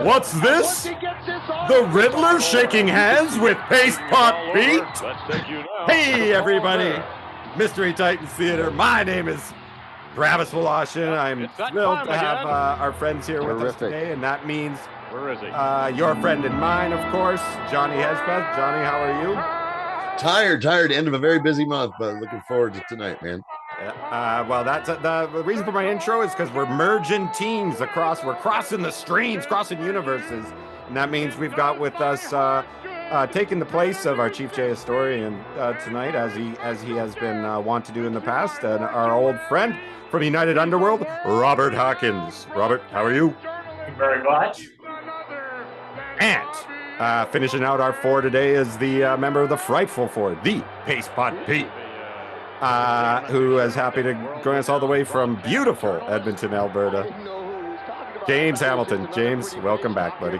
What's this? The Riddler shaking hands with Paste Pot Pete? Hey, everybody. Mystery Titan Theater. My name is Travis Voloshin. I'm thrilled to have our friends here with us today, and that means your friend and mine, of course, Johnny Hespeth. Johnny, how are you? Tired. End of a very busy month, but looking forward to tonight, man. Well, that's the reason for my intro is because we're merging teams across. We're crossing the streams, crossing universes, and that means we've got with us taking the place of our Chief J historian tonight, as he has been wont to do in the past, and our old friend from United Underworld, Robert Hawkins. Robert, how are you? Thank you very much. And finishing out our four today is the member of the Frightful Four, the Paste Pot Pete, who is happy to join us all the way from beautiful Edmonton, Alberta. James Hamilton. James, welcome back, buddy.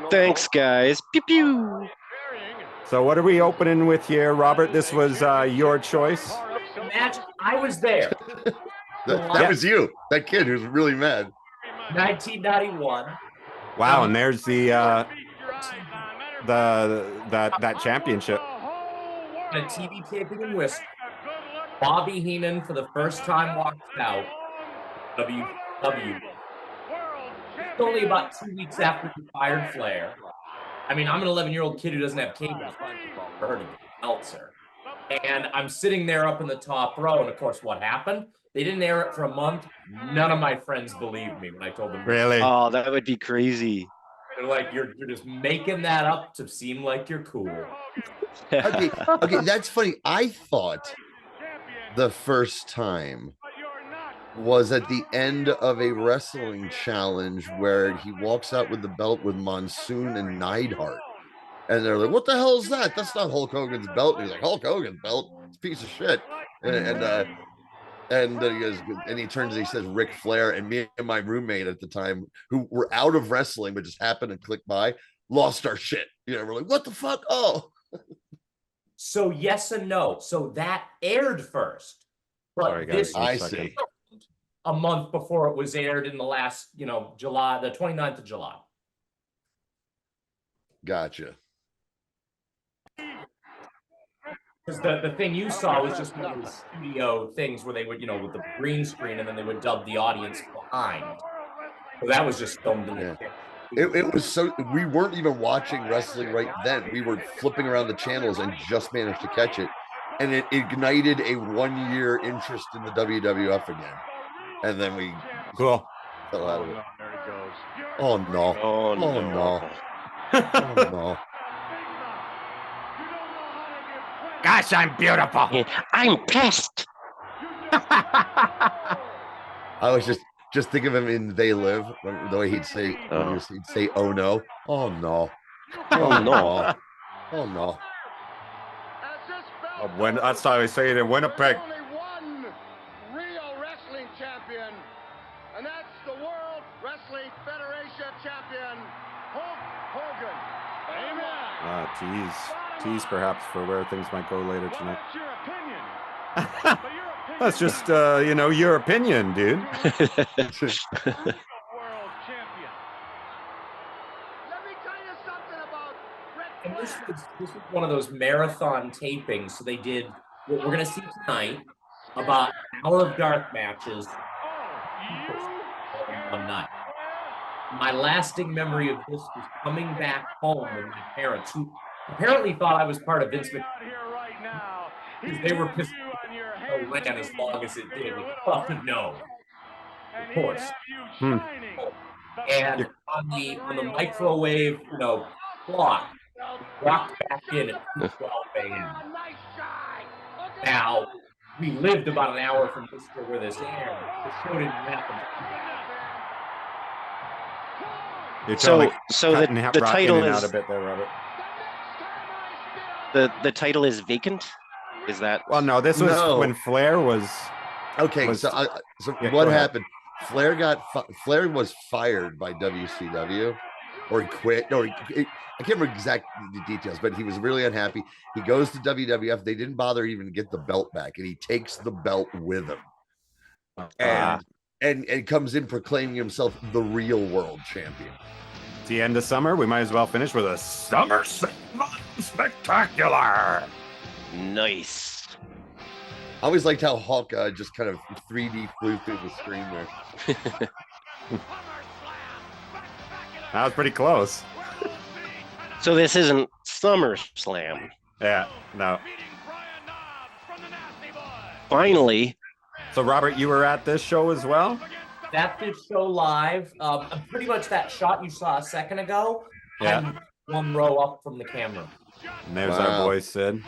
Thanks, guys. Pew pew. So what are we opening with here, Robert? This was your choice. Imagine I was there. that was you. That kid who's really mad. 1991. Wow, and there's that championship. A TV taping in Worcester. Bobby Heenan for the first time walked out. WW. It's only about 2 weeks after he fired Flair. I mean, I'm an 11-year-old kid who doesn't have cable for her to get Meltzer. And I'm sitting there up in the top row, and of course, what happened? They didn't air it for a month. None of my friends believed me when I told them. Really? Oh, that would be crazy. They're like, you're just making that up to seem like you're cool. Okay, that's funny. I thought the first time was at the end of a wrestling challenge where he walks out with the belt with Monsoon and Neidhart. And they're like, what the hell is that? That's not Hulk Hogan's belt. And he's like, Hulk Hogan's belt? It's a piece of shit. And he goes, and he turns and he says Ric Flair, and me and my roommate at the time, who were out of wrestling but just happened to click by, lost our shit. You know, we're like, what the fuck? Oh. So yes and no. So that aired first. But Sorry, guys, I see. A month before it was aired in the last, July, the 29th of July. Gotcha. Because the thing you saw was just one of those studio things where they would, with the green screen, and then they would dub the audience behind. So that was just filmed in the It was so, we weren't even watching wrestling right then. We were flipping around the channels and just managed to catch it. And it ignited a 1-year interest in the WWF again. And then we Cool. fell out of it. Oh no. Oh, Oh no. Oh no. Gosh, I'm beautiful. I'm pissed. I was just think of him in They Live, the way he'd say, he'd say, oh no. Oh no. Oh no. Oh no. When that's how I say it in Winnipeg. Only one real wrestling champion, and that's the World Wrestling Federation champion, Hulk Hogan. Amen. Tease perhaps for where things might go later tonight. What's your opinion? That's just your opinion, dude. World champion. Let me tell you something about And this was one of those marathon tapings. So they did what we're going to see tonight, about an hour of dark matches one night. My lasting memory of this was coming back home with my parents, who apparently thought I was part of Vince McMahon. They were pissed off went as long as it did. No, of course. And on the microwave, clock, walked back in at 2:12 a.m. Now, we lived about an hour from Worcester where this aired. The show didn't happen. So the title is a bit there, Robert. the title is vacant. Is that? Well, no, this was when Flair was. Okay, was, so yeah, what happened? Flair was fired by WCW, or he quit. No, I can't remember exact the details, but he was really unhappy. He goes to WWF. They didn't bother even to get the belt back, and he takes the belt with him, and comes in proclaiming himself the real world champion. It's the end of summer. We might as well finish with a Summerslam Spectacular. Nice. I always liked how Hawk just kind of 3D flew through the screen there. That was pretty close. So this isn't SummerSlam. Yeah, no. Finally. So, Robert, you were at this show as well? At this show live, pretty much that shot you saw a second ago. Yeah. I'm one row up from the camera. And there's Wow. our boy, Sid.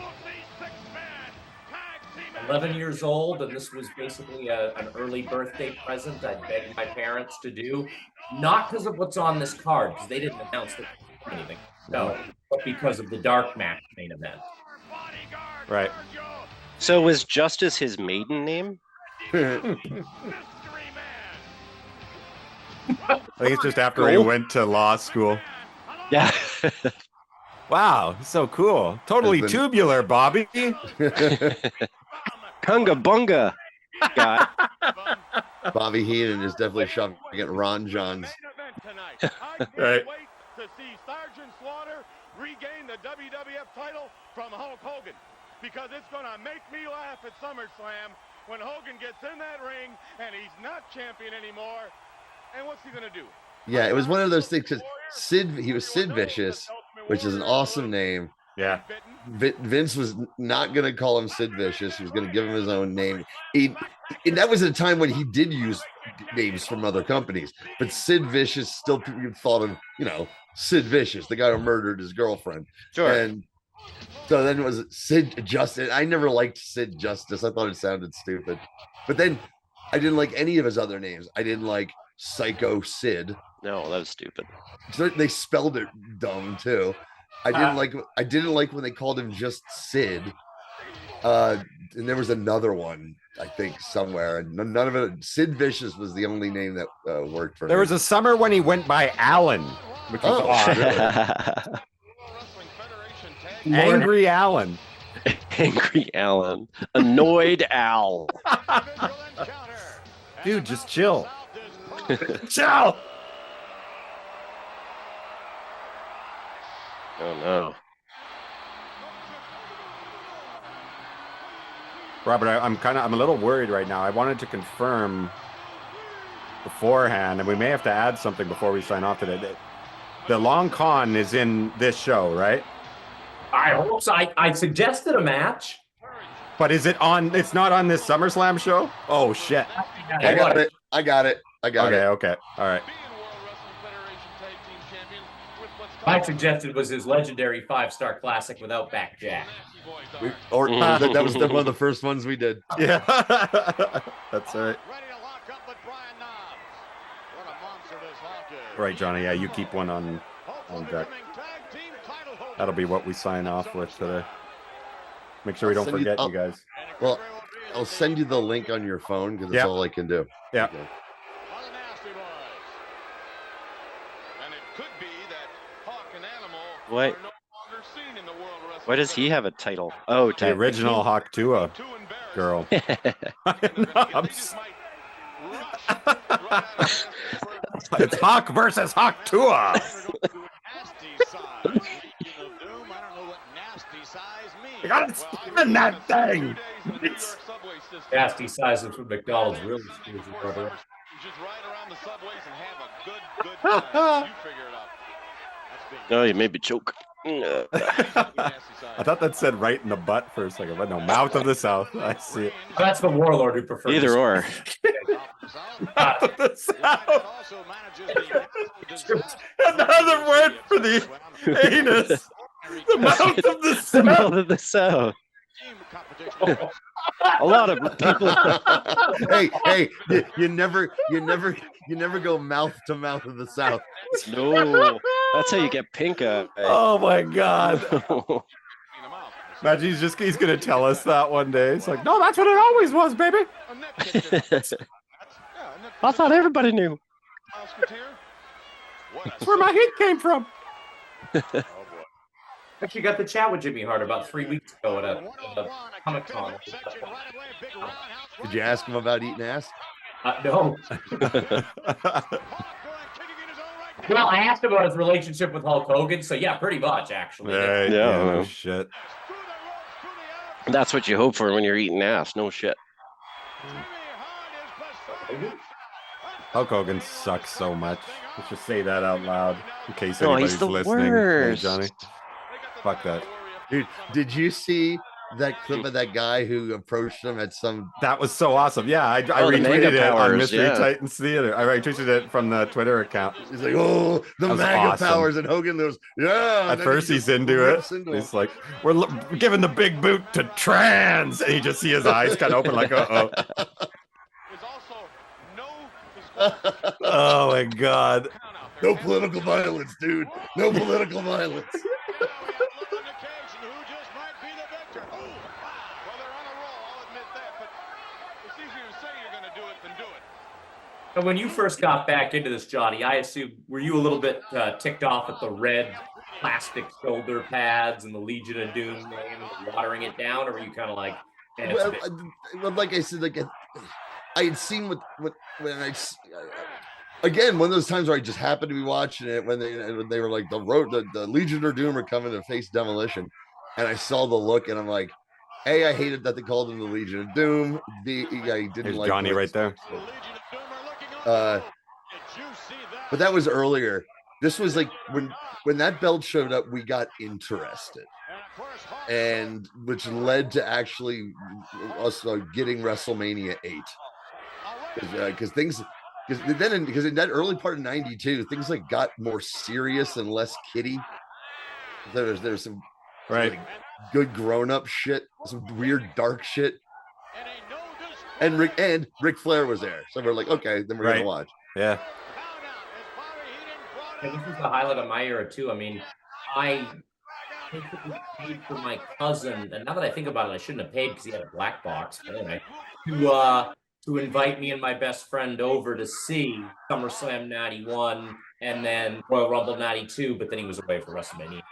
11 years old, and this was basically an early birthday present I begged my parents to do. Not because of what's on this card, because they didn't announce anything. No, but because of the dark match main event. Right. So was Justice his maiden name? I think it's just after he went to law school. Yeah. Wow, so cool. Totally Has been- tubular, Bobby. Kunga bunga guy. Bobby Heenan is definitely shoving at Ron John's. Right. Wait to see Sergeant Slaughter regain the WWF title from Hulk Hogan, because it's going to make me laugh at SummerSlam when Hogan gets in that ring and he's not champion anymore. And what's he going to do? Yeah, it was one of those things because he was Sid Vicious, which is an awesome name. Yeah. Vince was not going to call him Sid Vicious. He was going to give him his own name. And that was at a time when he did use names from other companies. But Sid Vicious, still people thought of, Sid Vicious, the guy who murdered his girlfriend. Sure. And so then it was Sid Justice. I never liked Sid Justice. I thought it sounded stupid. But then I didn't like any of his other names. I didn't like Psycho Sid. No, that was stupid. So they spelled it dumb too. I didn't like when they called him just Sid. And there was another one, I think, somewhere, and none of it. Sid Vicious was the only name that worked for There me. was a summer when he went by Alan, which was odd. Angry Alan. Angry Alan. Annoyed Al. Dude, just chill. Chill. Oh no. Robert, I'm a little worried right now. I wanted to confirm beforehand, and we may have to add something before we sign off today. The long con is in this show, right? I hope so. I suggested a match. But is it on? It's not on this SummerSlam show? Oh shit. I got it. I got it. Okay. All right. I suggested was his legendary 5-star classic without back jack. That was one of the first ones we did. Yeah. That's all right. Right, Johnny. Yeah, you keep one on deck. That'll be what we sign off with today. Make sure we don't forget, you guys. Well, I'll send you the link on your phone because that's all I can do. Yeah. Okay. What? Why does he have a title? Oh, The original Hawk Tua girl. It's Hawk versus Hawk Tua. You gotta spin that thing. Nasty sizes from McDonald's really screws you, brother. Just ride around the subways and have a good time. You figure it out. Oh, you made me choke. I thought that said right in the butt for a second, but no, mouth of the South. I see it. That's the warlord who prefers Either or. Mouth of the South. Another word for the anus. The mouth of the The South. mouth of the South. A lot of people. hey, you never go mouth to mouth of the South. No, that's how you get pink eye. Oh my God. Imagine he's gonna tell us that one day. It's like, no, that's what it always was, baby. I thought everybody knew. That's where my heat came from. Actually got the chat with Jimmy Hart about 3 weeks ago at a Comic-Con. Did you ask him about eating ass? No. Well, I asked about his relationship with Hulk Hogan, so yeah, pretty much actually. Right, Yeah. no shit. That's what you hope for when you're eating ass. No shit. Hulk Hogan sucks so much. Let's just say that out loud in case No, anybody's he's the listening. worst. Hey, Johnny. Fuck that. Dude, did you see that clip of that guy who approached him at some? That was so awesome. Yeah, I the retweeted Mega it on Powers, Mystery yeah. Titans Theater. I retweeted it from the Twitter account. He's like, oh, the That was MAGA awesome. powers, and Hogan goes, yeah. At first, he's into it. He's like, we're giving the big boot to trans. And you just see his eyes kind of open like, uh-oh. Oh, my God. No political violence, dude. No political violence. And when you first got back into this, Johnny, I assume, were you a little bit ticked off at the red plastic shoulder pads and the Legion of Doom name and watering it down, or were you kind of like, man, it's a bit... Well, like I said, like I had seen what when I again, one of those times where I just happened to be watching it when they were like the Legion of Doom are coming to face Demolition, and I saw the look, and I'm like, A, I hated that they called him the Legion of Doom. B, I didn't Here's like Johnny right there. But that was earlier. This was like when that belt showed up, we got interested, and which led to actually us getting WrestleMania 8, because in that early part of '92, things like got more serious and less kiddie. There's some like good grown up shit, some weird dark shit. And Ric Flair was there, so we're like, okay, then we're gonna watch. Yeah. And this is the highlight of my era too. I mean, I paid for my cousin, and now that I think about it, I shouldn't have paid because he had a black box. But anyway, to invite me and my best friend over to see SummerSlam '91 and then Royal Rumble '92, but then he was away for WrestleMania.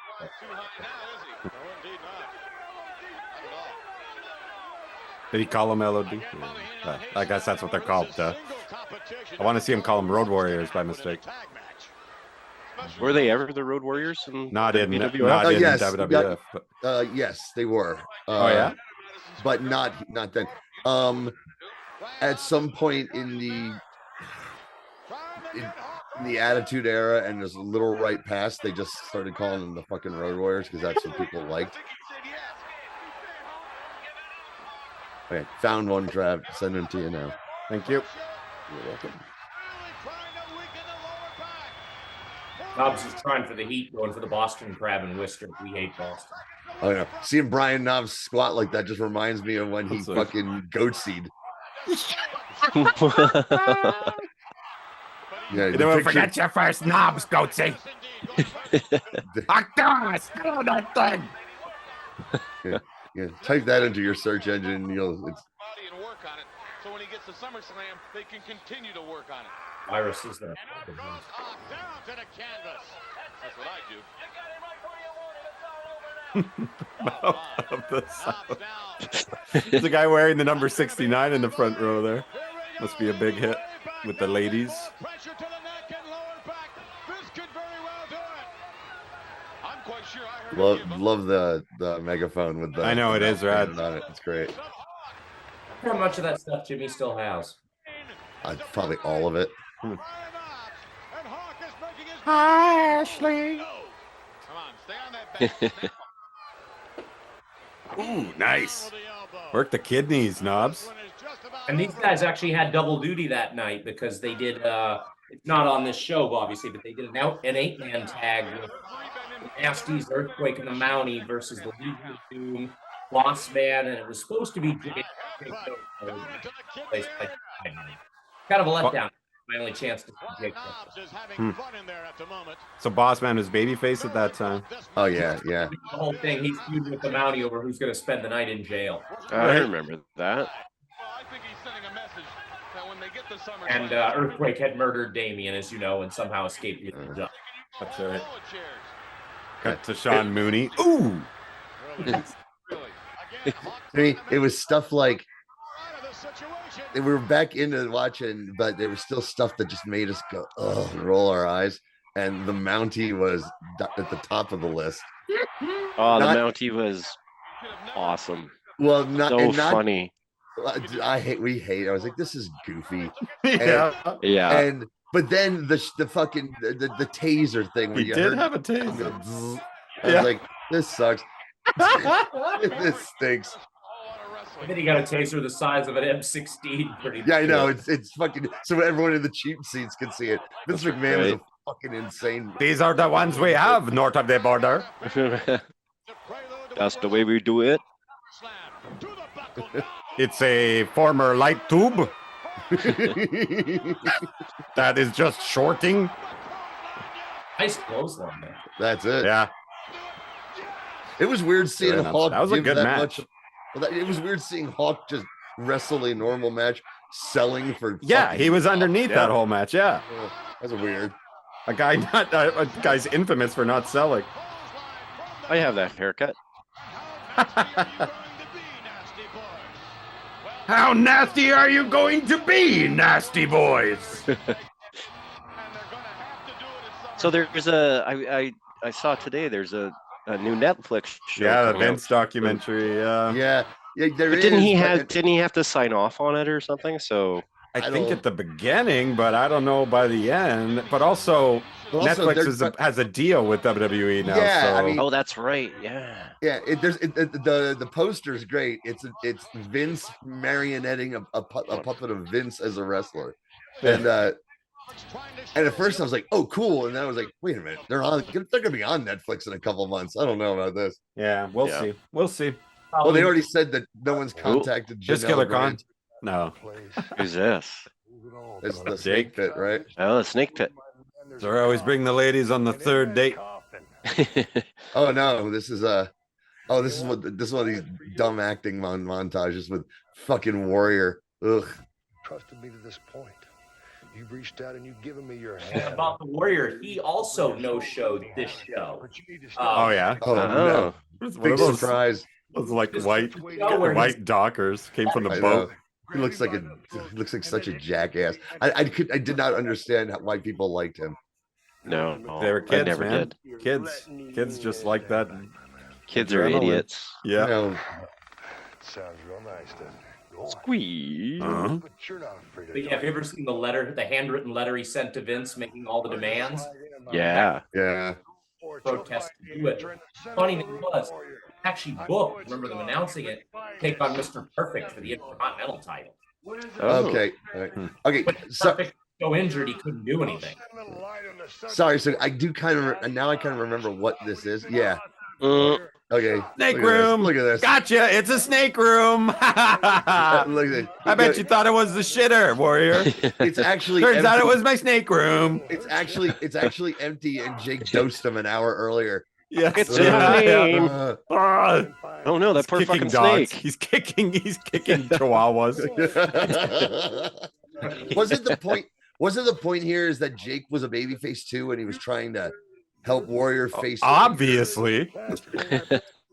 Did he call them LOD? Yeah. I guess that's what they're called. I want to see him call them Road Warriors by mistake. Were they ever the Road Warriors? Not in yes, WWF. Yes, they were. Oh yeah, but not then. At some point in the Attitude Era and there's a little right past, they just started calling them the fucking Road Warriors because that's what people liked. Okay, found one, Trav. Send them to you now. Thank you. You're welcome. Knobs is trying for the heat, going for the Boston Crab and Worcester. We hate Boston. Oh yeah, seeing Brian Knobs squat like that just reminds me of when he fucking goat-seed. Yeah, you never forget your first knobs, Goatsy. Yeah, type that into your search engine. So when he gets to SummerSlam, they can continue to work on it. Virus is there. Down to the canvas. That's what I do. There's a guy wearing the number 69 in the front row there. Must be a big hit with the ladies. Pressure to the neck and lower back. This could very well do it. I'm quite sure I heard love the megaphone with the. I know it is rad. On it. It's great. How much of that stuff Jimmy still has? Probably all of it. Hi, Ashley. Come on, stay on that back. Ooh, nice. Work the kidneys, Knobs. And these guys actually had double duty that night because they did, it's not on this show, obviously, but they did an 8-man tag with Nasty's Earthquake and the Mountie versus the Legion of Doom, Boss Man, and it was supposed to be kind of a letdown. My only chance to see Jake. So Boss Man was babyface at that time. Oh yeah. The whole thing, he's feuding with the Mountie over who's going to spend the night in jail. I remember that. And Earthquake had murdered Damien, as you know, and somehow escaped the judge. That's right. Cut to Sean Mooney. Ooh. It was stuff like we were back into watching, but there was still stuff that just made us go, oh, roll our eyes. and the Mountie was at the top of the list. Oh, the Mountie was awesome. Well, So funny. We hate. I was like, this is goofy. Yeah. But then the fucking the taser thing where He you did heard have a taser. I was like, this sucks. This stinks. And then he got a taser the size of an M16. Pretty Yeah, I know. It's fucking so everyone in the cheap seats can see it. Vince McMahon was a fucking insane. These are the ones we have north of the border. That's the way we do it. It's a former light tube that is just shorting. Nice clothesline there. That's it. Yeah. It was weird seeing Hawk. That was a good match. It was weird seeing Hawk just wrestle a normal match, selling for. Yeah, he was underneath that whole match. Yeah, that's weird. A guy's infamous for not selling. I have that haircut. How nasty are you going to be, nasty boys? So there's I saw today there's a new Netflix show. Yeah, the Vince documentary. Yeah. Didn't he have to sign off on it or something? So I think at the beginning, but I don't know by the end. But also Netflix has a deal with WWE now. Yeah, so. I mean, that's right. Yeah. Yeah, the poster's great. It's Vince marionetting a puppet of Vince as a wrestler, and at first I was like, oh, cool, and then I was like, wait a minute, they're gonna be on Netflix in a couple months. I don't know about this. Yeah, we'll see. We'll see. Well, they already said that no one's contacted. Just Killer Khan. No. Who's this? It's the Snake Pit, right? Oh, the Snake Pit. So I always bring the ladies on the third date. Oh no, this is one of these dumb acting montages with fucking Warrior. Ugh. Trusted me to this point. You've reached out and you've given me your hand. About the Warrior, he also no-showed this show. Oh yeah. Oh no. Big surprise. Those like white dockers came from the boat. He looks like such a jackass. I did not understand why people liked him. No, they were kids, I never man. did. Kids just like that. Kids are idiots. Yeah. Sounds real nice, doesn't it? Squeeze. But you're not afraid But have you ever seen the handwritten letter he sent to Vince making all the demands? Yeah. Yeah. Protest to do it. Funny thing was, actually booked, remember them announcing it, take on Mr. Perfect for the Intercontinental title. Oh. Okay. Okay. But Perfect so injured he couldn't do anything. Sorry, so I do kind of now I kind of remember what this is. Yeah. Okay. Snake room. Look at this. Gotcha. It's a snake room. Look at this. I bet you thought it was the shitter, Warrior. It's actually turns empty. out it was my snake room. It's actually empty, and Jake dosed him an hour earlier. Yes. It's name. Oh no, that poor fucking dogs. snake. He's kicking chihuahuas. Was it the point here is that Jake was a babyface too, and he was trying to help Warrior face? Obviously.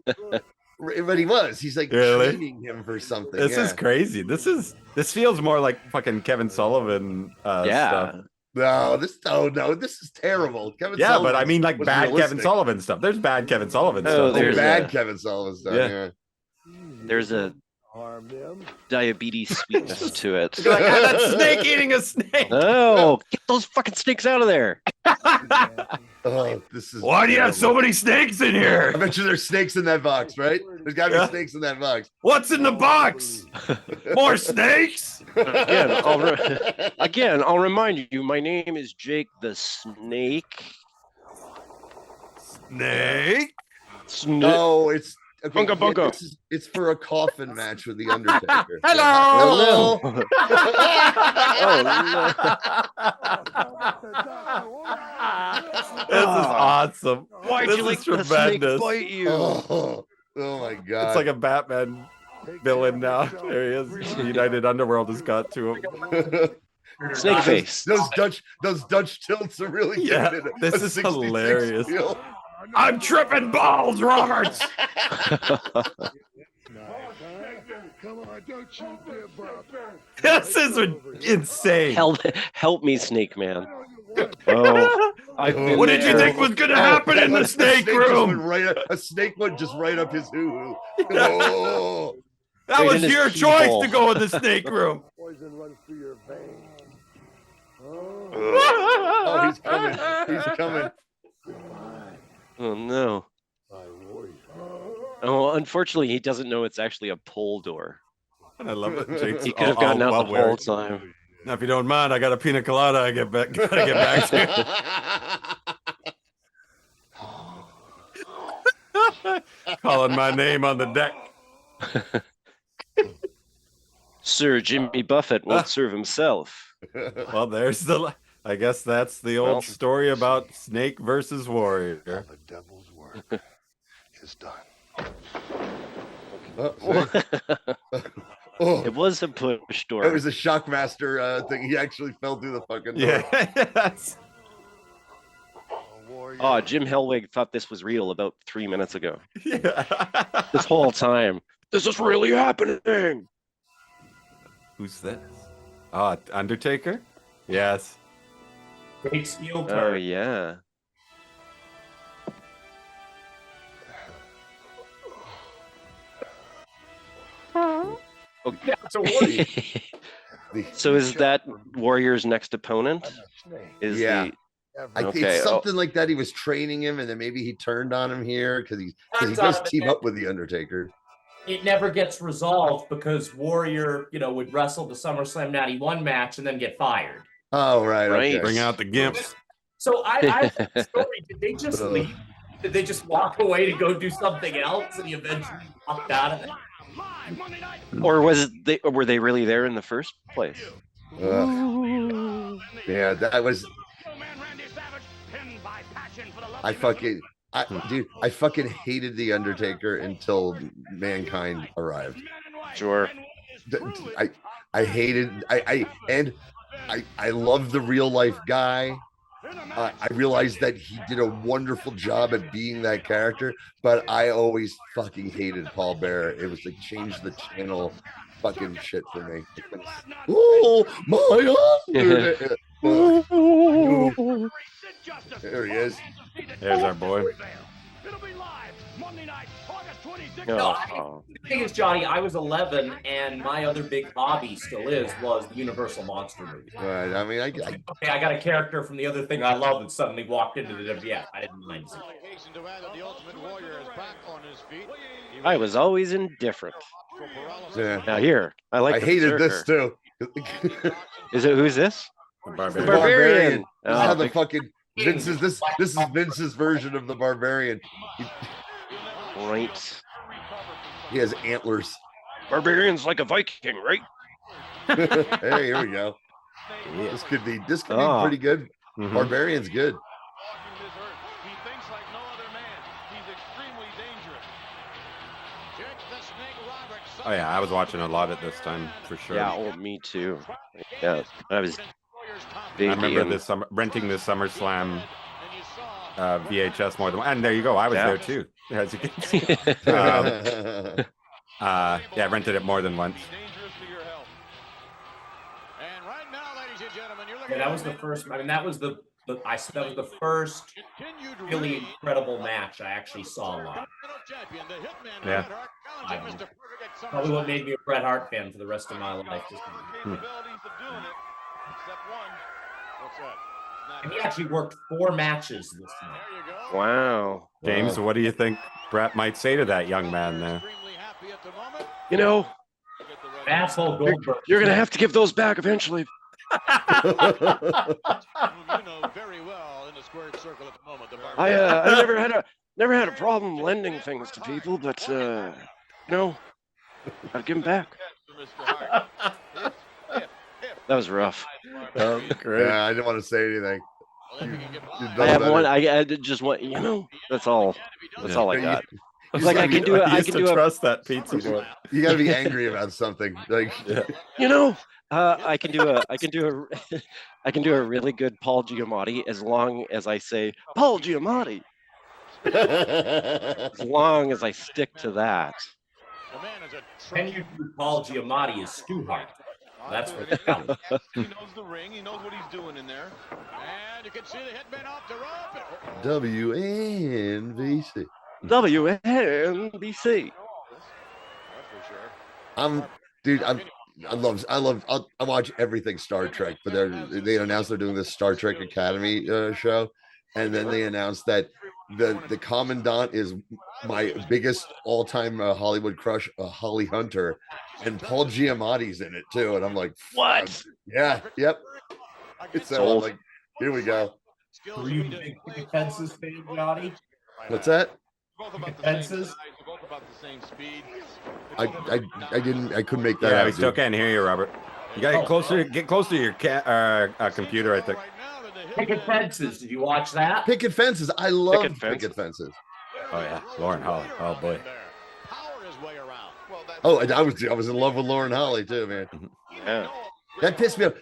But he was. He's like training him for something. This is crazy. This feels more like fucking Kevin Sullivan stuff. No, this is terrible. Kevin yeah, Sullivan but I mean like bad realistic. Kevin Sullivan stuff. There's bad Kevin Sullivan stuff. There's bad Kevin Sullivan stuff. Yeah. There's a diabetes sweetness to it. You're like, that snake eating a snake. Oh, get those fucking snakes out of there. Oh, this is. Why do you have so many snakes in here? I bet you there's snakes in that box, right? There's got to be snakes in that box. What's in the box? More snakes? Again, I'll remind you, my name is Jake the Snake. Snake? No, it's okay. Bunga bunga. It's for a coffin match with the Undertaker. Hello. This is awesome. Why'd this you is like tremendous. the snake bite you? Oh my god! It's like a Batman villain now. There he is. The United Underworld has got to him. Snake face. Those Dutch tilts are really good. This is hilarious. Feel. I'm tripping balls, Roberts. Come on, don't you dare, Bob. This is insane. Help me, Snake Man. Oh, I've been What did you there. think was going to happen in the snake room? A snake went just right up his hoo-hoo. Oh. That Right was in his your pee choice hole. to go in the snake room. Poison runs through your veins. Oh, he's coming. He's coming. Oh no. My warrior. Oh, unfortunately, he doesn't know it's actually a pole door. And I love it. Jake's He could have gotten out the well-wearing. whole time. Now, if you don't mind, I got a pina colada. I gotta get back to. Calling my name on the deck. Sir Jimmy Buffett won't serve himself. Well, I guess that's the old story about snake versus warrior. The devil's work is done. Oh, It was a push door. it was a Shockmaster thing. He actually fell through the fucking door. Yeah. Yes. Oh, Jim Hellwig thought this was real about 3 minutes ago. Yeah. This whole time. This is really happening. Who's this? Oh, Undertaker? Yes. Great steel Oh, curve. yeah. Okay. That's a warrior. So is that Warrior's next opponent? Is Yeah. the I think Okay, it's something like that. He was training him, and then maybe he turned on him here because he Turns does on him, team and up with the Undertaker. it never gets resolved because Warrior, would wrestle the SummerSlam 91 match and then get fired. Oh, right. Right. Okay. Bring out the gimps. So I story, did they just leave? Did they just walk away to go do something else and he eventually walked out of it? or were they really there in the first place? Yeah, that was. I fucking hated the Undertaker until Mankind arrived. Sure. I hated I loved the real life guy. I realized that he did a wonderful job at being that character, but I always fucking hated Paul Bearer. It was like change the channel fucking shit for me. Oh my Undertaker. There he is. There's our boy. Oh. The thing is, Johnny, I was 11, and my other big hobby still was the Universal Monster movie. Right. I mean, Okay, I got a character from the other thing I love that suddenly walked into the WWF. I didn't mind. I was always indifferent. yeah. Now here, I I hated this too. Is it who's this? The The Barbarian. Barbarian. This is Oh, how the big- fucking Vince's this is Vince's version of the Barbarian. Right. He has antlers. Barbarian's like a Viking, right? Hey, here we go. This could be Oh. pretty good. Mhm. Barbarian's good. Oh yeah, I was watching a lot at this time for sure. Yeah, oh, me too. Yeah, I was I baby remember and- this summer renting this SummerSlam VHS more than one. And there you go, I was Yeah. there too, as you can see. Yeah, rented it more than once. Yeah, that was the first. I mean, that was that was the first really incredible match I actually saw live. Yeah. Probably what made me a Bret Hart fan for the rest of my life. And he actually worked 4 matches this night. Wow. James, what do you think Brett might say to that young man there? You know, Asshole Goldberg. you're gonna have to give those back eventually. I never had a problem lending things to people, but no, I'd give them back. That was rough. Great. Yeah, I didn't want to say anything. I have one. I did just want. You know, that's all. That's all I got. Like I can do it. I I used can to do a. trust that pizza boy. You gotta be angry about something. Like You know, I can do a. I can do a. I can do a really good Paul Giamatti as long as I say Paul Giamatti. As long as I stick to that. Can you do Paul Giamatti as Stu Hart? That's what it counts. He knows the ring. He knows what he's doing in there. And you can see the hitman off the rope. WNBC. WNBC. I watch everything Star Trek, but they announced they're doing this Star Trek Academy show, and then they announced that the commandant is my biggest all-time Hollywood crush, Holly Hunter, and Paul Giamatti's in it too, and I'm like, What? Yeah, yep. It's I'm like, here we go. Were you a big picket fences fan, Johnny? What's that? Fences? I couldn't make that out. Yeah, we still can't hear you, Robert. You gotta get closer to your computer, I think. Picket fences. Did you watch that? Picket fences. I love picket fences. Oh yeah, Lauren Holly. Oh boy. Oh, I was in love with Lauren Holly too, man. Yeah. That pissed me off.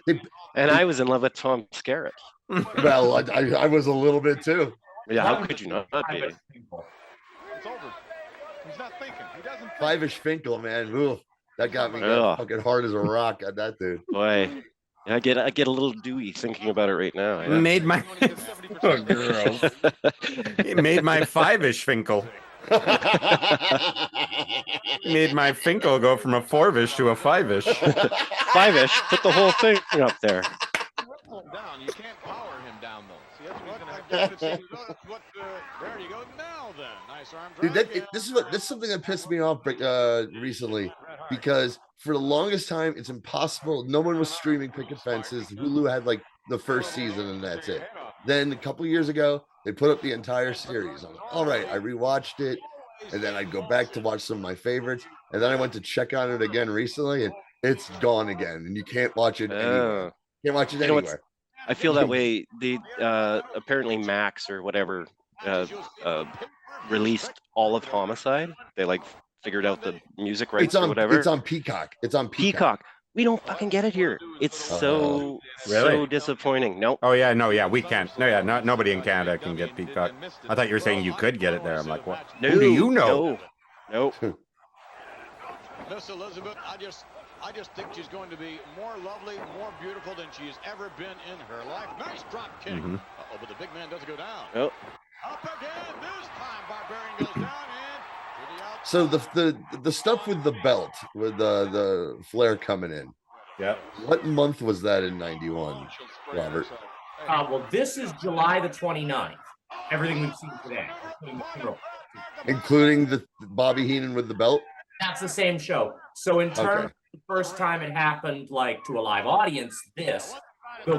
And I was in love with Tom Skerritt. Well, I was a little bit too. Yeah, how could you not be? It's over. He's not thinking. He doesn't think. Five-ish Finkel, man. Ooh, that got me fucking hard as a rock at that dude. Boy, I get a little dewy thinking about it right now. Yeah. Made my It made my five-ish Finkel. Made my Finkel go from a four-ish to a five-ish. Five-ish. Put the whole thing up there. Down. You can't power him down though. See, that's what he's gonna have to do. There you go. Now then, nice arm drag. Dude, this is something that pissed me off recently, because for the longest time it's impossible. No one was streaming picket fences. Hulu had like the first season and that's it. Then a couple years ago they put up the entire series. I'm like, all right, I rewatched it, and then I'd go back to watch some of my favorites, and then I went to check on it again recently, and it's gone again, and you can't watch it anywhere. Can't watch it anywhere. I feel that way. They apparently Max or whatever released all of Homicide. They like figured out the music rights or whatever. It's on Peacock. It's on Peacock. We don't fucking get it here. It's so disappointing. Nope. Oh yeah, no, yeah, we can't. No, yeah, nobody in Canada can get Peacock. I thought you were saying you could get it there. I'm like, what? No, who do you know? No. Miss Elizabeth, I just think she's going to be more lovely, more beautiful than she's ever been in her life. Nice drop kick. Uh-oh, but the big man doesn't go down. Oh. Up again. This time, Barbarian goes down and to the outside. So the stuff with the belt, with the Flair coming in. Yeah. What month was that in '91, Robert? Well, this is July the 29th. Everything we've seen today, Including the Bobby Heenan with the belt. That's the same show. So in terms of the first time it happened, like to a live audience, the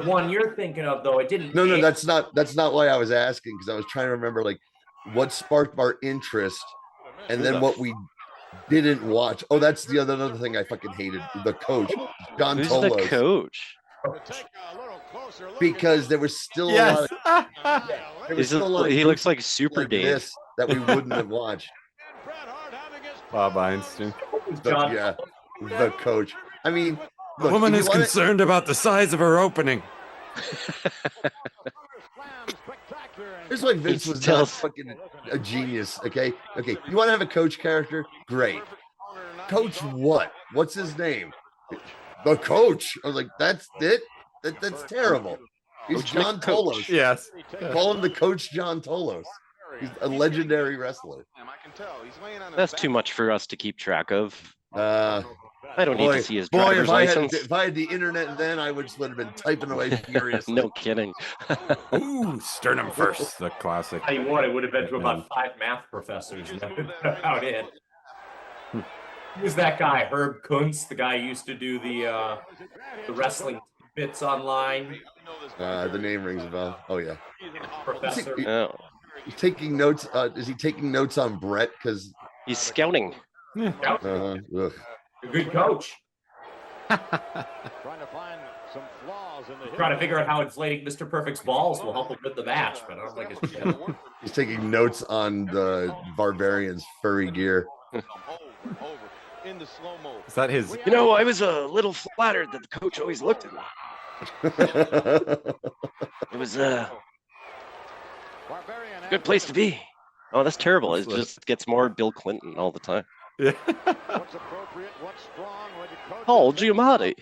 one you're thinking of, though, it didn't. No, that's not why I was asking, because I was trying to remember like what sparked our interest, and then what we didn't watch. Oh, that's the other thing I fucking hated. The coach, John Tolos. Who's the coach? Because there was still a lot of he looks like Super Dave that we wouldn't have watched. Bob Einstein. The coach. I mean, the woman is concerned about the size of her opening. Here's why Vince was not fucking a genius. Okay. You want to have a coach character? Great. Coach what? What's his name? The coach. I was like, that's it. That's terrible. He's John Tolos. Yes. Call him the coach, John Tolos. He's a legendary wrestler. That's too much for us to keep track of. I don't need to see his boy, driver's license. If I had the internet then, I would have been typing away furiously. No kidding. Ooh, sternum first, the classic. I tell you what, it would have been to about 5 math professors. That's about it. Who's that guy? Herb Kuntz, the guy who used to do the wrestling bits online. The name rings a bell. Oh yeah. Professor. He's taking notes. Is he taking notes on Brett? Because he's scouting. A good coach. Trying to figure out how inflating Mr. Perfect's balls will help him win the match, but I don't think it's. He's taking notes on the Barbarian's furry gear. Is that his? You know, I was a little flattered that the coach always looked at me. It was a good place to be. Oh, that's terrible. It just gets more Bill Clinton all the time. Yeah. Paul Giamatti.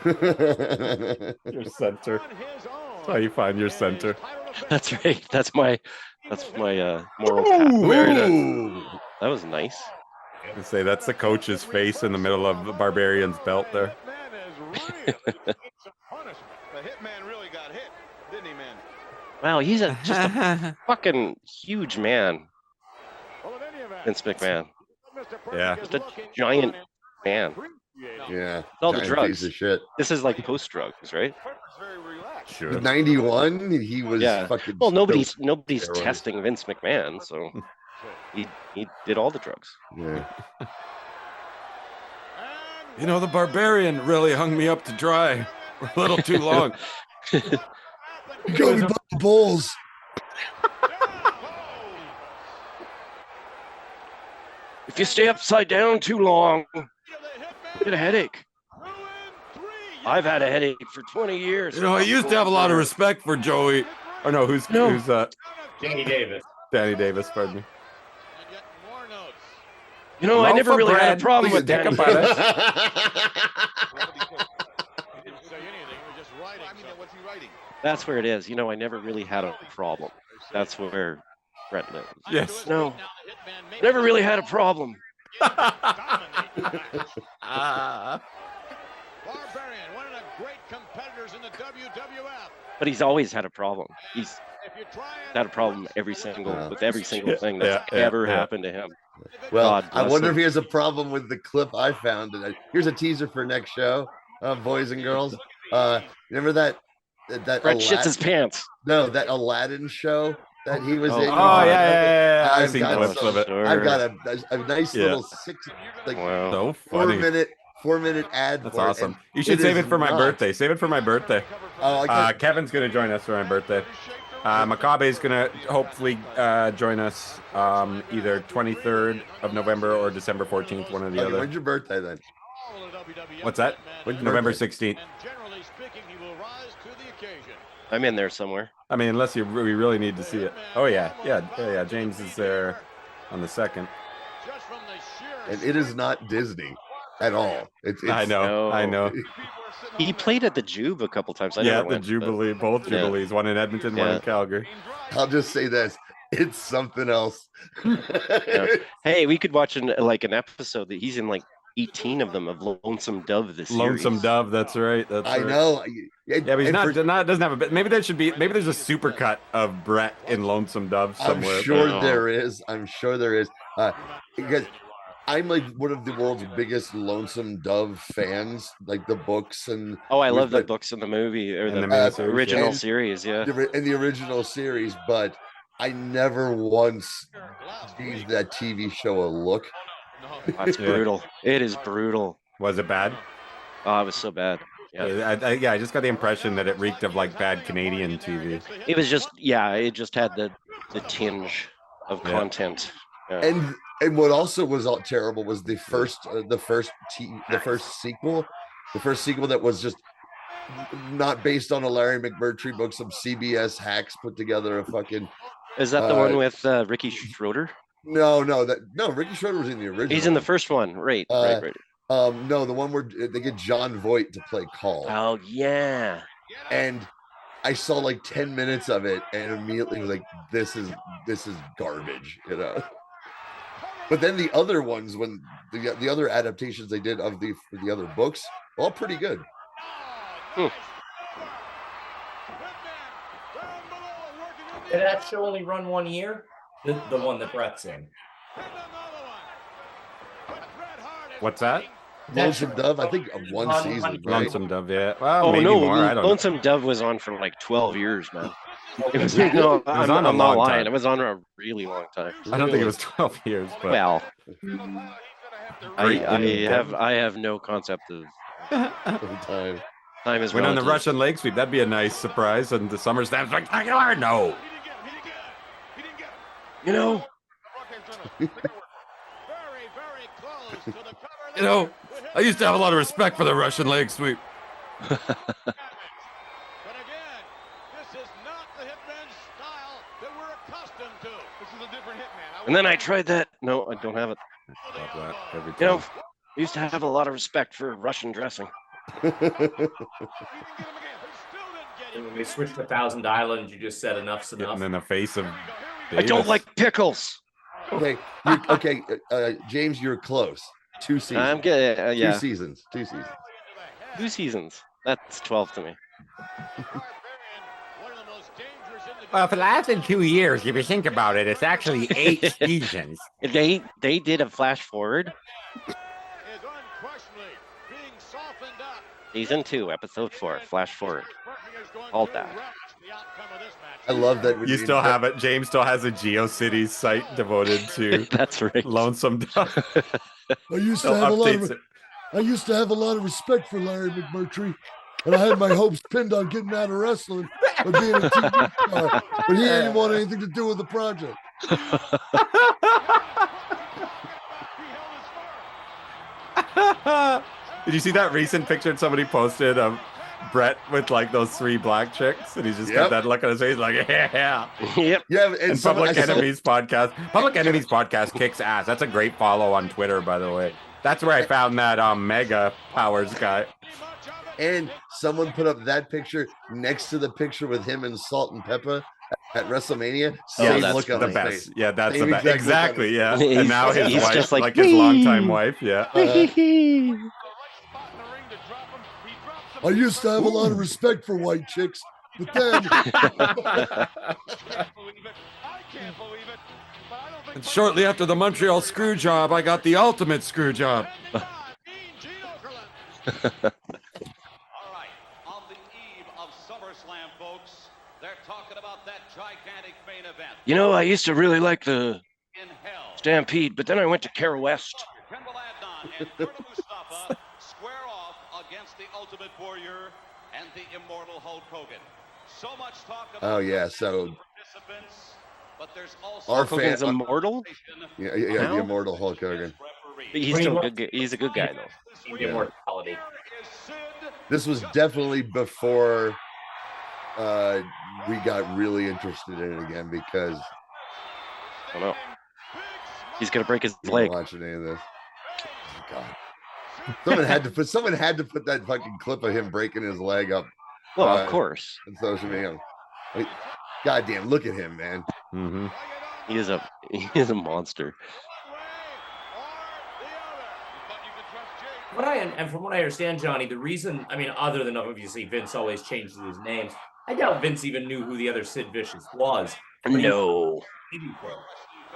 Your center. That's how you find your center. That's right. That's my moral Ooh. That was nice. I say that's the coach's face in the middle of the Barbarian's belt there. The hitman really got hit, didn't he, man? Wow, he's just a fucking huge man. Vince McMahon. Yeah. Just a giant man. Yeah. All the giant drugs. Piece of shit. This is like post-drugs, right? Sure. 91, he was fucking. Well, nobody's steroids. testing Vince McMahon, so he did all the drugs. Yeah. You know, the Barbarian really hung me up to dry a little too long. Go with the Bulls. If you stay upside down too long, you get a headache. I've had a headache for 20 years. You know, I used to have a lot of respect for Joey. Or no, who's Danny Davis. Danny Davis, pardon me. You know, I never really had a problem with Danny. That's where it is. You know, I never really had a problem. That's where Brett lives. Yes. No, never really had a problem. Barbarian, one of the great competitors in the WWF. But he's always had a problem. He's had a problem with every single thing that's ever happened to him. Well, God I bless wonder him. if he has a problem with the clip I found. Here's a teaser for next show, boys and girls. Remember that Brett shits his pants. No, that Aladdin show that he was in. Oh, yeah. I've I've seen got clips of it. I've got a nice little So funny. 4-minute ad. That's for it, awesome. and You should save is it for my not- birthday. Save it for my birthday. Oh, Kevin's going to join us for my birthday. Makabe's going to hopefully join us either 23rd of November or December 14th, one or the other. When's your birthday then? What's that? When's your November birthday? 16th. I'm in there somewhere. I mean, unless we really need to see it. Oh, yeah. James is there on the 2nd. And it is not Disney at all. It's I know. He played at the Jube a couple times. I Yeah, never the went, Jubilee, both Jubilees, one in Edmonton, one in Calgary. I'll just say this: it's something else. Hey, we could watch an episode that he's in 18 of them of Lonesome Dove this series. Lonesome Dove, that's right. I know. Yeah, but he's doesn't have a bit. Maybe there's a super cut of Brett in Lonesome Dove somewhere. I'm sure there is. Because I'm one of the world's biggest Lonesome Dove fans, the books and. Oh, I love the books and the movie or the original series. Yeah, in the original series, but I never once gave that TV show a look. That's brutal. It is brutal. Was it bad? Oh, it was so bad. Yeah, I just got the impression that it reeked of bad Canadian TV. It was just it just had the tinge of content. Yeah. And what also was terrible was the first sequel that was just not based on a Larry McMurtry book. Some CBS hacks put together a fucking. Is that the one with Ricky Schroeder? No, Ricky Schroeder was in the original. He's in the first one, right? Right. No, the one where they get John Voight to play Call. Oh yeah. And I saw 10 minutes of it and immediately was this is garbage, But then the other ones, when the other adaptations they did of the other books, all pretty good. Did that show only run 1 year? The one that Brett's in. What's that? Lonesome Dove, I think one season. Right? Lonesome Dove, yeah. Well, maybe no, more. I don't know. Lonesome Dove was on for 12 years, man. It was, I'm not lying. It was on a really long time. I don't think it was 12 years, but well, I have no concept of time. Time is went on the relative. Russian leg sweep. That'd be a nice surprise. And the Summerslam Spectacular, no. I used to have a lot of respect for the Russian leg sweep. And then I tried that. No, I don't have it. Every I used to have a lot of respect for Russian dressing. And when we switched to Thousand Island, you just said enough's enough. Getting in the face of I don't Davis. like pickles. Okay, James, you're close. 2 seasons. I'm getting yeah. 2 seasons. 2 seasons. 2 seasons. That's 12 to me. Well, if it lasted 2 years, if you think about it, it's actually 8 seasons. They did a flash forward. Season 2, episode 4, flash forward. Hold that. I love that. You still have it. James still has a GeoCities site devoted to That's right. Lonesome Dog. I used to Still have a lot updates of it. I used to have a lot of respect for Larry McMurtry, and I had my hopes pinned on getting out of wrestling or being a TV star, but he didn't want anything to do with the project. Did you see that recent picture somebody posted of Brett with like those 3 black chicks? And he's just got that look on his face like, yeah. Yep. Yeah, And Public Enemies podcast. Public Enemies podcast kicks ass. That's a great follow on Twitter, by the way. That's where I found that Mega Powers guy. And someone put up that picture next to the picture with him and Salt and Pepper at WrestleMania. Same that's look on The his best. face. Yeah, that's Same the best. exact look on Exactly, his yeah. face. And now his He's wife, just like, like, his longtime wife, yeah. I used to have a lot of respect for white chicks, but then And shortly after the Montreal screw job, I got the ultimate screw job. All right, on the eve of SummerSlam, folks, they're talking about that gigantic main event You know, I used to really like the in hell. Stampede, but then I went to Carol West. Ken Adnan and Curtis Mustafa square off against the Ultimate Warrior and the immortal Hulk Hogan. So much talk about Oh, yeah, so participants, but there's also our Hogan's fan, immortal. yeah, the How? immortal Hulk Hogan. He's still good. He's a good guy though. Immortality. This was definitely before we got really interested in it again because I don't know. He's gonna break his we leg. weren't watching any of this. Oh, God. Someone had to put that fucking clip of him breaking his leg up Well, of course. on social media. Like, goddamn, look at him, man. Mm-hmm. He is a monster. And from what I understand, Johnny, the reason, I mean, other than obviously Vince always changes his names, I doubt Vince even knew who the other Sid Vicious was. No.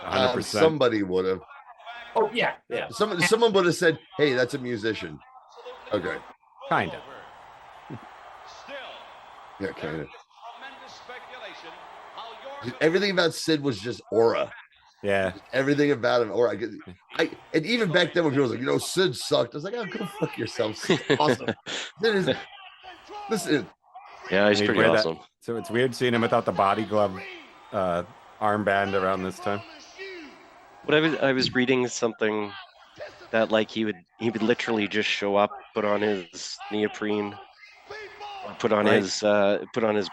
100%. Somebody would have. Oh, yeah, yeah. Someone would have said, "Hey, that's a musician." Okay. Kind of. Yeah, kind of. Everything about Sid was just aura. Yeah. Everything about him, aura. And even back then when people was like, Sid sucked. I was like, "Oh, go fuck yourself." Sid's awesome. Listen. Yeah, he's He'd pretty wear that- awesome. So it's weird seeing him without the body glove armband around this time. But I was reading something that like he would literally just show up, put on his neoprene, put on his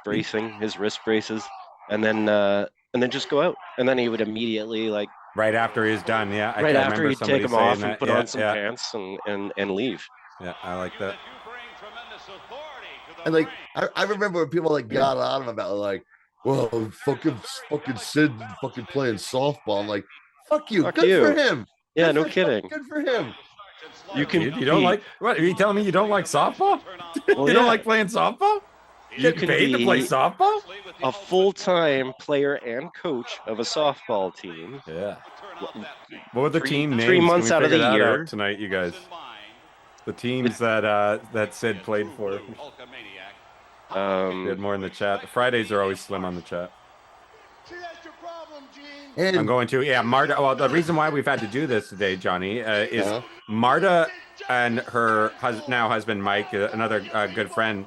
bracing, his wrist braces, and then just go out. And then he would immediately like Right after he's done, yeah. I right can after remember he'd somebody take them saying off that. and put Yeah, on some yeah. pants and leave. Yeah, I like that. And like, I remember when people like got on him about like, well, fucking Sid fucking playing softball. I'm like, fuck you. Fuck Good you. for him. Yeah, Good no for- kidding. Good for him. You can You don't like what? Are you telling me you don't like softball? Well, You don't yeah. like playing softball? You Getting can paid to play be softball? a full-time player and coach of a softball team. Yeah. What were the team names? 3 Can we months out of figure the that year. out tonight, you guys. The teams that Sid played for. We had more in the chat. Fridays are always slim on the chat. I'm And going to, yeah, Marta. Well, the reason why we've had to do this today, Johnny, is Uh-huh. Marta and her now husband, Mike, another good friend,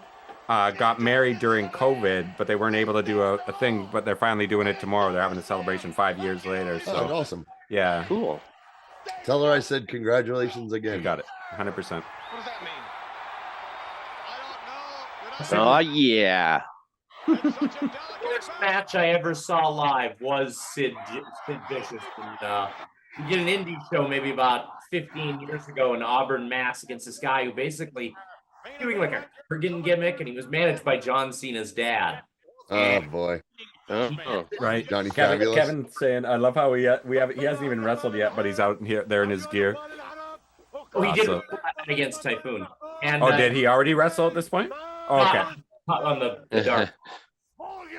got married during COVID, but they weren't able to do a thing, but they're finally doing it tomorrow. They're having a celebration 5 years later. So, awesome. yeah, Cool. Tell her I said congratulations you again. got it. 100%. Oh yeah. First match I ever saw live was Sid Vicious. And, we did an indie show maybe about 15 years ago in Auburn, Mass. Against this guy who basically doing like a Kurgan gimmick, and he was managed by John Cena's dad. Oh boy. Oh, Right. Johnny Kevin, Fabulous. Kevin saying, I love how he hasn't even wrestled yet, but he's out here there in his gear. Oh, he did Awesome. against Typhoon. And Did he already wrestle at this point? Oh, okay. On the dark.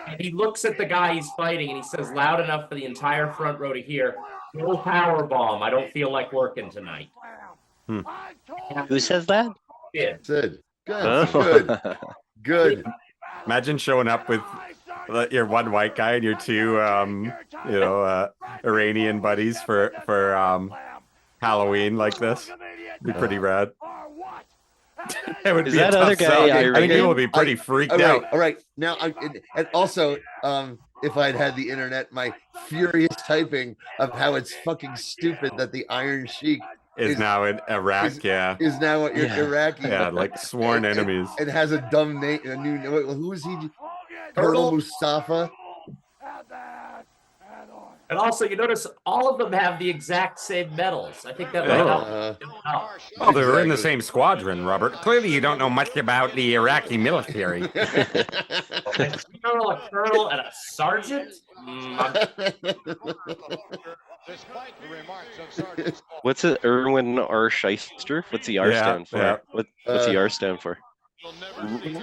And he looks at the guy he's fighting and he says loud enough for the entire front row to hear, "No power bomb. I don't feel like working tonight." who says that? Yeah. Sid. Good. Oh. Good. Good. Imagine showing up with your one white guy and your two, Iranian buddies for Halloween like this. Be pretty rad. It would Is be a that tough other guy sell. I think Iranian? people would be pretty freaked out. All right. Now, and also, if I'd had the internet, my furious typing of how it's fucking stupid that the Iron Sheik Is now in Iraq, is now Iraqi. Yeah, like sworn enemies. It has a dumb name. A new. Who is he? Colonel Mustafa. And also, you notice all of them have the exact same medals. I think that might help. Oh, they were in the same squadron, Robert. Clearly, you don't know much about the Iraqi military. A colonel and a sergeant? What's it? Erwin R. Shyster? What's the R stand for? Yeah. What's the R stand for?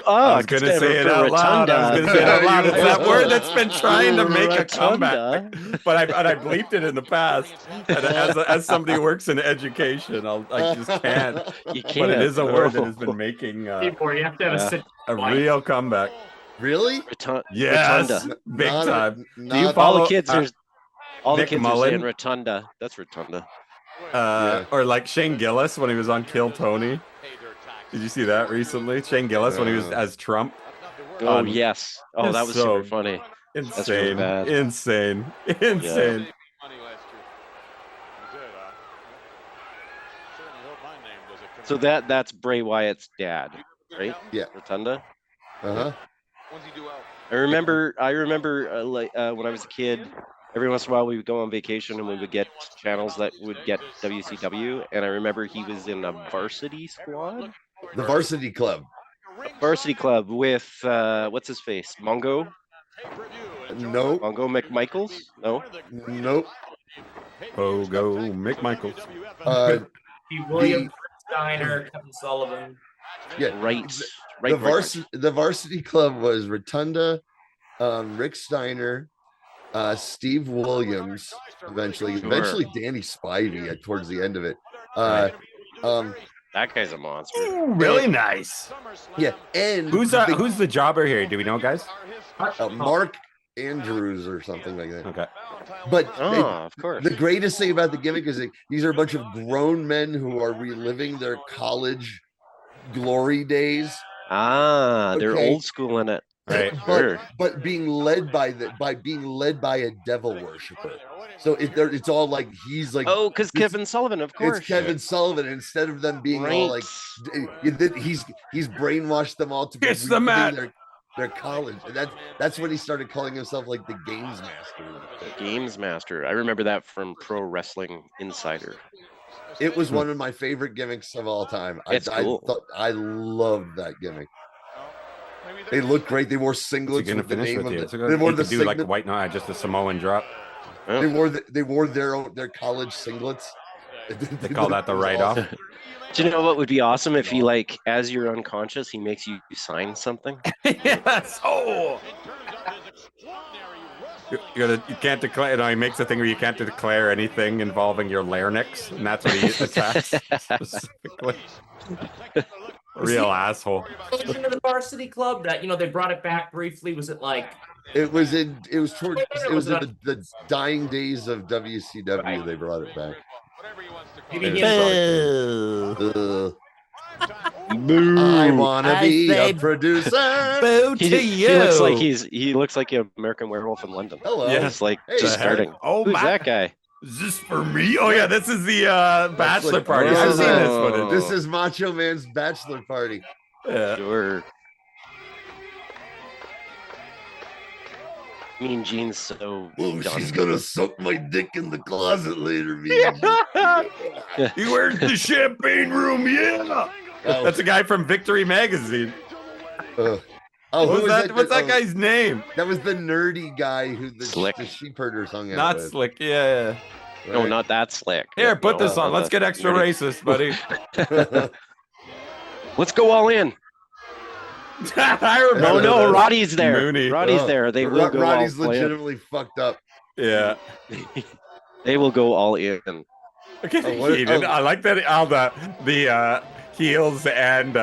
I was going to say it out loud. It's that word that's been trying to make a comeback. But I bleeped it in the past. And as somebody who works in education, I just can't. You can't. But it is a word that has been making You have to have a real comeback. Really? Yes, Rotunda. big time. Do you All follow the kids are Nick saying Mullen? Rotunda. That's Rotunda. Or like Shane Gillis when he was on Kill Tony. Did you see that recently? Shane Gillis when he was as Trump. Oh yes. Oh, that was super funny. Insane. Really bad. Insane. So that's Bray Wyatt's dad, right? Yeah. Rotunda. Uh-huh. I remember when I was a kid, every once in a while we would go on vacation and we would get channels that would get WCW, and I remember he was in a varsity squad. The Varsity Club. Varsity Club with what's his face? Mongo? Nope. Mongo McMichaels? No. Nope. Pogo McMichaels. William Steiner, Kevin Sullivan. Yeah. Right. The Varsity Club was Rotunda, Rick Steiner, Steve Williams, eventually Danny Spivey towards the end of it. That guy's a monster. Ooh, really nice. Yeah, and who's the jobber here? Do we know, guys? Mark Andrews or something like that. Okay. But of course. The greatest thing about the gimmick is that these are a bunch of grown men who are reliving their college glory days. They're old school in it. Right. But being led by a devil worshiper. So it's all like he's like because Kevin Sullivan, of course. It's Kevin Sullivan. Instead of them being all like he's brainwashed them all to be their college. And that's when he started calling himself like the Games Master. The Games Master. I remember that from Pro Wrestling Insider. It was one of my favorite gimmicks of all time. Cool. I loved that gimmick. They looked great. They wore singlets with the name of it. They wore do like white, just a Samoan drop. They wore their college singlets. They call that the write-off. Do you know what would be awesome if he, like, as you're unconscious, he makes you sign something? Yes. Oh. You can't declare. He makes a thing where you can't declare anything involving your larynx, and that's what he attacks specifically. Real asshole. Into the Varsity Club that they brought it back briefly. Was it like? It was in the dying days of WCW. Right. They brought it back. I wanna be a producer. Boo to you. He looks like an American Werewolf in London. Hello. Yeah, it's like just starting. Oh, who's that guy? Is this for me? Oh yeah, this is the bachelor party. I've seen this footage. This is Macho Man's bachelor party. Yeah. Sure. Mean Gene's so. Oh, she's gonna suck my dick in the closet later. He wears the champagne room. Yeah. That's a guy from Victory Magazine. Oh, What's that guy's name? That was the nerdy guy who the Slick. sheep herders hung out Not with. Slick. Yeah. Right? No, not that Slick. Here, put No, this on. Let's get extra nerdy. racist, buddy. Let's go all in. I remember. Oh no, this. Roddy's there. Mooney. Roddy's there. They will go Roddy's all in. legitimately fucked up. Yeah. They will go all in. Heated. I like that all the heels and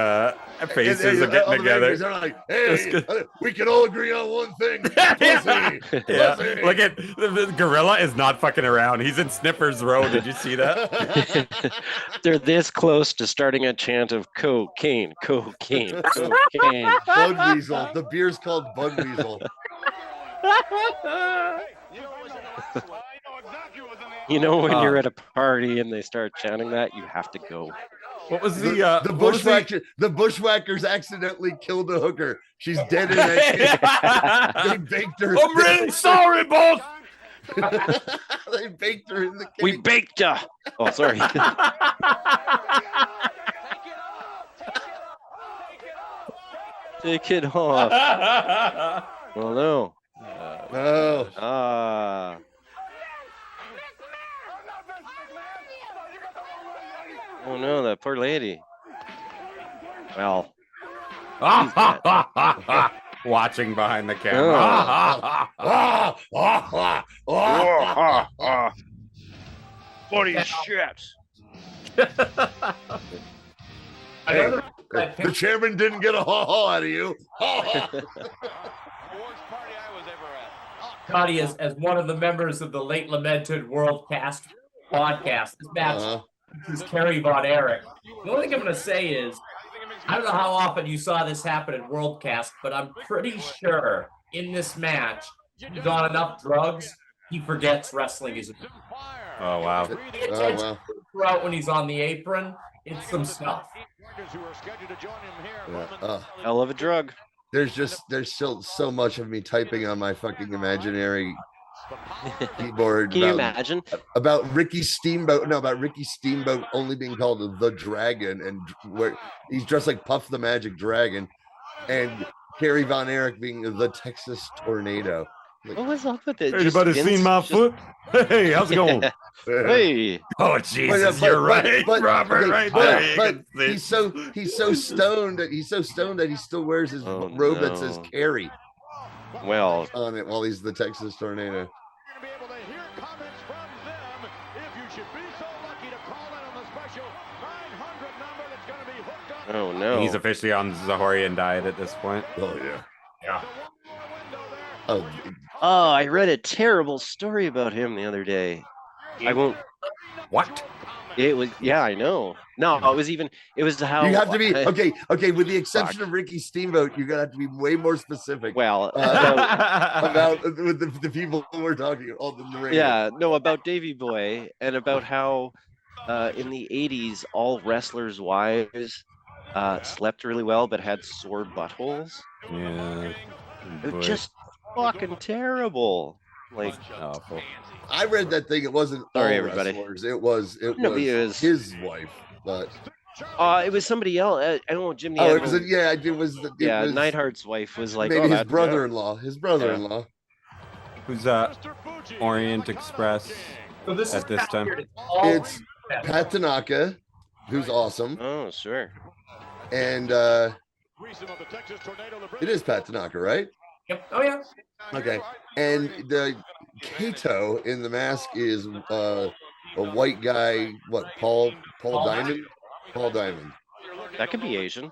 faces are getting together. They're like, hey, we can all agree on one thing. Yeah. Pussy. Look at the gorilla is not fucking around. He's in Sniffer's Row. Did you see that? They're this close to starting a chant of cocaine, cocaine, cocaine. Bud Weasel. The beer's called Bud Weasel. You know when you're at a party and they start chanting that, you have to go. What was the bushwhackers accidentally killed a hooker. She's dead in that cage. They baked her. I'm really sorry, boss. They baked her in the cage. We baked ya. Oh, sorry. Take it off. Well, no. No. Oh no, that poor lady. Well. Watching behind the camera. Funny shit. Hey, the chairman didn't get a ha-ha out of you. Scotty, as one of the members of the late lamented Worldcast podcast, this match is Kerry Von Erich. The only thing I'm going to say is, I don't know how often you saw this happen at Worldcast, but I'm pretty sure in this match, he's on enough drugs, he forgets wrestling is. Oh, wow. Throughout when he's on the apron, it's some stuff. Hell of a drug. There's still so much of me typing on my fucking imaginary keyboard. Can you imagine? About Ricky Steamboat only being called the Dragon, and where he's dressed like Puff the Magic Dragon, and Kerry Von Erich being the Texas Tornado. Like, what was up with it? Anybody seen my foot? Hey, how's it going? Hey. Oh Jesus, you're right, Robert. Right there. But he's so stoned that he still wears his robe that says Kerry. Well, on it while he's the Texas Tornado. Oh no. He's officially on Zahorian diet at this point. Oh yeah. Yeah. Oh, I read a terrible story about him the other day. I won't. What? It was, yeah, I know. No, it was how you have to be okay. With the exception of Ricky Steamboat, you're gonna have to be way more specific. Well, about with the people who we're talking about in the ring. Yeah, no, about Davey Boy and about how in the 80s all wrestlers' wives slept really well but had sore buttholes. Yeah. Just fucking terrible. Like awful. I read that thing. It wasn't sorry, all everybody. Wrestlers. It was his wife, but it was somebody else. I don't know, Jim. It was Neidhart's wife was like maybe his brother-in-law. His brother-in-law. Who's Orient Express at this time? It's Pat Tanaka, who's awesome. Oh, sure. And it is Pat Tanaka, right? Yep. Oh yeah. Okay. And the Kato in the mask is a white guy. What? Paul Diamond. Paul Diamond. That could be Asian.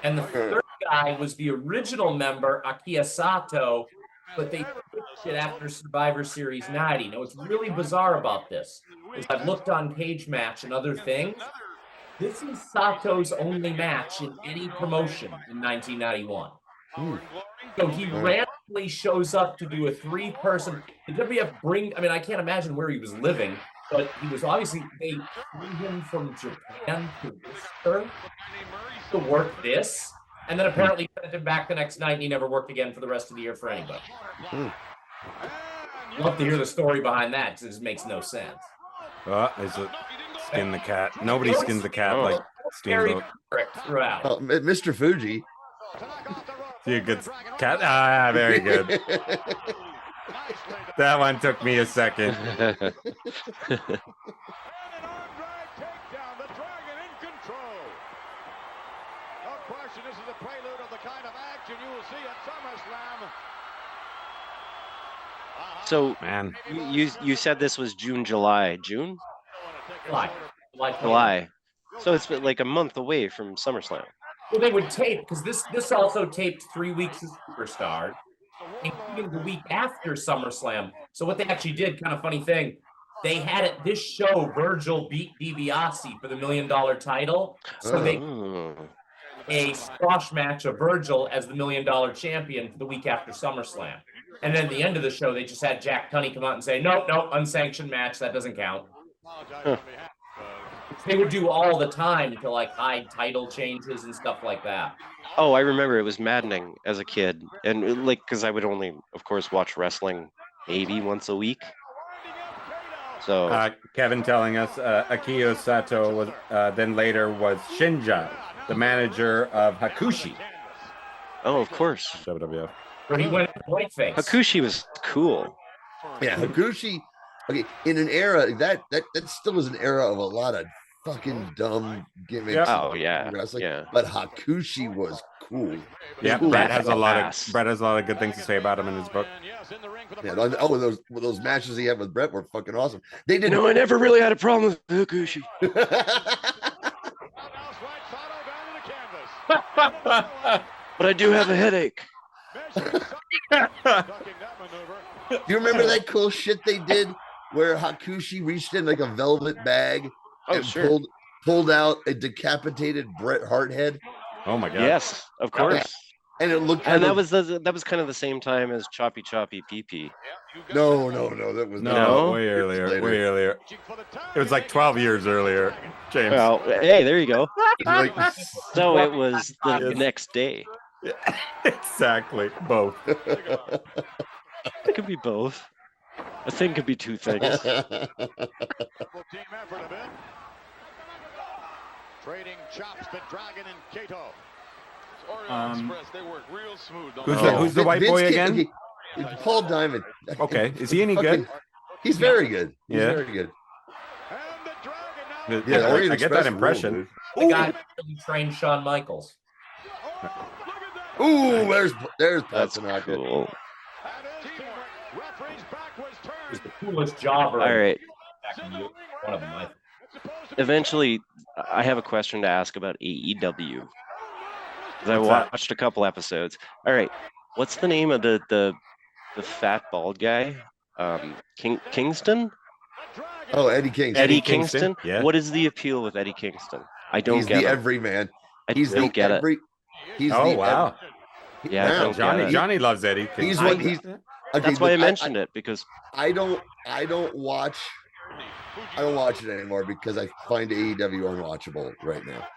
And the third guy was the original member, Akiya Sato, but they switched it after Survivor Series 90. Now, what's really bizarre about this is I've looked on Cage Match and other things. This is Sato's only match in any promotion in 1991. So he randomly shows up to do a 3-person. The WWF I can't imagine where he was living, but he was obviously, they flew him from Japan to Worcester to work this, and then apparently sent him back the next night, and he never worked again for the rest of the year for anybody. Love to hear the story behind that, because it just makes no sense. Is it skin the cat? Nobody skins the cat like very Steamboat. correct throughout. Oh, Mr. Fuji. See a good cat. Ah, very good. That one took me a second. This is a prelude of the kind of action you will see at SummerSlam. So, Man, you said this was July. June? July. So it's been like a month away from SummerSlam. Well, they would tape, because this also taped 3 weeks of Superstar, including the week after SummerSlam. So what they actually did, kind of funny thing, they had it this show, Virgil beat DiBiase for the $1 million title. So they a squash match of Virgil as the $1 million champion for the week after SummerSlam. And then at the end of the show, they just had Jack Tunney come out and say, nope, unsanctioned match, that doesn't count. They would do all the time to like hide title changes and stuff like that. Oh, I remember it was maddening as a kid. And like, because I would only, of course, watch wrestling maybe once a week. So Kevin telling us Akio Sato was then later was Shinja, the manager of Hakushi. Oh, of course. WWF. Where he went whiteface. Hakushi was cool. Yeah, Hakushi. Okay, in an era that still was an era of a lot of fucking dumb gimmicks. Yep. Oh yeah, wrestling, yeah. But Hakushi was cool. Yeah, cool. Brett has a lot of good things to say about him in his book. Yeah, those matches he had with Brett were fucking awesome. They didn't. No, I never really had a problem with Hakushi. But I do have a headache. Do you remember that cool shit they did where Hakushi reached in like a velvet bag and pulled out a decapitated Bret Hart head? Oh my god! Yes, of course. And it looked. And that was kind of the same time as Choppy PP. No, that was way earlier. It was like 12 years earlier, James. Well, hey, there you go. So it was the next day. Yeah, exactly, both. It could be both. A thing could be two things. Trading chops to Dragon and Kato. They work real smooth. Who's the white boy again? Okay, Paul Diamond. Okay, is he any good? He's very good. He's very good. I get that impression. The guy who trained Shawn Michaels. Ooh, there's That's cool. He's the coolest jobber. All right. One of them. Eventually, I have a question to ask about AEW. I watched a couple episodes. All right, what's the name of the fat bald guy? Kingston? Oh, Eddie Kingston. Eddie Kingston? Yeah. What is the appeal with Eddie Kingston? I don't get it. He's the everyman. I don't get it. Wow. Yeah, I don't get it. Johnny loves Eddie Kingston. That's why I mentioned it, because I don't watch it anymore because I find AEW unwatchable right now.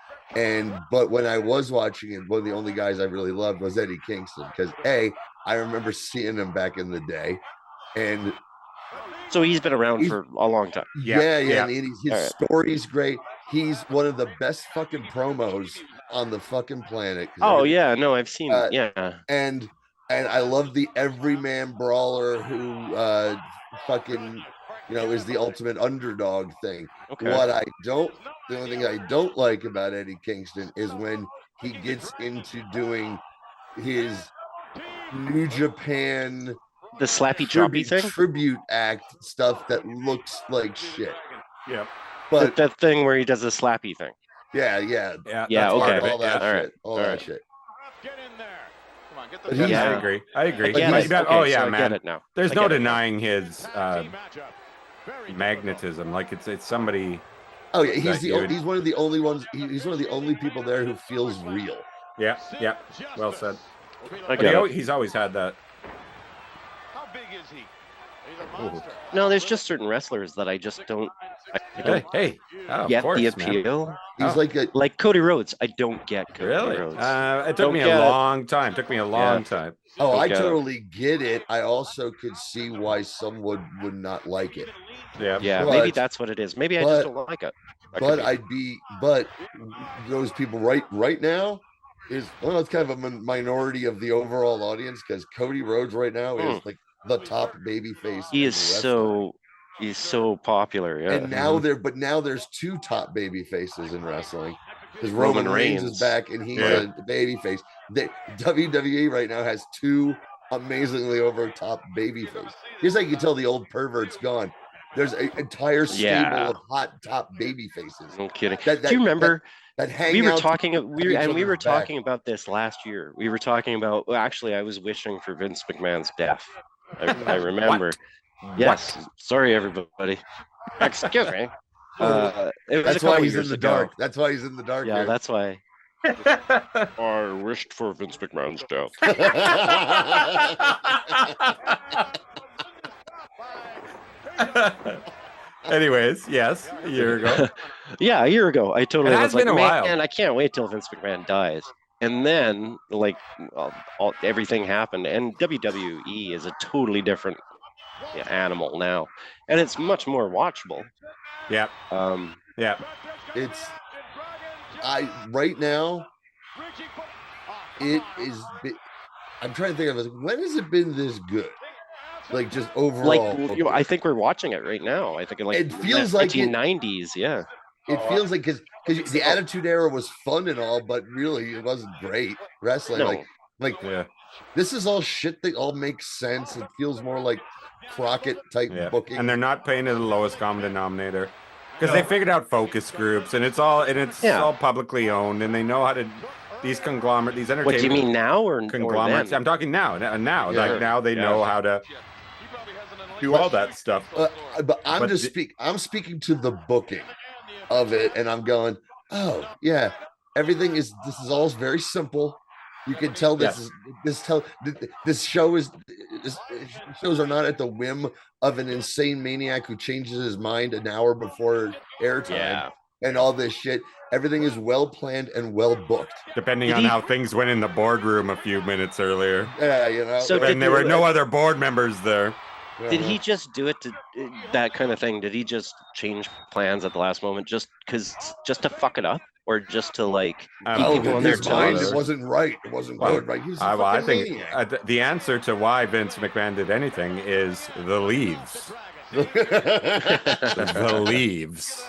But when I was watching it, one of the only guys I really loved was Eddie Kingston because I remember seeing him back in the day, and so he's been around for a long time. Yeah. And his story's great. He's one of the best fucking promos on the fucking planet. Oh yeah, no, I've seen it. Yeah, and I love the everyman brawler who fucking is the ultimate underdog thing. Okay. The only thing I don't like about Eddie Kingston is when he gets into doing his New Japan the slappy choppy thing, tribute act stuff that looks like shit. Yeah, but that thing where he does the slappy thing. Yeah. Okay. All that shit. All right. That shit. Get in there. Come on, get But the I agree. I get it now. There's no denying his magnetism. Like it's somebody. Oh yeah, he's one of the only ones. He's one of the only people there who feels real. Yeah. Well said. He's always had that. How big is he? He's a monster. No, there's just certain wrestlers that I just don't. I don't get the appeal. He's like Cody Rhodes. I don't get Cody Rhodes. It took me a long time. Time. Oh, I totally get it. I also could see why someone would not like it. Yeah. Maybe that's what it is. Maybe I just don't like it. But those people right now is, well, it's kind of a minority of the overall audience, because Cody Rhodes right now is like the top baby face. He is he's so popular, yeah. And now there's two top baby faces in wrestling, because Roman Reigns is back and he's a baby face. WWE right now has two amazingly over top baby faces. Here's how you can tell the old pervert's gone. There's an entire stable of hot top baby faces. No kidding. Do you remember that hang we were out talking we were back. talking about this last year. We were talking about, well, actually I was wishing for Vince McMahon's death. I remember. Yes. Sorry everybody. Excuse me. That's why he's in the dark. That's why he's in the dark. Yeah, that's why. I wished for Vince McMahon's death. Anyways, yes, a year ago. Yeah, a year ago. I totally was like, been a while. Man, I can't wait till Vince McMahon dies. And then, like, everything happened, and WWE is a totally different animal now, and it's much more watchable. Yeah. Yeah. It's right now. It is. I'm trying to think of it. When has it been this good? Like, just overall. Like, I think we're watching it right now. I think it feels like 1990s. Yeah. It feels like because the Attitude Era was fun and all, but really it wasn't great wrestling. No. This is all shit that all makes sense. It feels more like Crockett type booking, and they're not paying to the lowest common denominator, because they figured out focus groups, and it's all publicly owned, and they know how to. These entertainment. What do you mean now or conglomerates? Or I'm talking now. Like now they know how to do all that stuff. But I'm speaking to the booking of it, and I'm going, oh yeah, this is all very simple. You can tell shows are not at the whim of an insane maniac who changes his mind an hour before airtime. Yeah. And all this shit. Everything is well planned and well booked. Depending on how things went in the boardroom a few minutes earlier. Yeah, So there were no other board members there. Did he just do it to that kind of thing? Did he just change plans at the last moment just to fuck it up, or just to like keep people on their toes? It wasn't right. It wasn't good. Right? I think the answer to why Vince McMahon did anything is the leaves. The leaves.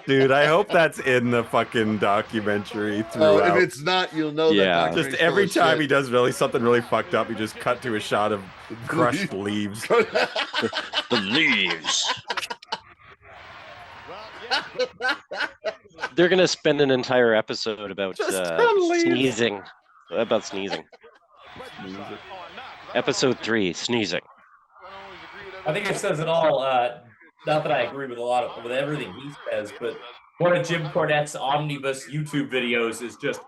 Dude, I hope that's in the fucking documentary throughout. If it's not, you'll know that. Just every time he does something really fucked up, he just cut to a shot of crushed leaves. The leaves. They're gonna spend an entire episode about sneezing. About sneezing. Episode 3, sneezing. I think it says it all. Not that I agree with with everything he says, but one of Jim Cornette's omnibus YouTube videos is just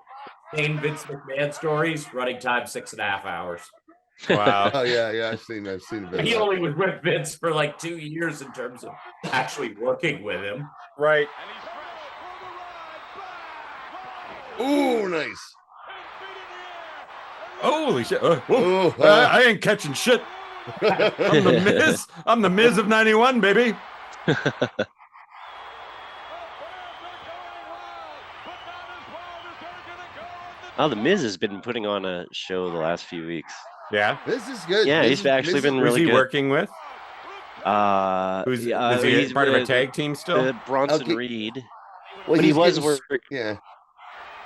insane Vince McMahon stories, running time 6.5 hours. Wow. Oh yeah, I've seen a bit. He only was with Vince for like 2 years in terms of actually working with him. Right. Ooh, nice. Holy shit. I ain't catching shit. I'm the Miz. I'm the Miz of 91, baby. Oh, the Miz has been putting on a show the last few weeks. Yeah, this is good. Yeah, he's actually been really good. Who's he working with? Is he part of a tag team still? Bronson Reed. Well, but he was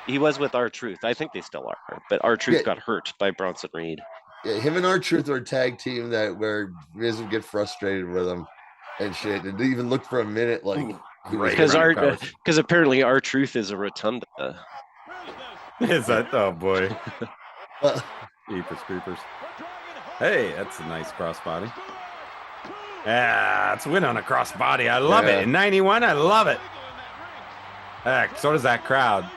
he was with R-Truth. I think they still are, but R-Truth got hurt by Bronson Reed. Yeah, him and R-Truth are a tag team where Miz would get frustrated with him and shit, and even look for a minute like because apparently R-Truth is a rotunda. Is that? Oh boy. Jeepers creepers. Hey, that's a nice crossbody. Yeah, it's a win on a crossbody. I love it. In 91, I love it. Heck, so does that crowd.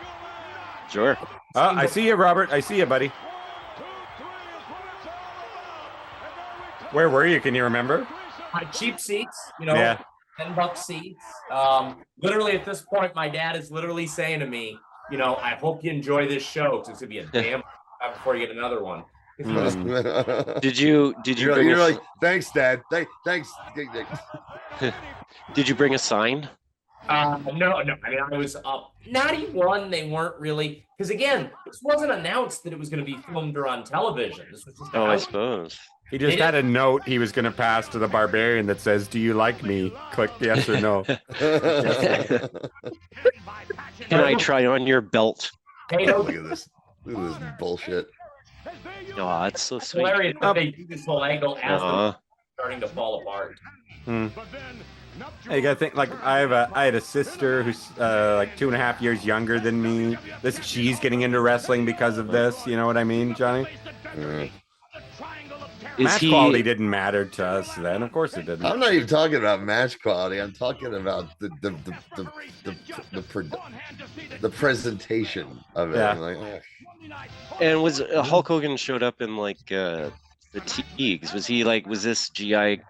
Sure. Oh, I see you, Robert. I see you, buddy. Where were you? Can you remember? My cheap seats, $10 seats. Literally at this point, my dad is literally saying to me, I hope you enjoy this show because it's going to be a damn time before you get another one. Did you bring You're a, like, thanks, Dad. Thanks. did you bring a sign? No. I mean, I was up. 91, they weren't really, because again, this wasn't announced that it was going to be filmed or on television. This was just I suppose. He just had a note he was going to pass to the barbarian that says, "Do you like me?" Click yes or no. Can I try on your belt? Hey, Look at this. Look at this bullshit. Oh, that's so it's sweet. hilarious that they do this whole angle as they're starting to fall apart. Hey, you gotta think, like, I had a sister who's like 2.5 years younger than me. She's getting into wrestling because of this. You know what I mean, Johnny? Match quality didn't matter to us then. Of course it didn't. I'm not even talking about match quality. I'm talking about the presentation of it. Yeah. Like, And was Hulk Hogan showed up in like the Teagues? Was this GI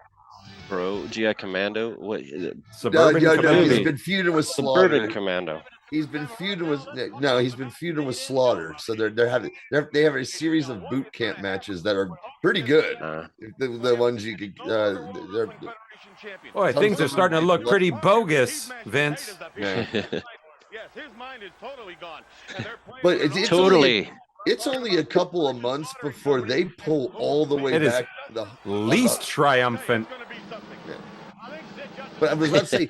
Commando? What? Suburban Commando. He's been feuding with Slaughter. Suburban Commando. He's been feuding with Slaughter. So they have a series of boot camp matches that are pretty good. The ones you could. Boy, things are starting to look pretty bogus, Vince. Yeah. Yes, his mind is totally gone. But it's Totally. It's only a couple of months before they pull all the way back. The least triumphant. But I was about to say,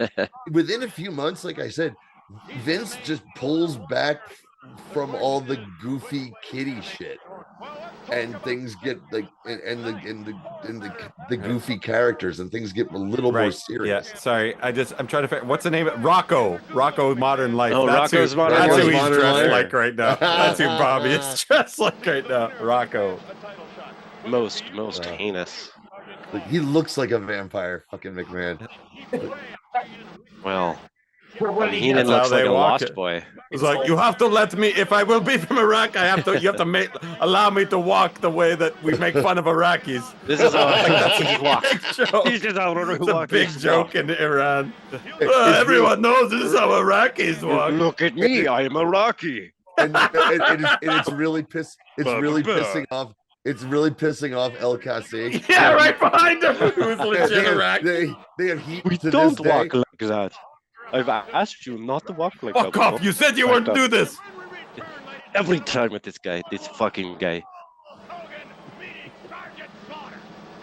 within a few months, like I said, Vince just pulls back from all the goofy kiddie shit, and things get like, and the goofy characters, and things get a little more serious. Yeah, sorry, I'm trying to figure what's the name of it? Rocco Modern Life. Oh, Rocco's Modern Life. That's who he's Modern dressed Life. like right now. That's who Bobby is dressed like right now. Rocco. Most heinous. Like, he looks like a vampire, fucking McMahon. Well, That's Heenan how looks they like a walk lost it. boy. It's like, you have to let me, if I will be from Iraq, you have to allow me to walk the way that we make fun of Iraqis. This is how he walks. He's just out It's a big joke in Iran. Everyone knows this is how Iraqis walk. Look at me, I am Iraqi. And it's really pissing off. It's really pissing off El Kasi. Yeah, right behind him. Who's legit Iraqi. They have heat. We to don't this day. walk like that. I've asked you not to walk like that. Fuck off. You said you wouldn't do this. Every time with this fucking guy.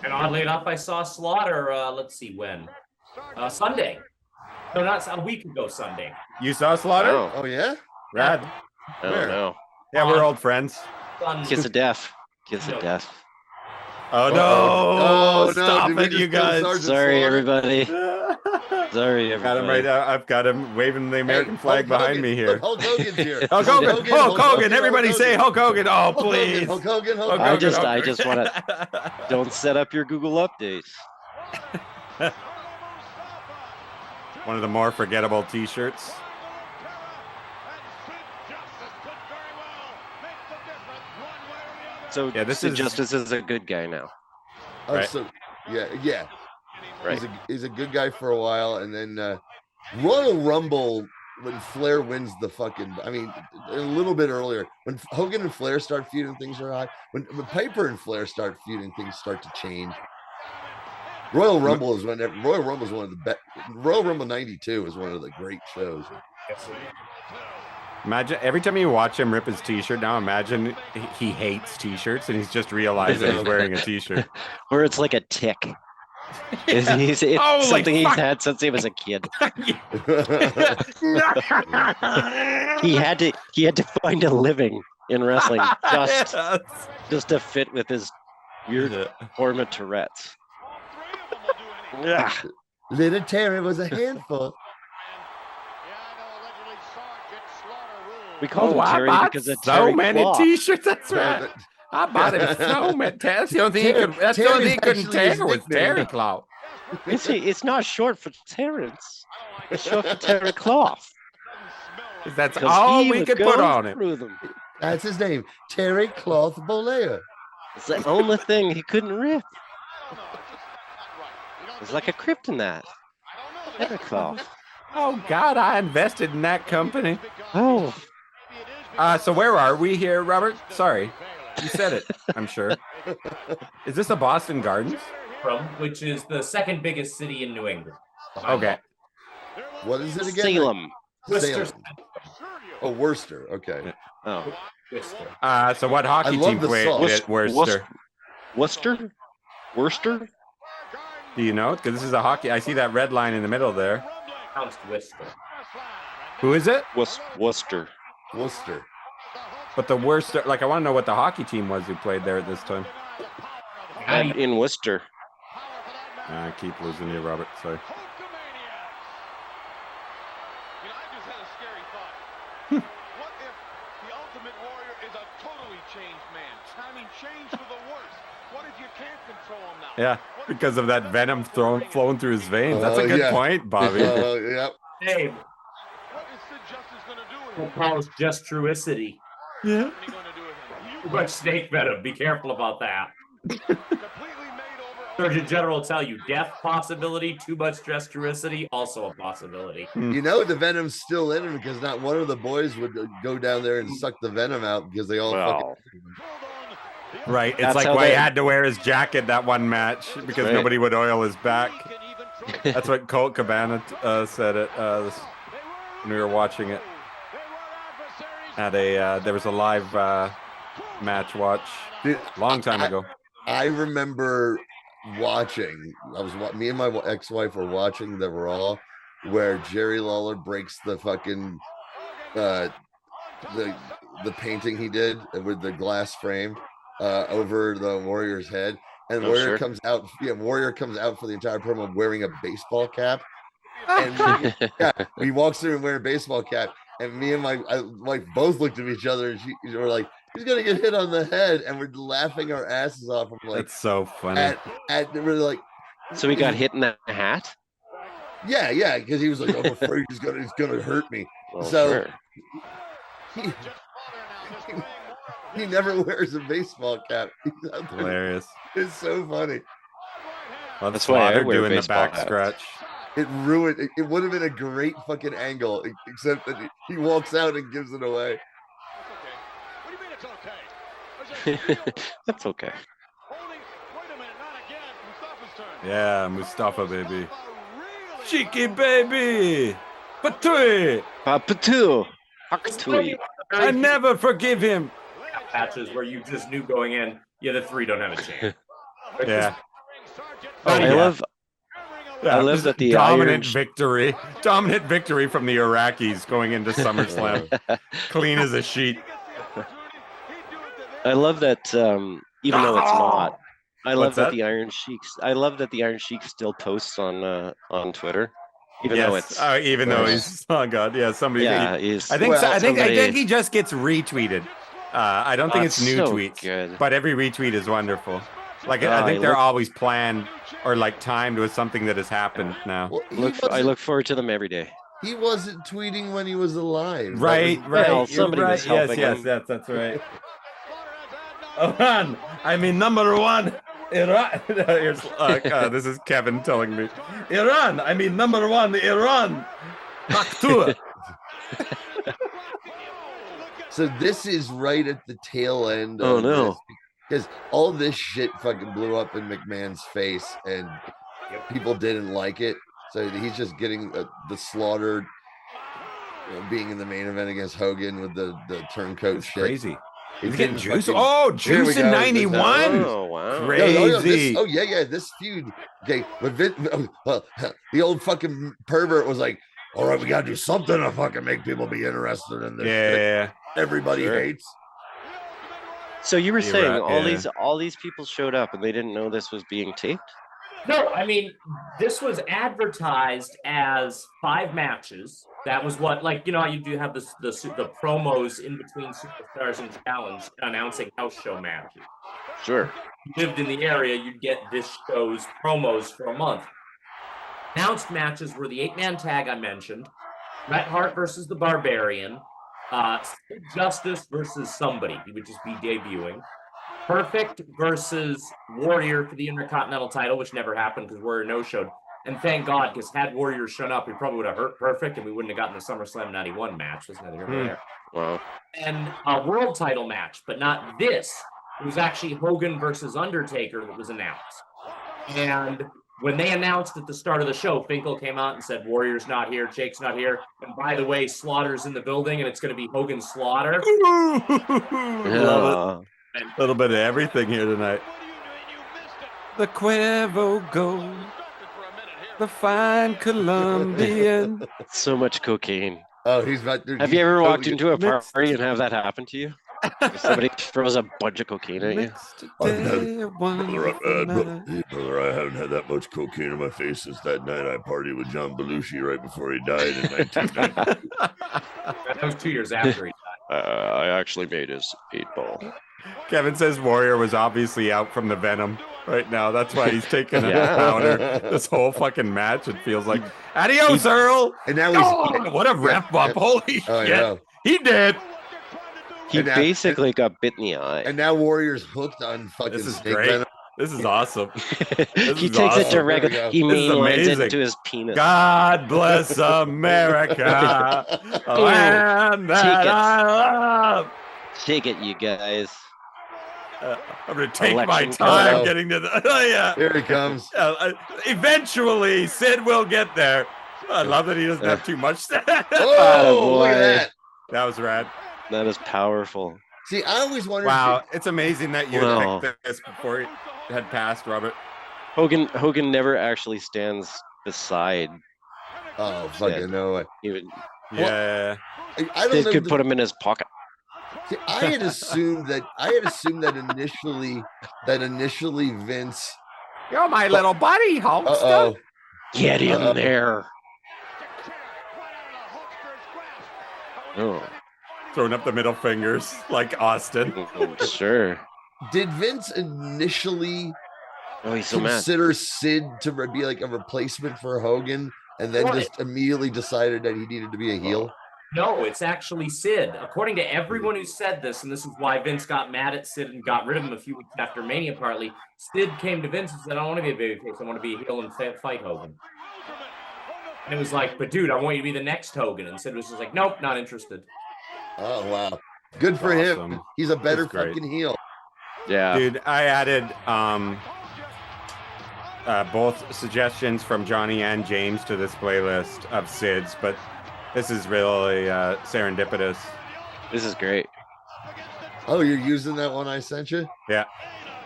And oddly enough, I saw Slaughter, let's see when. Sunday. No, not a week ago Sunday. You saw Slaughter? Oh yeah, Rad. I don't know. Yeah, we're old friends. Kiss of death. Kiss of death. Oh no! Oh, no, Stop did we it, just you kill guys! Sergeant Sorry, Slaughter? everybody. Sorry, everybody. Got him right now. I've got him waving the American flag Hulk behind Hogan. me here. Look, Hulk Hogan's here. Hulk Hogan! Hulk Hogan! Everybody say Hulk Hogan! Oh, please! Hulk Hogan! Hulk Hulk I Hogan! Hogan. just want to. Don't set up your Google updates. One of the more forgettable T-shirts. So Yeah, this Sid is- Justice is a good guy now. Right. So yeah. Right. He's a good guy for a while, and then Royal Rumble, when Flair wins the fucking, I mean, a little bit earlier, when Hogan and Flair start feuding, things are hot. When Piper and Flair start feuding, things start to change. Royal Rumble is one of the best. Royal Rumble '92 is one of the great shows. Imagine every time you watch him rip his T-shirt. Now imagine he hates T-shirts and he's just realizing he's wearing a T-shirt. Or it's like a tick. It's Oh, something like, he's fuck. had since he was a kid. He had to find a living in wrestling just to fit with his weird form of Tourette's. Yeah. Little Terry was a handful. We called him I Terry bought because of so Terry many Claw. T-shirts. That's right. I bought him so many. That's the only thing he could. That's the only thing he couldn't Terry's take was nickname. Terry Claw. It's not short for Terrence. It's short for Terry Claw. That's 'Cause all he we would could go put on it. through them. That's his name, Terry Cloth Bolea. It's the only thing he couldn't rip. It's like a kryptonite. Terry Claw. Oh God, I invested in that company. Oh, So where are we here, Robert? Sorry. You said it, I'm sure. Is this a Boston Gardens? Which is the second biggest city in New England. Okay. What is it again? Salem. Worcester. Salem. Oh, Worcester. Okay. Oh. Worcester. So what hockey love team the played song. at Worcester? Worcester? Worcester? Do you know? Because this is a hockey. I see that red line in the middle there. Pronounced Worcester. Who is it? Worcester. Worcester. But the Worcester, like I want to know what the hockey team was who played there at this time. In Worcester. I keep losing you, Robert. Sorry. I just had a scary thought. What if the Ultimate Warrior is a totally changed man? I mean, changed for the worse. What if you can't control him now? Yeah, because of that venom flowing through his veins. That's a good point, Bobby. Yep. Hey, What is Sid Justice going to do with we'll him? call it just truicity. Yeah. What are you going to do with him? Too much snake venom. Be careful about that. Completely made over. Surgeon General will tell you death possibility, too much gestuicity, also a possibility. You know the venom's still in him because not one of the boys would go down there and suck the venom out because they all Well. Right. It's That's like how why he they- had to wear his jacket that one match because right. nobody would oil his back. That's what Colt Cabana said it when we were watching it at a there was a live match watch Dude, long time ago. I remember watching. Me and my ex-wife were watching the Raw where Jerry Lawler breaks the fucking the painting he did with the glass frame over the Warrior's head, and Warrior comes out. Yeah, Warrior comes out for the entire promo wearing a baseball cap, and he walks through and wearing a baseball cap. And me and my wife both looked at each other, and we're like, "He's gonna get hit on the head," and we're laughing our asses off. I'm like, That's so funny. we're like, So he got hit in the hat? yeah, because he was like, "I'm afraid he's gonna hurt me." Well, So sure. he never wears a baseball cap. Hilarious. It's so funny. That's why I Slaughter wear doing the baseball back hats. scratch. It ruined it. It would have been a great fucking angle, except that he walks out and gives it away. What do you mean it's okay? That's okay. Holding. Wait a minute, not again. Mustafa's turn. Yeah, Mustafa baby. Cheeky baby. Patui. Papatu. Hakatui. I never forgive him. Matches where you just knew going in, the three don't have a chance. Yeah. I love this that is the dominant Irish- victory from the Iraqis going into SummerSlam. Clean as a sheet. I love that even though it's not. I love What's that that? the Iron Sheiks. I love that the Iron Sheik still posts on Twitter, even though it's even though he's God, yeah, somebody. yeah. He's I think Well, I think somebody- he just gets retweeted. I don't think Oh, it's new so tweets, good. but every retweet is wonderful. Like Oh, I think I they're look- always planned or like timed with something that has happened now. Well, I look forward to them every day. he wasn't tweeting when he was alive. That Right, was- right. Well, You're somebody right. was helping yes, him. that's right. Iran. I mean, number one, Iran. Here's, this is Kevin telling me. Iran. I mean, number one, Iran. Bakhtur. So this is right at the tail end. Oh, of no. this, because all this shit fucking blew up in McMahon's face, and people didn't like it. So he's just getting the slaughter, being in the main event against Hogan with the turncoat It's shit. crazy. He's He's getting juice. fucking- Oh, Here we juice in go. '91. Oh wow! Crazy. This feud. Okay, but the old fucking pervert was like, "All right, we gotta do something to fucking make people be interested in this shit Yeah. everybody Sure. hates." So you were You're saying right, all these people showed up and they didn't know this was being taped? No, I mean, this was advertised as 5 matches. That was what, like, how you do have the promos in between Superstars and Challenge announcing house show matches. Sure. If you lived in the area, you'd get this show's promos for a month. Announced matches were the 8-man tag I mentioned, Bret Hart versus the Barbarian, Sid Justice versus somebody. He would just be debuting. Perfect versus Warrior for the Intercontinental title, which never happened because Warrior no-showed. And thank God, because had Warrior shown up, he probably would have hurt Perfect, and we wouldn't have gotten the SummerSlam 91 match. That's neither here nor there. Wow. And a world title match, but not this. It was actually Hogan versus Undertaker that was announced. And when they announced at the start of the show, Finkel came out and said, Warrior's not here, Jake's not here. And by the way, Slaughter's in the building, and it's going to be Hogan Slaughter. Love it. A little bit of everything here tonight. The Cuervo Gold, the fine Colombian. So much cocaine. Oh, he's not. Have you ever walked into a party and have that happen to you? Somebody throws a bunch of cocaine at you. Brother, I haven't had that much cocaine in my face since that night I partied with John Belushi right before he died in 1992. That was 2 years after he died. I actually made his 8-ball. Kevin says Warrior was obviously out from the venom right now. That's why he's taking a powder this whole fucking match. It feels like adios, Earl. And now he's what a ref bump! Holy shit, yeah. He did. He basically got bit in the eye. And now Warrior's hooked on fucking. This is snake great. venom. This is awesome. He takes it to regular. He mainlines it into his penis. God bless America, the land that I love. Take it, you guys. I'm gonna take my time getting to the. Yeah, here he comes. Eventually, Sid will get there. I love that he doesn't have too much. Oh, look at that! That was rad. That is powerful. See, I always wondered. Wow, it's amazing that you picked this before he had passed, Robert. Hogan never actually stands beside. Oh, fucking no way. Yeah. I don't Sid know. could put him in his pocket. See, I had assumed that initially Vince. You're my little buddy, Hulkster. Get in there. Oh. Throwing up the middle fingers like Austin. Sure. Did Vince initially he's so consider Sid to be like a replacement for Hogan, and then just immediately decided that he needed to be a heel? No, it's actually Sid. According to everyone who said this, and this is why Vince got mad at Sid and got rid of him a few weeks after Mania partly, Sid came to Vince and said, I don't want to be a babyface. I want to be a heel and fight Hogan. And it was like, but dude, I want you to be the next Hogan. And Sid was just like, nope, not interested. Oh, wow. Good for him. He's a better fucking heel. Yeah. Dude, I added both suggestions from Johnny and James to this playlist of Sid's, but this is really serendipitous. This is great. Oh, you're using that one I sent you? Yeah.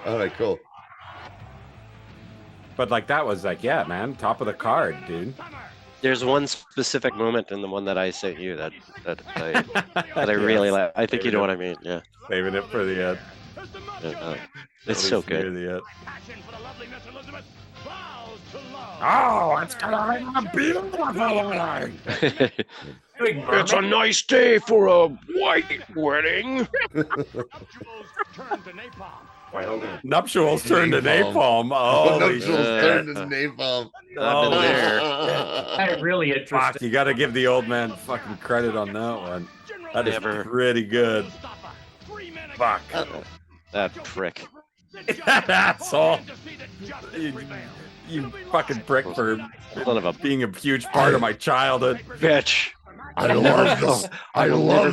All right, cool. But like that was like, yeah, man, top of the card, dude. There's one specific moment in the one that I sent you that I really like. I think you know what I mean. Yeah. Saving it for the end. It's so good. Oh, it's gonna be beautiful. It's a nice day for a white wedding. Nuptials turned to napalm. Oh, nuptials turned to napalm. Oh, That's really interesting. Fuck, you got to give the old man fucking credit on that one. That is pretty good. Fuck. That prick. That's all. You fucking prick for being a huge part of my childhood. Bitch. I love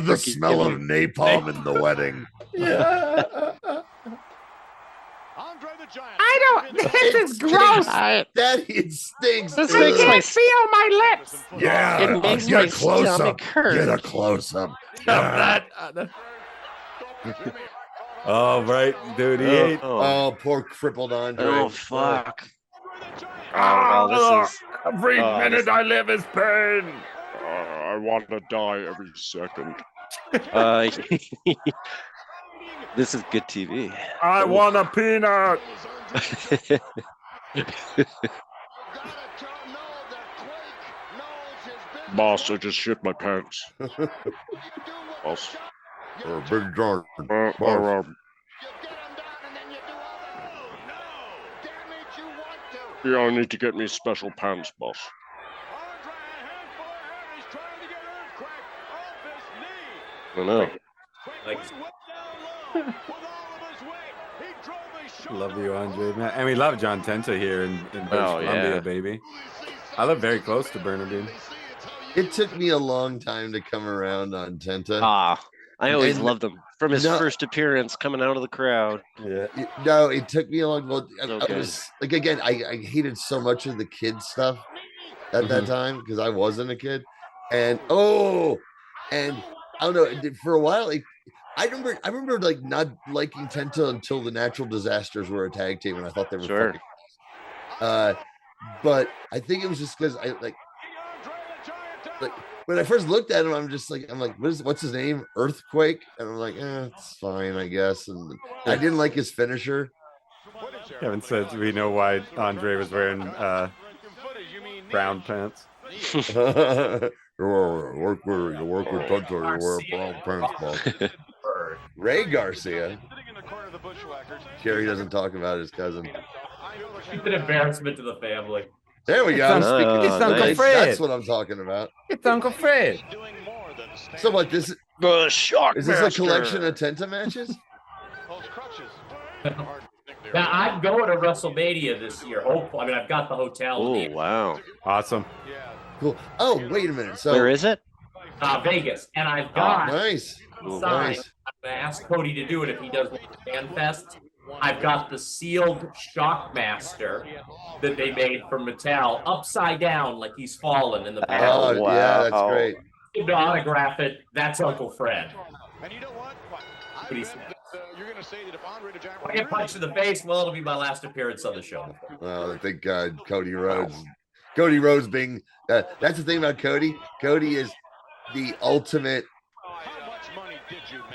the smell of napalm in the wedding. Yeah. I don't. This is gross. That it stinks. This I makes can't feel my lips. Yeah. It makes my stomach hurt. Get a close up. Oh, right, dude. He ate. Oh, poor crippled Andre. Oh, fuck. Oh, every minute I live is pain. I want to die every second. This is good TV. I want a peanut. Boss, I just shit my pants. Boss. Big John. Yeah, I need to get me special pants, boss. I know. Love you, Andre. Man. And we love John Tenta here in British Columbia, baby. I live very close to Burnaby. It took me a long time to come around on Tenta. I always loved him. from his No. first appearance coming out of the crowd. Yeah. No, it took me a long. Well, I Okay. was like, again, I hated so much of the kid stuff at that time because I wasn't a kid, and I don't know. For a while, I remember like not liking Tenta until the Natural Disasters were a tag team, and I thought they were Sure. fucking. But I think it was just because I like when I first looked at him, I'm like, what's his name? Earthquake, and I'm like, it's fine, I guess. And I didn't like his finisher. Kevin says we know why Andre was wearing brown pants. You work with Tonto, you wear brown pants, Bob. Ray Garcia. Kerry doesn't talk about his cousin. It's an embarrassment to the family. There we go. It's Uncle Nice. Fred. That's what I'm talking about. It's Uncle Fred. So what? This The Shock is this a collection of Tenta matches? Now I'm going to WrestleMania this year. Hopefully, I mean I've got the hotel. Oh wow! Awesome. Cool. Oh, wait a minute. So Where is it? Vegas, and I've got nice. signed. Nice. I'm gonna ask Cody to do it if he does the Fan Fest. I've got the sealed Shockmaster that they made from Mattel, upside down like he's fallen in the past. Oh, wow. yeah, that's great. To autograph it, that's Uncle Fred. And you know what? What he said. You're going to say that if Andre the Giant If I get punched in the face, well, it'll be my last appearance on the show. Well, I think Cody Rhodes being that's the thing about Cody. Cody is the ultimate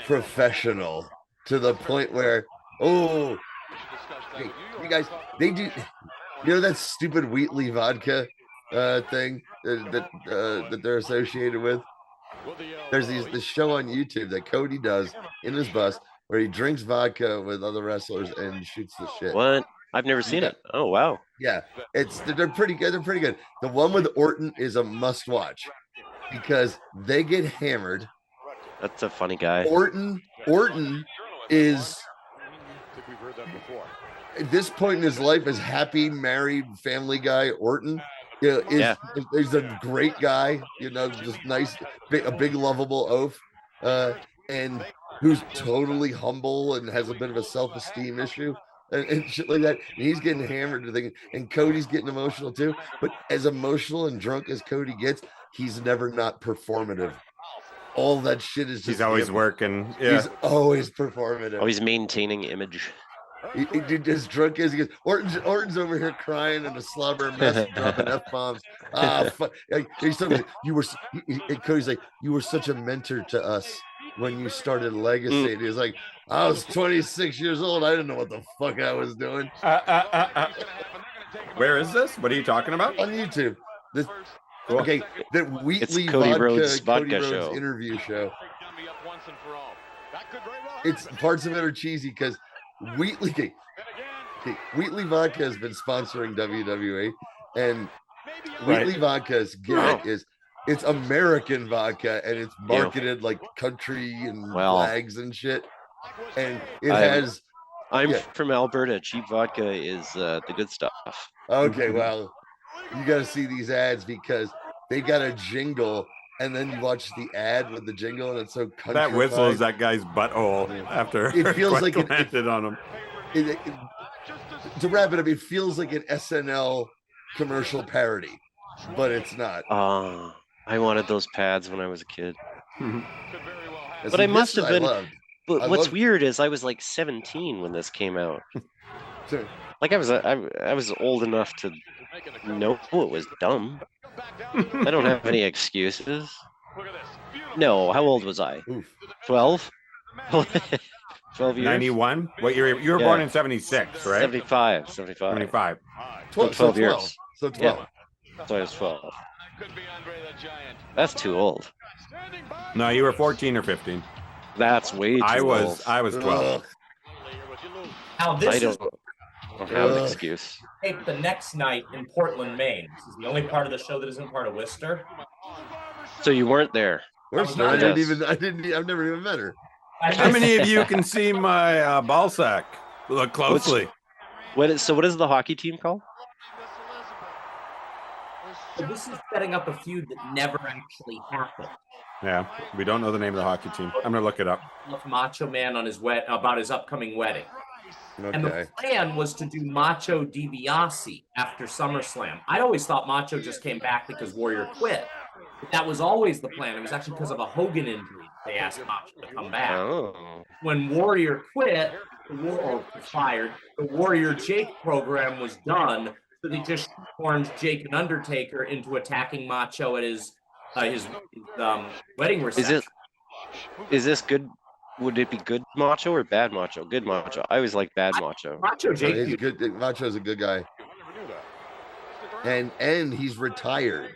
professional to the point where hey, you guys, they do. You know that stupid Wheatley vodka thing that they're associated with. There's this show on YouTube that Cody does in his bus where he drinks vodka with other wrestlers and shoots the shit. What? I've never seen it. Oh wow! Yeah, they're pretty good. They're pretty good. The one with Orton is a must watch because they get hammered. That's a funny guy. Orton is at this point in his life as happy married family guy. Orton is a great guy. You know, just nice, a big lovable oaf, and who's totally humble and has a bit of a self-esteem issue. And shit like that. And he's getting hammered to think, and Cody's getting emotional too. But as emotional and drunk as Cody gets, he's never not performative. All that shit is just he's always working. Yeah. He's always performative. Oh, he's maintaining image. He as drunk as he gets. Orton's over here crying in a slobber mess, dropping F-bombs. Fuck. He's talking, Cody's like, you were such a mentor to us when you started Legacy. And he was like, I was 26 years old. I didn't know what the fuck I was doing. Where is this? What are you talking about? On YouTube. This, cool. Okay, the Wheatley Cody Vodka, Rhodes Cody Rhodes show. interview show. It's parts of it are cheesy because Wheatley Vodka has been sponsoring WWE, and Wheatley Vodka's gimmick is it's American vodka and it's marketed like country and flags and shit. And I'm from Alberta. Cheap vodka is the good stuff. Okay, well, you got to see these ads because they got a jingle, and then you watch the ad with the jingle, and it's so country. That whistle is that guy's butthole after it feels like it landed on him. To wrap it up, it feels like an SNL commercial parody, but it's not. I wanted those pads when I was a kid. But I must have been. But what's weird is I was like 17 when this came out. Like I was old enough to know it was dumb. I don't have any excuses. No, how old was I? 12? 12 years? 91? What year? You were born in 76, right? 75. 12 years. So 12. Yeah. So I was 12. That's too old. No, you were 14 or 15. That's way too old. I was 12. Now this I don't have an excuse. Take the next night in Portland, Maine. This is the only part of the show that isn't part of Worcester. So you weren't there? Worcester? I've never even met her. How many of you can see my ball sack? Look closely. What is the hockey team called? So this is setting up a feud that never actually happened. Yeah, we don't know the name of the hockey team. I'm gonna look it up. Macho Man on his about his upcoming wedding. Okay. And the plan was to do Macho DiBiase after SummerSlam. I always thought Macho just came back because Warrior quit. But that was always the plan. It was actually because of a Hogan injury they asked Macho to come back. Oh. When Warrior quit, or fired, the Warrior Jake program was done. So they just formed Jake and Undertaker into attacking Macho at his wedding reception. Is this good? Would it be good Macho or bad Macho? Good Macho. I always like bad Macho. Macho Jake. He's good. Macho's a good guy. And he's retired.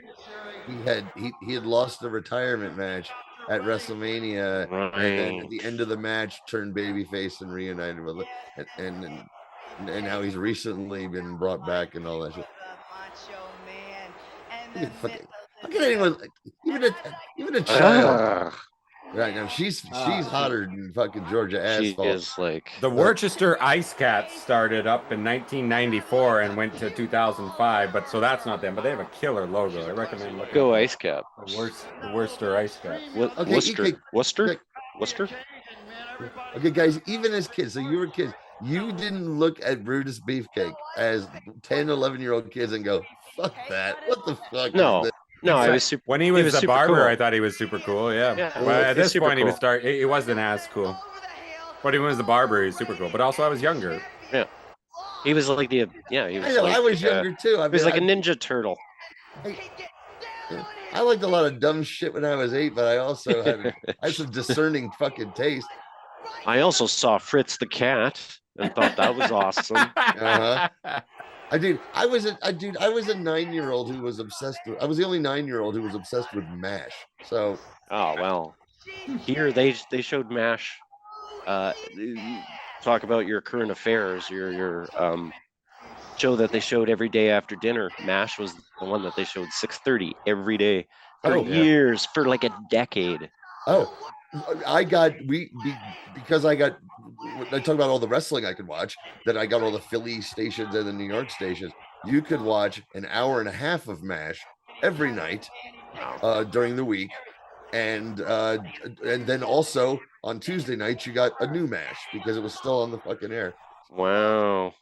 He had lost the retirement match at WrestleMania, Right. and then at the end of the match turned babyface and reunited with it, and now he's recently been brought back and all that shit. How can anyone, even a child? Right now, she's hotter than fucking Georgia Asphalt. She is like The Worcester Ice Cats started up in 1994 and went to 2005, but so that's not them. But they have a killer logo. I recommend looking. Go Ice Cap. The Worcester Ice Cats. Okay, Worcester. Okay, guys, even as kids, so you were kids, you didn't look at Brutus Beefcake as 10, 11-year-old kids and go, "Fuck that! What the fuck?" No. Is this? No, I was super. When he was a super barber, cool. I thought he was super cool. Yeah. Yeah, But at he's this super point, cool. he wasn't as cool. But he was the barber. He was super cool. But also, I was younger. Yeah. He was like the He was. I know, like, I was younger too. He was like a Ninja Turtle. I liked a lot of dumb shit when I was 8, but I also had some discerning fucking taste. I also saw Fritz the Cat and thought that was awesome. Uh-huh. I was a 9-year-old who was obsessed with. I was the only 9-year-old who was obsessed with MASH. So. Oh well. Here they showed MASH. Talk about your current affairs. Your show that they showed every day after dinner. MASH was the one that they showed 6:30 every day for years, for like a decade. Oh, because I talk about all the wrestling I could watch, that I got all the Philly stations and the New York stations. You could watch an hour and a half of MASH every night during the week, and then also on Tuesday nights you got a new MASH because it was still on the fucking air. Wow.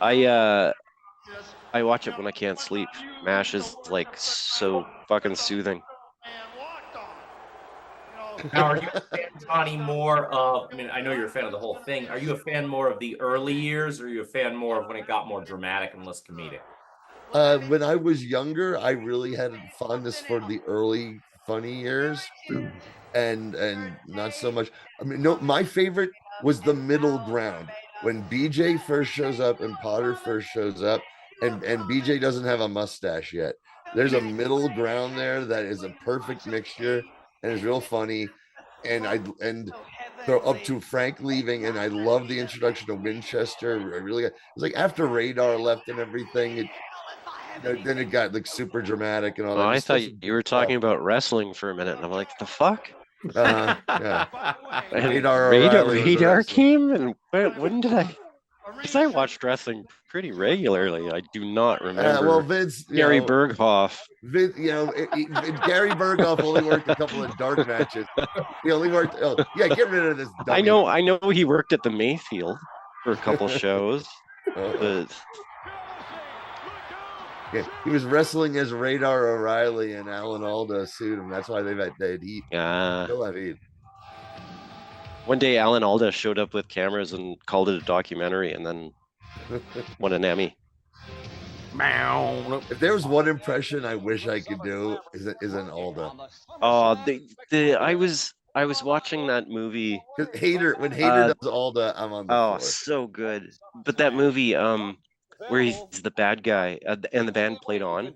I watch it when I can't sleep. MASH is like so fucking soothing. Now, are you a fan, Johnny, more of, I mean, I know you're a fan of the whole thing. Are you a fan more of the early years, or are you a fan more of when it got more dramatic and less comedic? When I was younger, I really had a fondness for the early funny years, and not so much. I mean, no, my favorite was the middle ground when BJ first shows up and Potter first shows up, and BJ doesn't have a mustache yet. There's a middle ground there that is a perfect mixture. And it's real funny, and they're up to Frank leaving, and I love the introduction to Winchester. It was like after Radar left and everything, then it got like super dramatic and all that. I thought you were talking about wrestling for a minute, and I'm like, the fuck? Yeah. And Radar came, and when did I? Because I watched wrestling pretty regularly. I do not remember. Well, Vince, Gary Berghoff. Gary Berghoff only worked a couple of dark matches. He only worked. Oh, yeah, get rid of this. Dummy. I know. He worked at the Mayfield for a couple shows. But yeah, he was wrestling as Radar O'Reilly, and Alan Alda sued him. That's why they had heat. Yeah. Still have heat. One day, Alan Alda showed up with cameras and called it a documentary, and then won an Emmy. If there was one impression I wish I could do, is an Alda. Oh, I was watching that movie. When Hader does Alda, I'm on the floor. So good. But that movie, where he's the bad guy, and the band played on.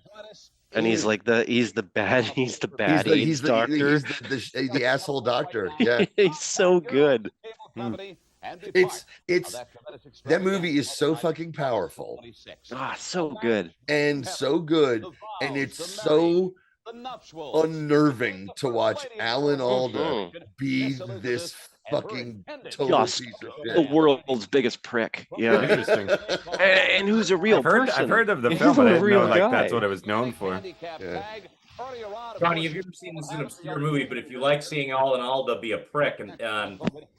And he's the bad AIDS doctor. He's the asshole doctor. Yeah, he's so good. It's that movie is so fucking powerful. So good. And it's so unnerving to watch Alan Alda be this fucking total piece of shit. The world's biggest prick. Yeah. Interesting. And who's a real person. I've heard of the film, but I didn't know that's what it was known for. Yeah. Johnny, have you ever seen this? Is an obscure movie, but if you like seeing All in All, they'll be a prick. And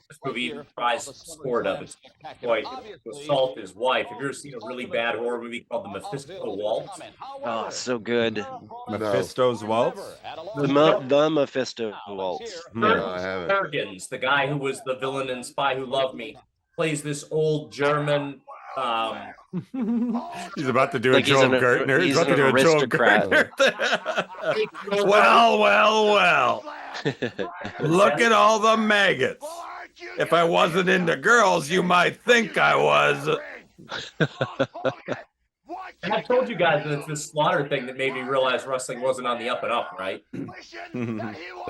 this movie even tries to score it up. It's quite to assault his wife. Have you ever seen a really bad horror movie called The Mephisto Waltz? Oh, so good. Mephisto's Waltz? The Mephisto Waltz. No, I haven't. Hawkins, the guy who was the villain in Spy Who Loved Me, plays this old German. He's about to do Like a Joel Gertner. He's about to do a Joel Gertner. Well. Look at all the maggots. If I wasn't into girls, you might think I was. And I told you guys that it's this Slaughter thing that made me realize wrestling wasn't on the up and up, right?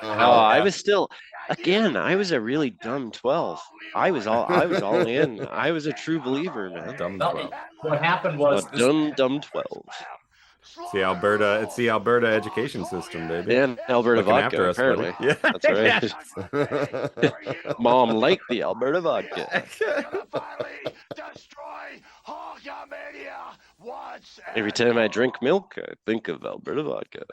I was still, again, I was a really dumb 12. I was all in. I was a true believer, man. Dumb 12. What happened was dumb 12. It's the Alberta education system, baby. And Alberta Looking vodka, after us, apparently. buddy. Yeah. That's right. Mom liked the Alberta vodka. Every time I drink milk, I think of Alberta vodka.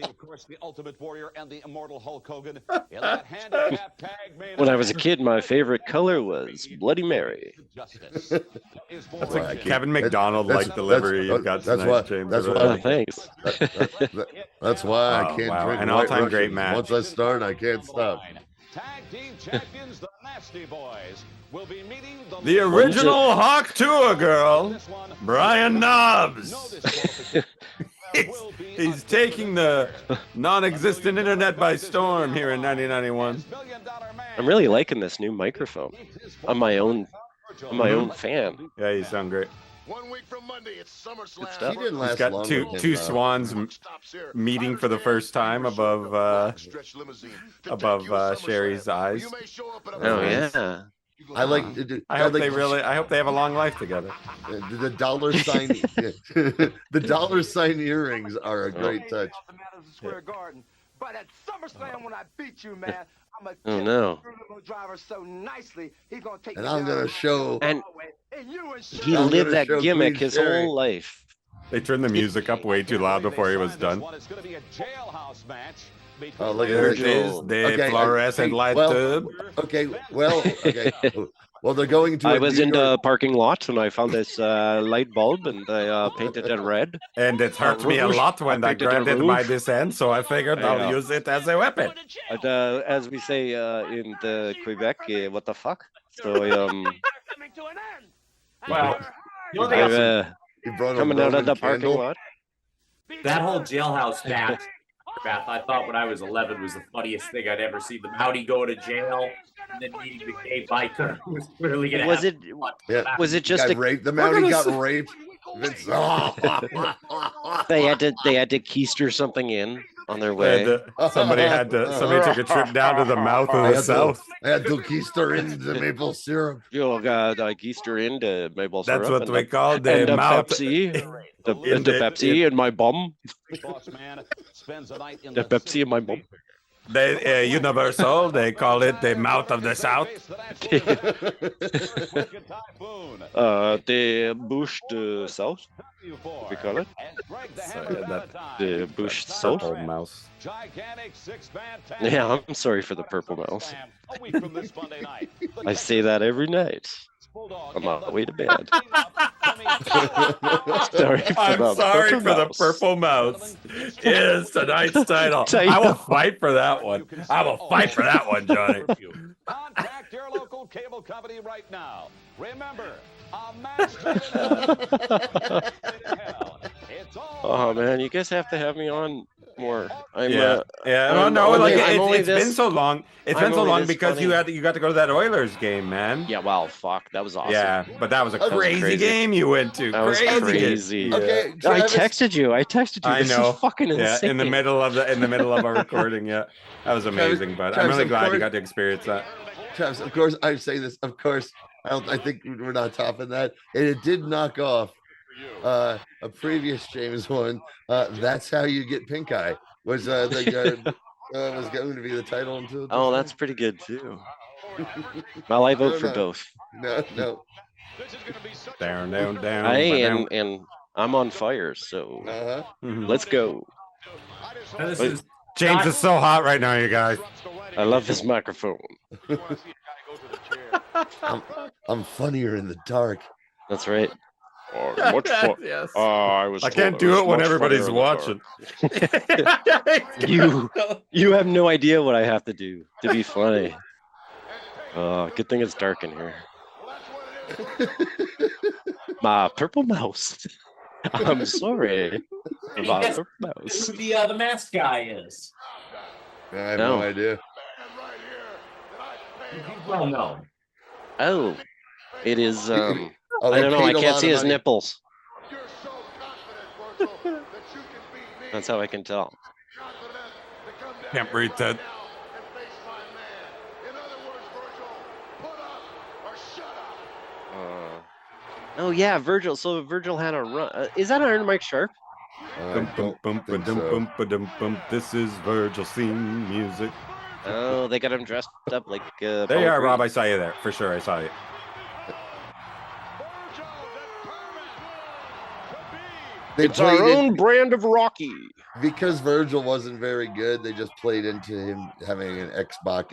Of course, the Ultimate Warrior and the immortal Hulk Hogan in that handicap tag main When I was a kid, my favorite color was Bloody Mary. Justice. That's like Kevin McDonald like delivery you got tonight, James. Thanks. That's why I can't wow. drink An White all-time great Russians. match. Once I start, I can't stop. Tag team champions, the Nasty Boys, will be meeting The original Hawk Tour girl, Brian Knobs. He's taking the non-existent internet by storm here in 1991. I'm really liking this new microphone. I'm my own fan. Yeah, you sound great. 1 week from Monday, it's Summerslam. He didn't last He's got long two with him, swans meeting for the first time above Sherry's eyes. Oh yeah. I like. I hope they have a long life together. The dollar sign. The dollar sign earrings are a great touch. But at SummerSlam, when I beat you, man, I'm a driver so nicely. He's gonna take. And I'm gonna show. And he lived that gimmick his whole life. They turned the music up way too loud before he was done. Oh, look There at it is, the fluorescent light tube. Okay, well, they're going to. I was in the parking lot and I found this light bulb and I painted it red. And it hurt me a lot when I grabbed it by this end, so I figured I'll use it as a weapon. But, as we say in the Quebec, what the fuck? So Well, coming out of the parking lot. that whole jailhouse match, I thought when I was 11 was the funniest thing I'd ever seen. The Howdy go to jail and then meeting the gay biker who was clearly gonna Was it? Yeah. Was it just raped? The Mountie got raped. They had to keister something in on their way. Somebody took a trip down to the mouth of the South. I had to keister in the maple syrup. You got keister into maple syrup. That's what we call and the the mouth. Pepsi. The Pepsi in my bum. The Pepsi in my bum. They Universal. They call it the mouth of the South. The Bush de South. We call it. The Bush South. Purple mouse. Yeah, I'm sorry for the purple mouse. I say that every night. I'm on the way to bed. I'm sorry for the purple mouse. Is tonight's title. I will fight for that one. I will fight for that one, Johnny. Contact your local cable company right now. Remember, a match. Oh man, you guys have to have me on more. It's been so long. It's been so long because you got to go to that Oilers game, man. Yeah, wow, fuck, that was awesome. Yeah, but that was a crazy game you went to. That was crazy. Yeah. Okay, I texted you. I This know. is fucking insane. Yeah, in the middle of our recording. Yeah, that was amazing. But I'm really glad you got to experience that. Travis, of course, I say this. Of course, I think we're not topping that, and it did knock off a previous James one. That's how you get pink eye. Was was going to be the title until. Oh, that's pretty good too. Well, I vote for both. No. Down. And I'm on fire, so let's go. Now, this is James not- is so hot right now, you guys. I love this microphone. I'm funnier in the dark. That's right. Oh, much fun. Yes. I was. I told can't do was it when much everybody's funnier in the watching. You have no idea what I have to do to be funny. Good thing it's dark in here. My purple mouse. I'm sorry. My Yes. purple mouse. Who the mask guy is. I have no idea. He's well known. Oh, it is. Oh, I don't know. I paid a can't lot see of his money. nipples. That's how I can tell. Can't breathe, Ted. Oh yeah, Virgil. So Virgil had a run. Is that Iron Mike Sharp? This is Virgil theme music. Oh, they got him dressed up like. There you are, Rob. I saw you there for sure. I saw you. They It's our played own brand of Rocky. because Virgil wasn't very good. They just played into him having an Xbox,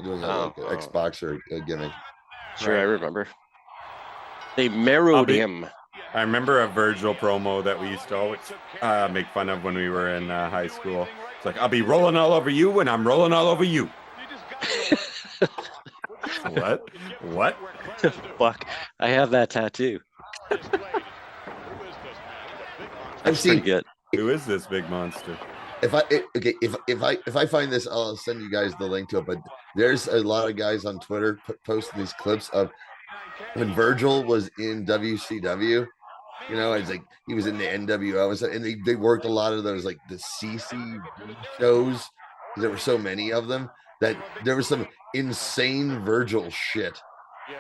doing an Xbox or a gimmick. Sure, I remember. They marrowed him. I remember a Virgil promo that we used to always make fun of when we were in high school. It's like, I'll be rolling all over you when I'm rolling all over you. What? What? Fuck. I have that tattoo. I've seen. Good. Who is this big monster? If I find this, I'll send you guys the link to it. But there's a lot of guys on Twitter posting these clips of when Virgil was in WCW. You know, it's like he was in the NWO and they worked a lot of those like the CC shows. There were so many of them that there was some insane Virgil shit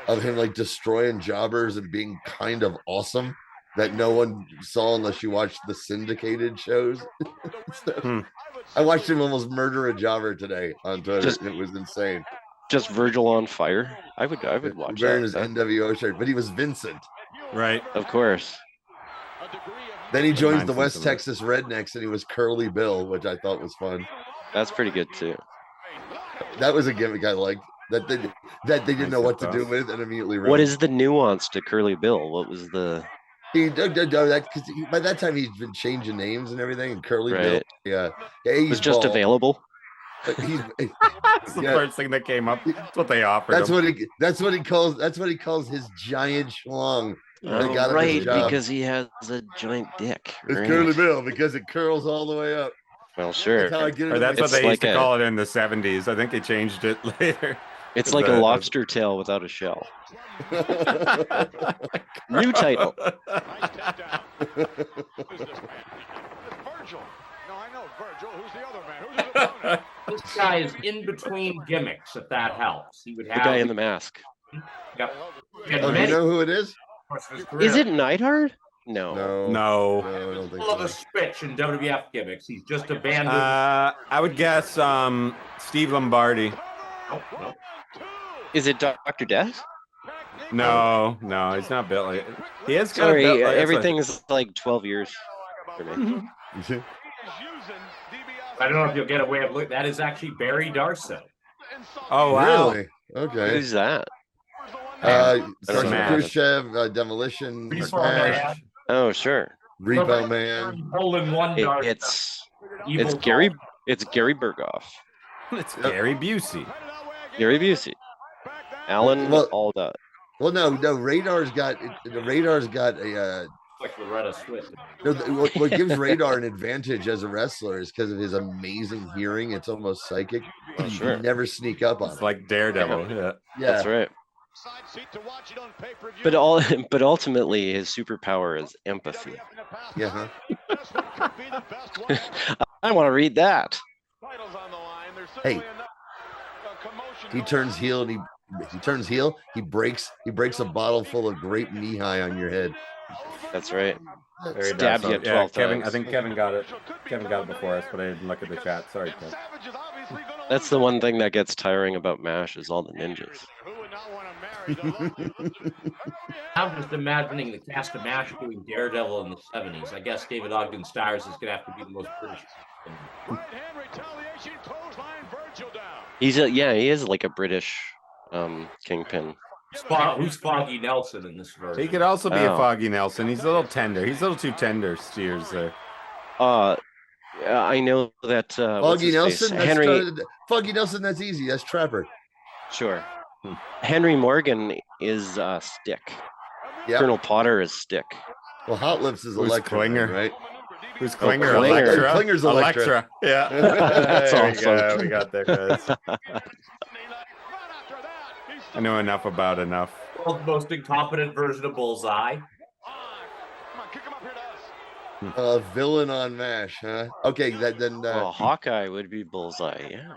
of him like destroying jobbers and being kind of awesome that no one saw unless you watched the syndicated shows. I watched him almost murder a jobber today on Twitter. It was insane. Just Virgil on fire. I would watch wearing that. his NWO shirt, but he was Vincent. Right. Of course. Then he joins the West Texas Rednecks and he was Curly Bill, which I thought was fun. That's pretty good too. That was a gimmick I liked. That they didn't know what to do with and immediately What is the nuance to Curly Bill? What was the because by that time he's been changing names and everything, and Curly Bill, it was just available. That's the first thing that came up. That's what they offered. That's what he calls his giant schlong. Right, because he has a giant dick. It's right? Curly Bill because it curls all the way up. Well, sure. That's what they used to call it in the 70s. I think they changed it later. It's like a lobster tail without a shell. New title. This guy is in between gimmicks, if that helps. He would have The guy in the mask. Do you know who it is? Is it Neidhart? No. I don't think Full of a so. switch in WWF gimmicks. He's just abandoned. I would guess Steve Lombardi. No. Is it Dr. Death? No, he's not built like. He is kind Sorry, of built like, everything's like 12 years for me. I don't know if you'll get away with that is actually Barry Darso. Oh wow! Really? Okay. Who's that? Khrushchev, Demolition, Man. Oh, sure. Repo Man. Hole in one Darso. It's Gary Berghoff. It's Gary Busey. Gary Busey. Alan Alda. Well, no. Radar's got a. Like Loretta Swift. No, what gives Radar an advantage as a wrestler is because of his amazing hearing. It's almost psychic. Oh, sure. You never sneak up on It's him. like Daredevil. Yeah. That's right. But ultimately, his superpower is empathy. Yeah. I want to read that. Hey, he turns heel and he breaks a bottle full of grape knee-high on your head. That's right. Very Stab you 12 Kevin, times. I think Kevin got it. Kevin got it before us, but I didn't look at the chat. Sorry, Kevin. That's the one thing that gets tiring about MASH is all the ninjas. I'm just imagining the cast of MASH doing Daredevil in the 70s. I guess David Ogden Stiers is going to have to be the most British. He is like a British kingpin. Who's Foggy Nelson in this version? He could also be a Foggy Nelson. He's a little tender. He's a little too tender, Steers there. I know that Foggy Nelson. Henry. Foggy Nelson. That's easy. That's Trapper. Sure. Henry Morgan is Stick. Yep. Colonel Potter is Stick. Well, Hot Lips is Electra, Klinger? right? Who's Klinger? Klinger. Klinger's Electra. Yeah. That's awesome. We got there, guys. I know enough about enough. The most incompetent version of Bullseye. Villain on MASH, huh? Okay, then. Well, Hawkeye would be Bullseye, yeah.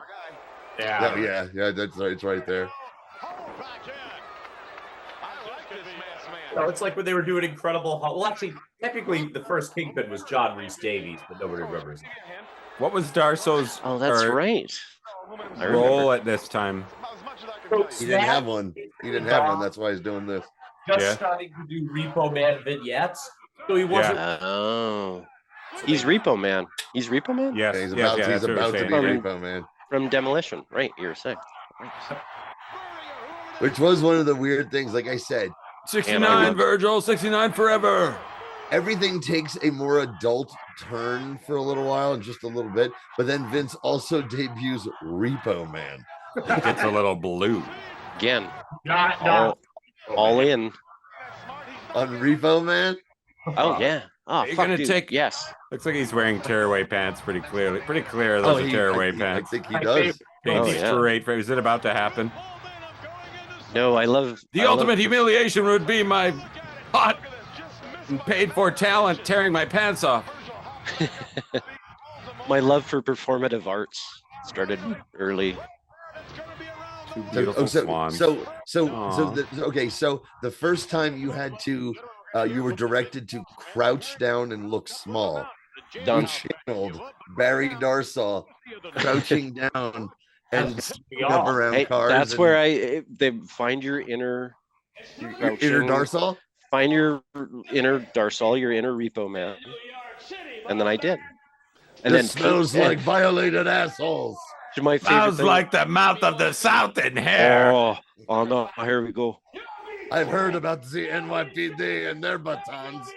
Yeah. That's right. It's right there. No, it's like when they were doing Incredible Hulk. Well, actually, technically, the first Kingpin was John Rhys Davies, but nobody remembers. What was Darso's right. role at this time? He didn't have one. That's why he's doing this. Just starting to do Repo Man vignettes. So he wasn't. Oh. He's Repo Man. He's Repo Man? Yes. He's about to be Repo Man. From Demolition, right? You were saying. Which was one of the weird things, like I said. 69, Virgil, 69 forever. Everything takes a more adult turn for a little while, and just a little bit. But then Vince also debuts Repo Man. It gets a little blue. Again. All in. On Repo Man? Oh, yeah. Oh, you're going to take... Yes. Looks like he's wearing tearaway pants pretty clearly. Pretty clear those are tearaway pants. I think he does. Straight. Is it about to happen? No, I love... The ultimate humiliation would be my hot and paid-for talent tearing my pants off. My love for performative arts started early. Beautiful swans. So the first time you had to, you were directed to crouch down and look small. Done. Channeled Barry Darsow crouching down and up around cars. That's where they find your inner Darsow. Find your inner Darsow, your inner Repo Man, and then I did. And then smells like violated assholes. My sounds like the mouth of the South in hair. Oh no! Here we go. I've heard about the NYPD and their batons.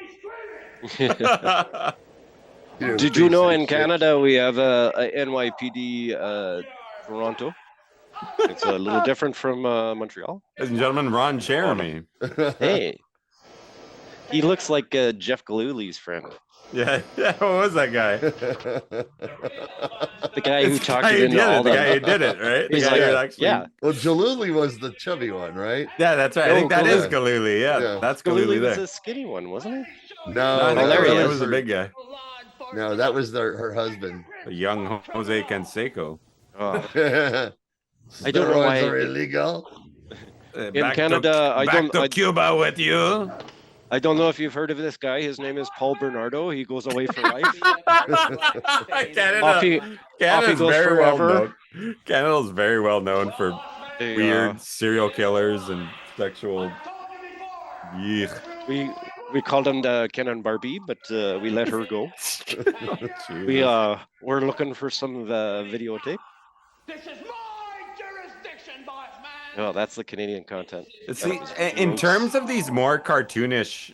Did you know in Canada we have a NYPD Toronto? It's a little different from Montreal. Ladies and gentlemen, Ron Jeremy. Hey, he looks like Jeff Galooly's friend. Yeah. What was that guy? The guy who talked it into all the guy who did it, right? He's Well, Galooly was the chubby one, right? Yeah, that's right. I think that is Galooly. Yeah, that's Galooly. Was a skinny one, wasn't he? No, Galooly was a big guy. No, that was her husband, the young Jose Canseco. Oh. I don't know why are illegal. In Canada. Back to Cuba with you. I don't know if you've heard of this guy. His name is Paul Bernardo. He goes away for life. Canada's very well known. Canada's very well known for weird serial killers and sexual. We called him the Ken and Barbie, but we let her go. We're looking for some videotape. This is my jurisdiction, boss man. Oh, that's the Canadian content. See, in terms of these more cartoonish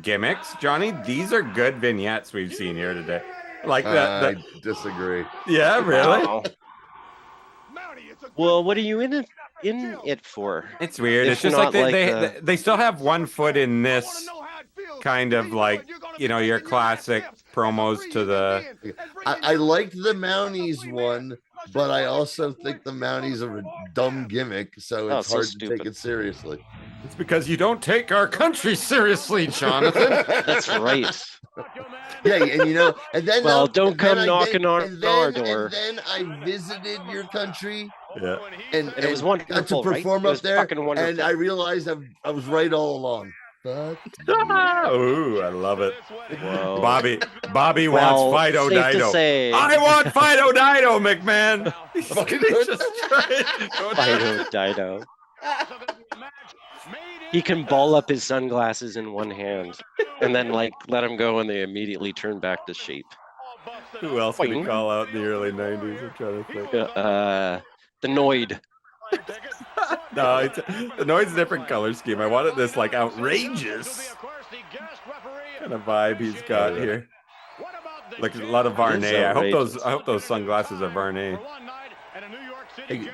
gimmicks, Johnny, these are good vignettes we've seen here today. Like that. I disagree. Yeah, really? Wow. Well, what are you in it for? It's weird. It's just like they still have one foot in this kind of like, your classic promos to the... I liked the Mounties one, but I also think the Mounties are a dumb gimmick, so it's hard to take it seriously. It's because you don't take our country seriously, Jonathan. That's right. Yeah, and then don't come knocking on our door. And then I visited your country. Yeah, and it was wonderful. Got to perform up there, and I realized I was right all along. Ooh, I love it. Whoa. Bobby wants Fido Dido. I want Fido Dido, McMahon. Fido Dido. He can ball up his sunglasses in one hand and then like let them go and they immediately turn back to shape. Who else can we call out in the early 90s? I'm trying to think. The Noid. No, the Noid's a different color scheme. I wanted this like outrageous kind of vibe he's got here. Like a lot of Varney. I hope those sunglasses are Varney. Hey,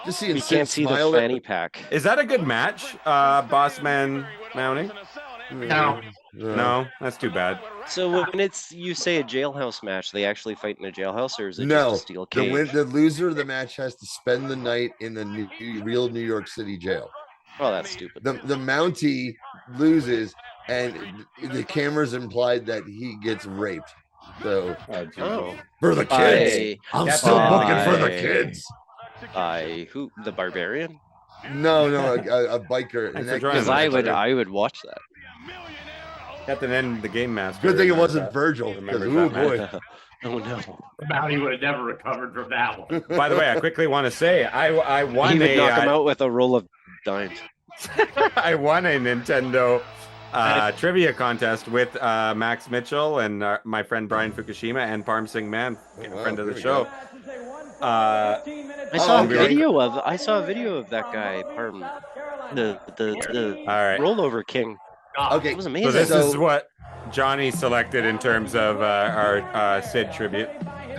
just you can't see the fanny pack. Is that a good match, Boss Man Mountie? No, that's too bad. So when you say a jailhouse match, they actually fight in a jailhouse, or is it no? Just a steel cage? The loser of the match has to spend the night in the real New York City jail. Oh, that's stupid. The Mountie loses, and the camera's implied that he gets raped. So for the kids, I'm still looking for the kids. Who? The Barbarian? No, a biker. Because I would watch that. Captain N, the game master. Good thing it wasn't Virgil. Oh boy. Oh no. Mountie would have never recovered from that one. By the way, I quickly want to say I won He would knock him out with a roll of dimes. I won a Nintendo trivia contest with Max Mitchell and my friend Brian Fukushima and Parm Singh Man, friend of the show. I saw a video of that guy, Parm, the rollover king. Okay, it was amazing. So this is what Johnny selected in terms of our Sid tribute.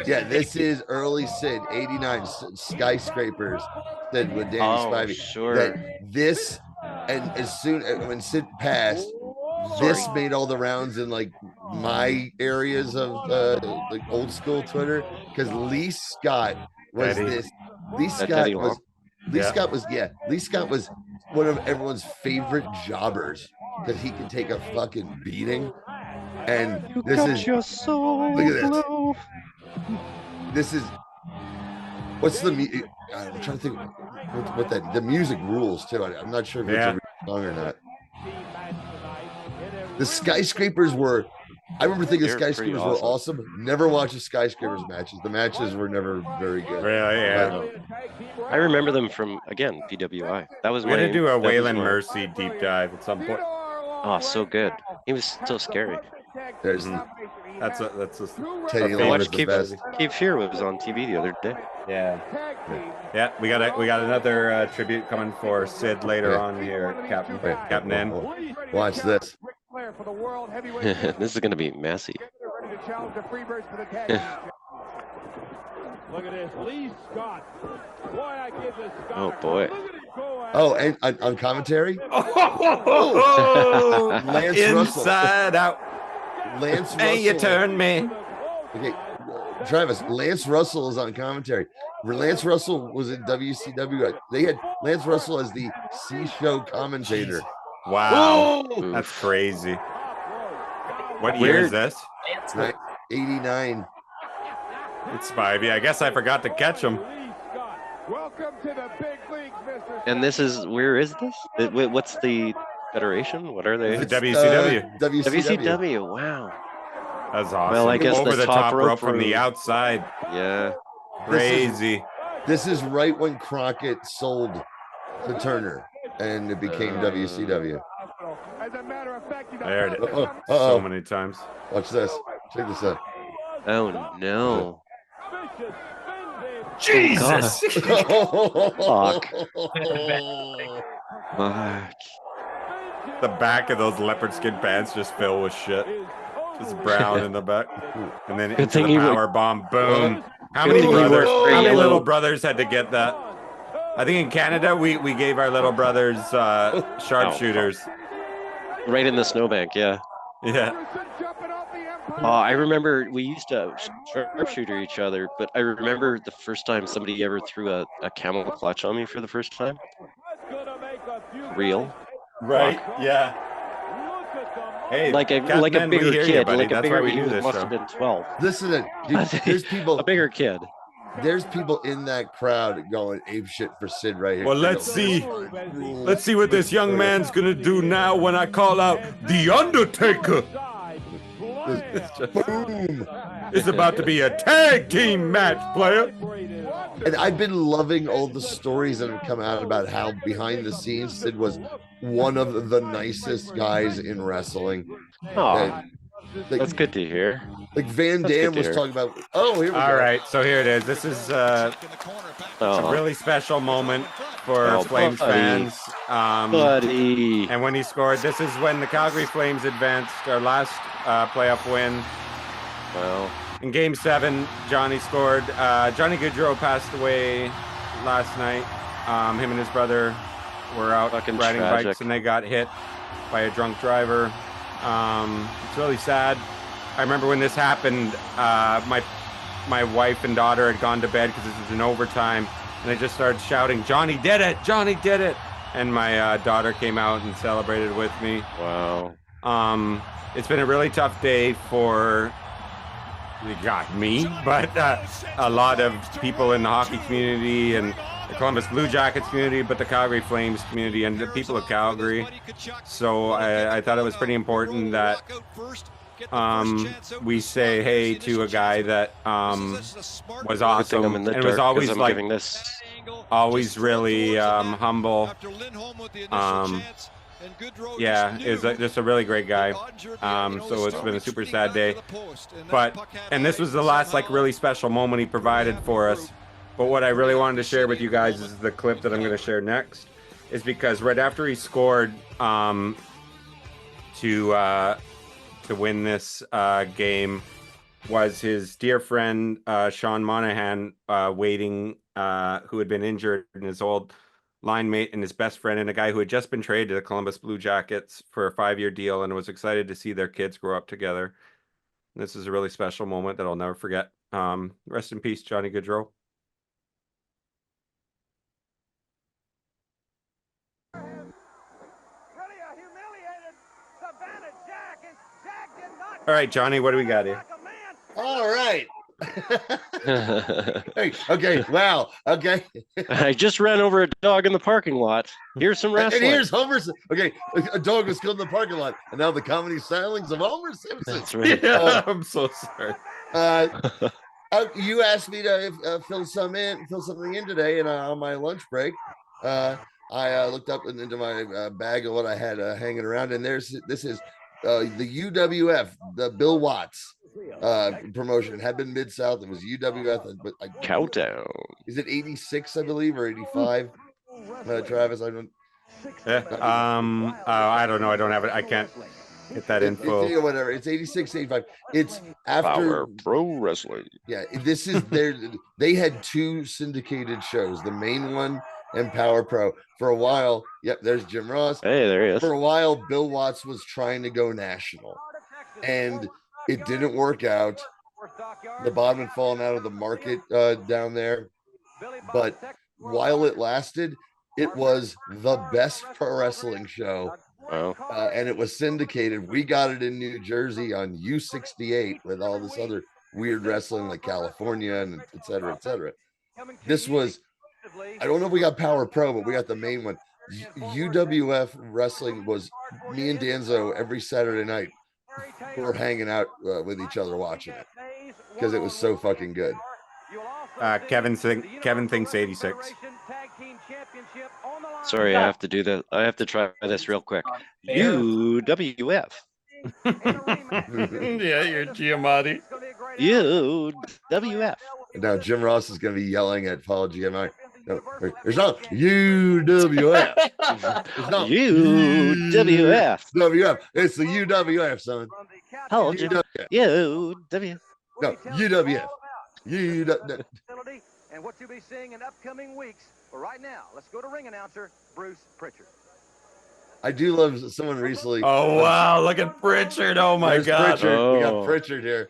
Yeah, this is early Sid, 89 skyscrapers. Sid with Danny Spivey. Sure. That this, and as soon when Sid passed, this made all the rounds in like my areas of like old school Twitter, because Lee Scott was this. Lee Scott was one of everyone's favorite jobbers, because he can take a fucking beating. And look at this. This is what's the I'm trying to think what that the music rules too. I'm not sure if it's a real song or not. The skyscrapers were. I remember thinking skyscrapers were awesome. Never watched the skyscrapers matches. The matches were never very good. Really, yeah. I remember them from PWI. That was we're gonna do a Waylon Mercy deep dive at some point. Oh, so good. He was so scary. There's that's Teddy Long is the best. Cape Fear was on TV the other day. Yeah. We got another tribute coming for Sid later on here, Captain N. Watch this. This is gonna be messy. Look at this, Lee Scott. Boy, I give this Scott. Oh boy. Oh, and on commentary. Lance Inside Russell. out. Lance Russell. Hey, you turned me. Okay, Travis. Lance Russell is on commentary. Lance Russell was in WCW. They had Lance Russell as the C-show commentator. Wow, that's crazy. What year is this? 89. It's Spivey. I guess I forgot to catch him. Welcome to the big leagues, Mr. And this is where is this? What's the federation? What are they? It's WCW. WCW. Wow. That's awesome. Well, I guess over the top rope from from the outside. Yeah. Crazy. This is right when Crockett sold to Turner, and it became WCW. As a matter of fact, I heard it so many times. Watch this. Check this out. Oh no. Jesus. Fuck. The back of those leopard skin pants just fill with shit. Just brown in the back. And then into the power bomb. Boom. How many little brothers had to get that? I think in Canada we gave our little brothers sharpshooters. Right in the snowbank, yeah. Yeah. Oh, I remember we used to sharpshooter each other, but I remember the first time somebody ever threw a camel clutch on me for the first time. Real. Right, yeah. Hey, like a bigger kid, like a bigger kid who must have been 12. Listen, dude, there's people. A bigger kid. There's people in that crowd going ape shit for Sid right here. Well, let's see what this young man's gonna do now when I call out the Undertaker. Boom! It's about to be a tag team match, player. And I've been loving all the stories that have come out about how behind the scenes Sid was one of the nicest guys in wrestling. Oh, that's good to hear. Like Van Dam was talking about. Oh, here we go. All right, so here it is. This is a really special moment for Flames fans. Buddy. And when he scored, this is when the Calgary Flames advanced our last playoff win. Well, in Game 7, Johnny scored. Johnny Goodrow passed away last night. Him and his brother were out riding bikes, and they got hit by a drunk driver. It's really sad. I remember when this happened, my wife and daughter had gone to bed because this was in overtime, and they just started shouting, "Johnny did it! Johnny did it!" And my daughter came out and celebrated with me. Wow. It's been a really tough day for me, but a lot of people in the hockey community and the Columbus Blue Jackets community, but the Calgary Flames community and the people of Calgary. So I thought it was pretty important that we say hey to a guy that was awesome and was always like always really humble. Yeah, is just a really great guy. So it's been a super sad day. And this was the last like really special moment he provided for us. But what I really wanted to share with you guys is the clip that I'm going to share next, is because right after he scored to win this game was his dear friend Sean Monahan waiting, who had been injured, and his old line mate and his best friend, and a guy who had just been traded to the Columbus Blue Jackets for a 5-year deal and was excited to see their kids grow up together. And this is a really special moment that I'll never forget. Rest in peace, Johnny Goodrow. All right, Johnny, what do we got here? All right. Hey, okay, wow, okay. I just ran over a dog in the parking lot. Here's some wrestling. And here's Homer. Okay, a dog was killed in the parking lot, and now the comedy stylings of Homer Simpson. That's right. I'm so sorry. You asked me to fill something in today, and on my lunch break, I looked up into my bag of what I had hanging around, and this is the UWF, the Bill Watts promotion. It had been Mid-South. It was UWF, but Countdown. Is it 86, I believe, or 85? Travis, I don't. I don't know. I don't have it. I can't get that info. Whatever. It's 86, 85. It's after Power Pro Wrestling. Yeah, this is they had 2 syndicated shows, the main one and Power Pro. For a while, yep, there's Jim Ross. Hey, there he is. For a while, Bill Watts was trying to go national, and it didn't work out. The bottom had fallen out of the market down there. But while it lasted, it was the best pro wrestling show. Wow. And it was syndicated. We got it in New Jersey on U68 with all this other weird wrestling like California and et cetera, et cetera. This was, I don't know if we got Power Pro, but we got the main one. UWF wrestling was me and Danzo every Saturday night. We were hanging out with each other watching it because it was so fucking good. Kevin thinks 86. Sorry, I have to do that. I have to try this real quick. UWF. Yeah, you're Giamatti. UWF. Now Jim Ross is going to be yelling at Paul Giamatti. No, there's not UWF. It's not UWF. WF. It's the UWF, son. How old you? UW. No, UWF. UW. And what you'll be seeing in upcoming weeks. But right now, let's go to ring announcer Bruce Pritchard. I do love someone recently. Oh wow! Look at Pritchard. Oh my God! Pritchard. Oh. We got Pritchard here.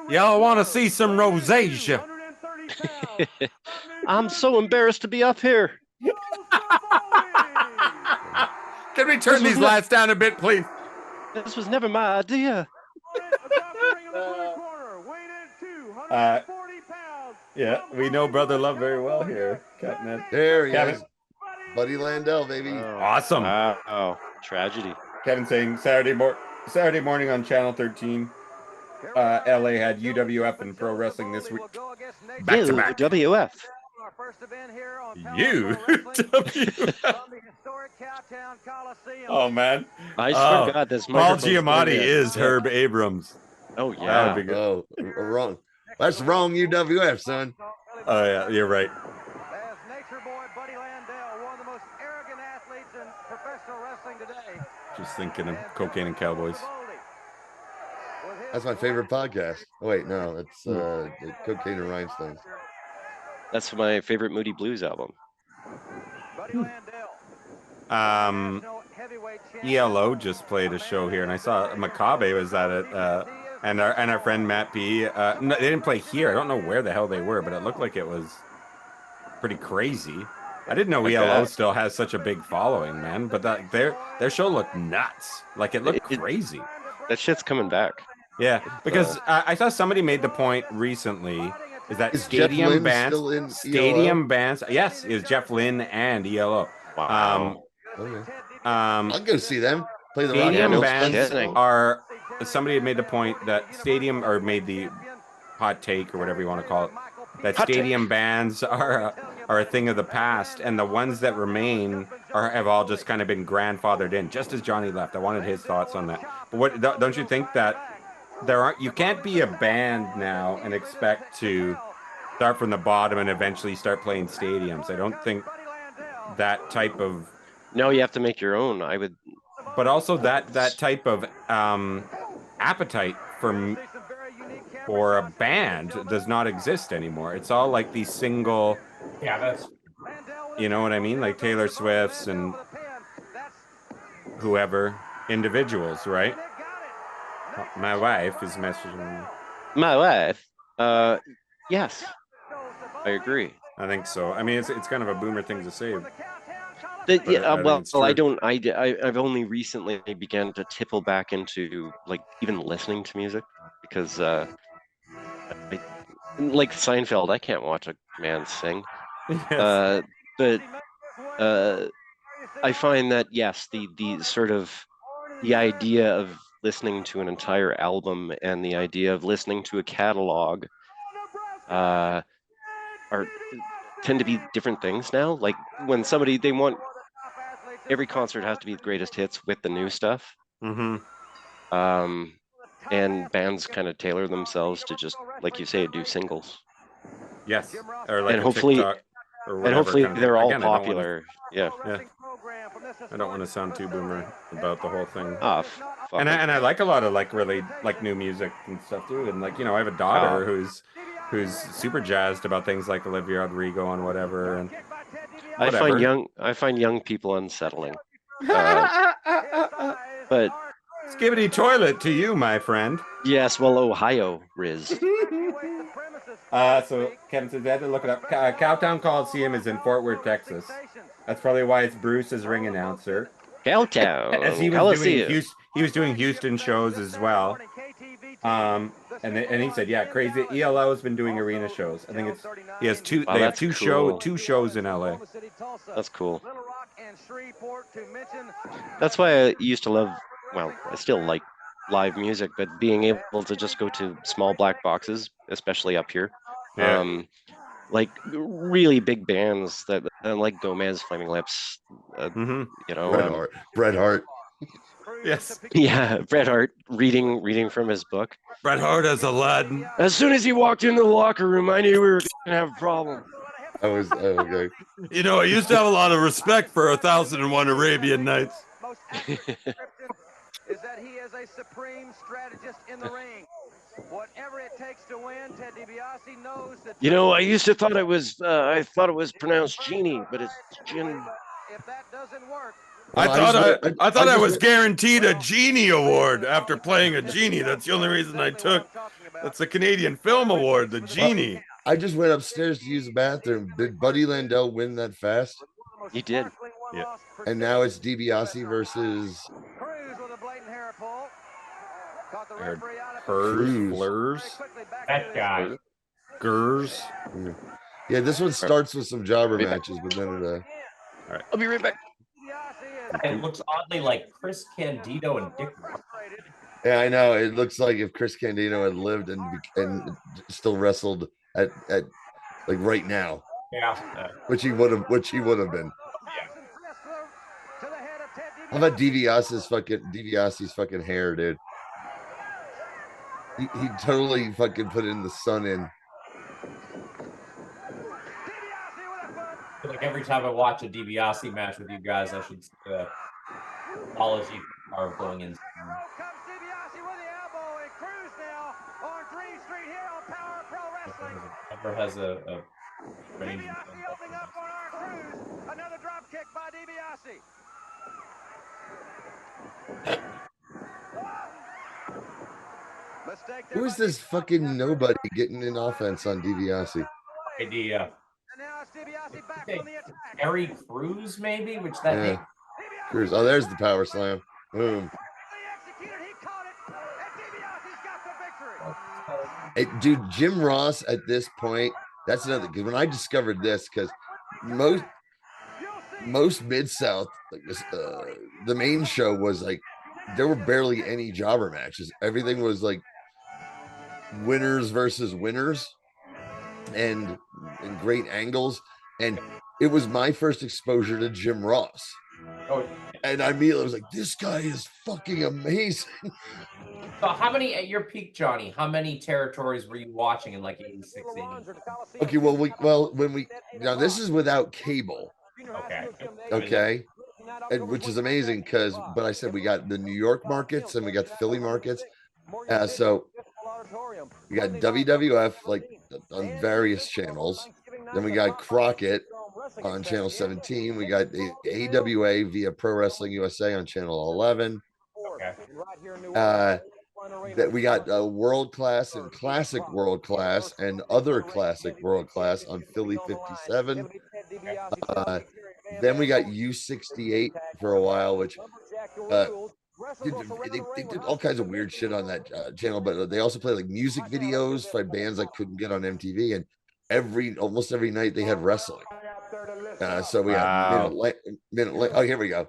Y'all want to see some rosacea? I'm so embarrassed to be up here. Can we turn these lights down a bit, please? This was never my idea. Yeah, we know Brother Love very well here, Captain. There he is. Buddy Landell, baby. Awesome. Wow. Tragedy. Kevin saying Saturday morning on Channel 13. LA had UWF and pro wrestling this week. Back to back. UWF. You? Oh, man. I swear to God, this Paul microphone's Giamatti doing it. is Yeah. Herb Abrams. Oh, That yeah. would be good. Oh, wrong. That's wrong UWF, son. Oh, yeah, you're right. Just thinking of Cocaine and Cowboys. That's my favorite podcast. Oh, wait, no, that's Cocaine and Rhinestones. That's my favorite Moody Blues album. ELO just played a show here, and I saw Macabre was at it, and our friend Matt P. No, they didn't play here. I don't know where the hell they were, but it looked like it was pretty crazy. I didn't know ELO still has such a big following, man. But their show looked nuts. Like it looked crazy. That shit's coming back. Yeah, because I saw somebody made the point recently. Is that Is stadium Jeff Lynne bands? still in Stadium ELO? bands. Yes, it was Jeff Lynne and ELO. Wow. Okay. I'll go see them. Play the Stadium rock bands festival. are. Somebody had made the point that stadium, or made the hot take, or whatever you want to call it, that stadium bands are a thing of the past, and the ones that remain have all just kind of been grandfathered in. Just as Johnny left, I wanted his thoughts on that. But don't you think that you can't be a band now and expect to start from the bottom and eventually start playing stadiums? I don't think that type of. No, you have to make your own. I would. But also that type of appetite for a band does not exist anymore. It's all like these single. Yeah, that's. You know what I mean? Like Taylor Swift's and whoever, individuals, right? My wife is messaging me. My wife? Yes. I agree. I think so. I mean, it's kind of a boomer thing to say. I've only recently began to tipple back into like even listening to music because like Seinfeld, I can't watch a man sing. Yes. But I find that yes, the sort of the idea of listening to an entire album and the idea of listening to a catalog tend to be different things now. Like when they want every concert has to be the greatest hits with the new stuff. Mm-hmm. And bands kind of tailor themselves to just, like you say, do singles. Yes. Or like and hopefully, TikTok or whatever, and hopefully kind of they're all Again, popular. Yeah. I don't want to sound too boomer about the whole thing. And I like a lot of like really like new music and stuff too. And like, you know, I have a daughter who's super jazzed about things like Olivia Rodrigo and whatever. And whatever. I find young people unsettling. But Skibbity toilet to you, my friend. Yes, well, Ohio, Riz. So Kevin says they had to look it up. Cowtown Coliseum is in Fort Worth, Texas. That's probably why it's Bruce's ring announcer. Cowtown. As he was doing Houston shows as well. And he said, yeah, crazy. ELO has been doing arena shows. I think he has two. Wow, they have two cool. shows in LA. That's cool. That's why I used to love. Well, I still like live music, but being able to just go to small black boxes, especially up here, like really big bands that like Gomez, Flaming Lips, you know, Bret Hart. Yes. Yeah, Bret Hart reading from his book. Bret Hart as Aladdin. As soon as he walked into the locker room, I knew we were gonna have a problem. Okay. You know, I used to have a lot of respect for 1001 Arabian Nights. Is that he is a supreme strategist in the ring. Whatever it takes to win, Ted DiBiase knows that. You know, I used to thought it was pronounced Genie, but it's Gin. If that doesn't work. I thought I was guaranteed a Genie Award after playing a Genie. That's the only reason I took. That's the Canadian Film Award, the Genie. I just went upstairs to use the bathroom. Did Buddy Landel win that fast? He did. Yeah. And now it's DiBiase versus. Flurs. That guy. Gers. Yeah, this one starts with some jobber matches, but then it. All right. I'll be right back. It looks oddly like Chris Candido and Dick. Yeah, I know. It looks like if Chris Candido had lived and still wrestled at like right now. Yeah. Which he would have been. How about DiBiase's fucking hair, dude? He totally fucking put in the sun in. Like every time I watch a DiBiase match with you guys, I should apology for going in. Never has a range. Another drop kick by DiBiase. Who is this fucking nobody getting in offense on DiBiase? Idea. Harry Cruz, maybe? Which that name? Cruz. Oh, there's the power slam. Boom. Hey, dude, Jim Ross at this point, that's another, because when I discovered this, because most Mid-South, like this, the main show was like, there were barely any jobber matches. Everything was like winners versus winners and great angles. And it was my first exposure to Jim Ross. Oh, and I immediately was like, this guy is fucking amazing. So how many, at your peak, Johnny, how many territories were you watching in like 86, 87? Okay, now this is without cable. Okay. And, which is amazing but I said we got the New York markets and we got the Philly markets. So we got WWF like on various channels. Then we got Crockett on channel 17. We got AWA via Pro Wrestling USA on channel 11. That we got World Class and Classic World Class and other Classic World Class on Philly 57. Then we got U68 for a while, which they did all kinds of weird shit on that channel, but they also played like music videos for bands I couldn't get on MTV, and almost every night they had wrestling. So we got minute. Oh, here we go.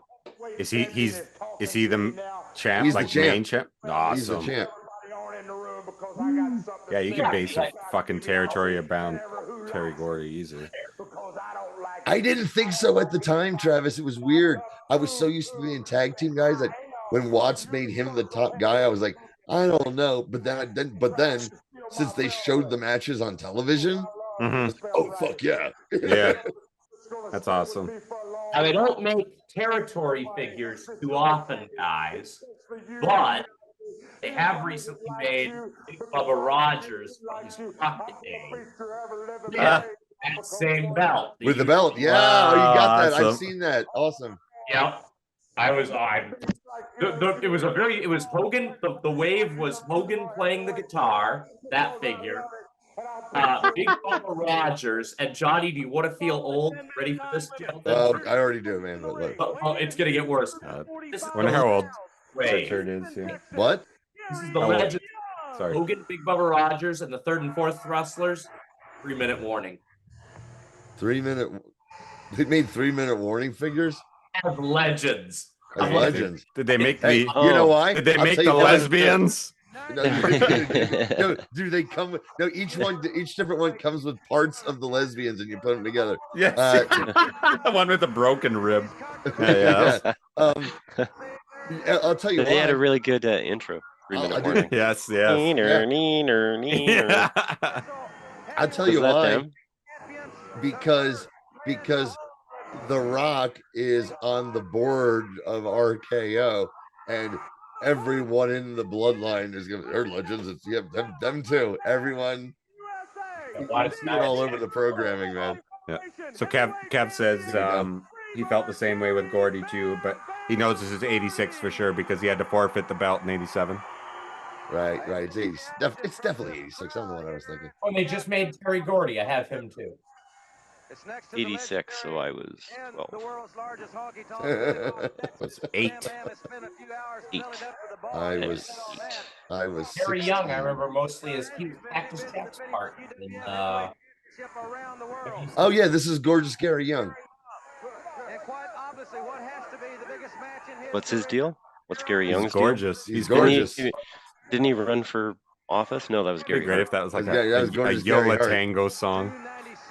Is he the champ? He's like the champ. Main champ? Awesome. He's the champ. Yeah, you can base a fucking territory around Terry Gordy easily. I didn't think so at the time, Travis. It was weird. I was so used to being tag team guys that when Watts made him the top guy, I was like, I don't know. But then, since they showed the matches on television, I was like, oh fuck yeah, yeah, that's awesome. Now they don't make territory figures too often, guys, but they have recently made Big Bubba Rogers from his Crockett days. Yeah, that same belt. With the belt, yeah. Wow, you got that. awesome. I've seen that. Awesome. Yep. It was Hogan. The wave was Hogan playing the guitar, that figure. Big Bubba Rogers and Johnny. Do you want to feel old? Ready for this, gentlemen? I already do, man. Oh, it's gonna get worse. Wonder how old Richard is. Yeah. What? This is the legend. Sorry. Hogan, Big Bubba Rogers, and the third and fourth wrestlers. 3-minute warning. 3 minute. They made 3-minute warning figures. As legends. As legends. Did they make you know why? Did they make the lesbians? No, do they come with each different one comes with parts of the lesbians and you put them together. Yes. The one with the broken rib. Yeah. I'll tell you they had a really good intro. 3-minute warning. Yes. Yeah. I'll tell you why. Them? Because The Rock is on the board of RKO, and everyone in the bloodline is going to, they're legends. It's them too. Everyone all over the programming, man. Yeah. So Kev says he felt the same way with Gordy too, but he knows this is 86 for sure because he had to forfeit the belt in 87. Right. It's 80. It's definitely 86. I don't know what I was thinking. Oh, they just made Terry Gordy. I have him too. 86, so I was 12. Was 8. 8. I was Terry 16. Young. I remember mostly as he was Cactus Jack's part in. Oh yeah, this is Gorgeous Gary Young. What's his deal? What's Gary Young's gorgeous. deal? He's gorgeous. Didn't he run for office? No, that was Gary. Great if that was like a Yola Tango song.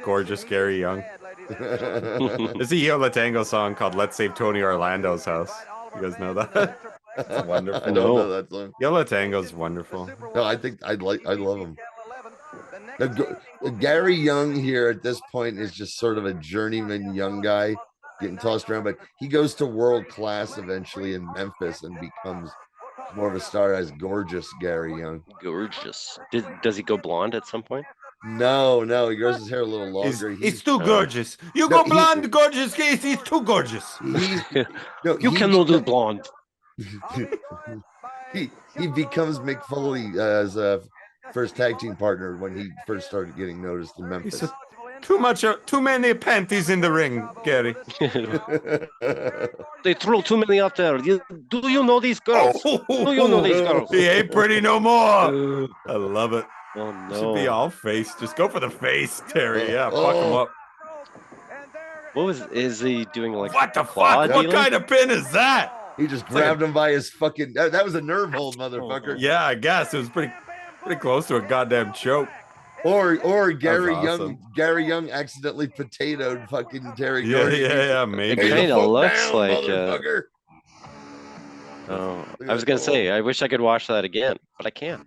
gorgeous Gary Young. There's a Yola Tango song called "Let's Save Tony Orlando's House." You guys know that? It's wonderful. I don't know that song. Yola Tango's wonderful. No, I love him. Gary Young here at this point is just sort of a journeyman young guy getting tossed around, but he goes to world class eventually in Memphis and becomes more of a star as gorgeous Gary Young. Gorgeous. Does he go blonde at some point? No, he grows his hair a little longer. He's too gorgeous. You go blonde, gorgeous, Keith. He's too gorgeous. You cannot do blonde. he becomes Mick Foley as a first tag team partner when he first started getting noticed in Memphis. Too many panties in the ring, Gary. They throw too many out there. Do you know these girls? Do you know these girls? He ain't pretty no more. I love it. Oh no! Should be all face. Just go for the face, Terry. Yeah, fuck him up. Is he doing like? What the fuck? What kind of pin is that? He just grabbed him by his fucking. That was a nerve hold, motherfucker. Yeah, I guess it was pretty close to a goddamn choke. Or Gary Young accidentally potatoed fucking Terry Gordy. Yeah, maybe. It kind of looks like. Oh, I was gonna say I wish I could watch that again, but I can't.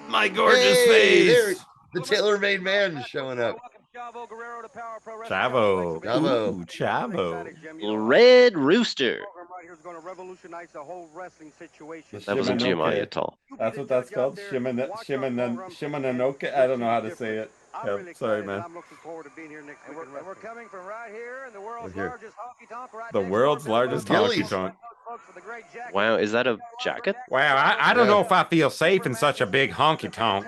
My gorgeous face. The tailor-made man is showing up. Chavo. Ooh, Chavo. Red Rooster. That wasn't Giamatti at all. That's what that's called? Shimananoke? I don't know how to say it. Sorry, man. I'm looking forward to being here next week. We're coming from right here in the world's largest honky tonk. The world's largest honky tonk. Wow, is that a jacket? Wow, I don't know if I feel safe in such a big honky tonk.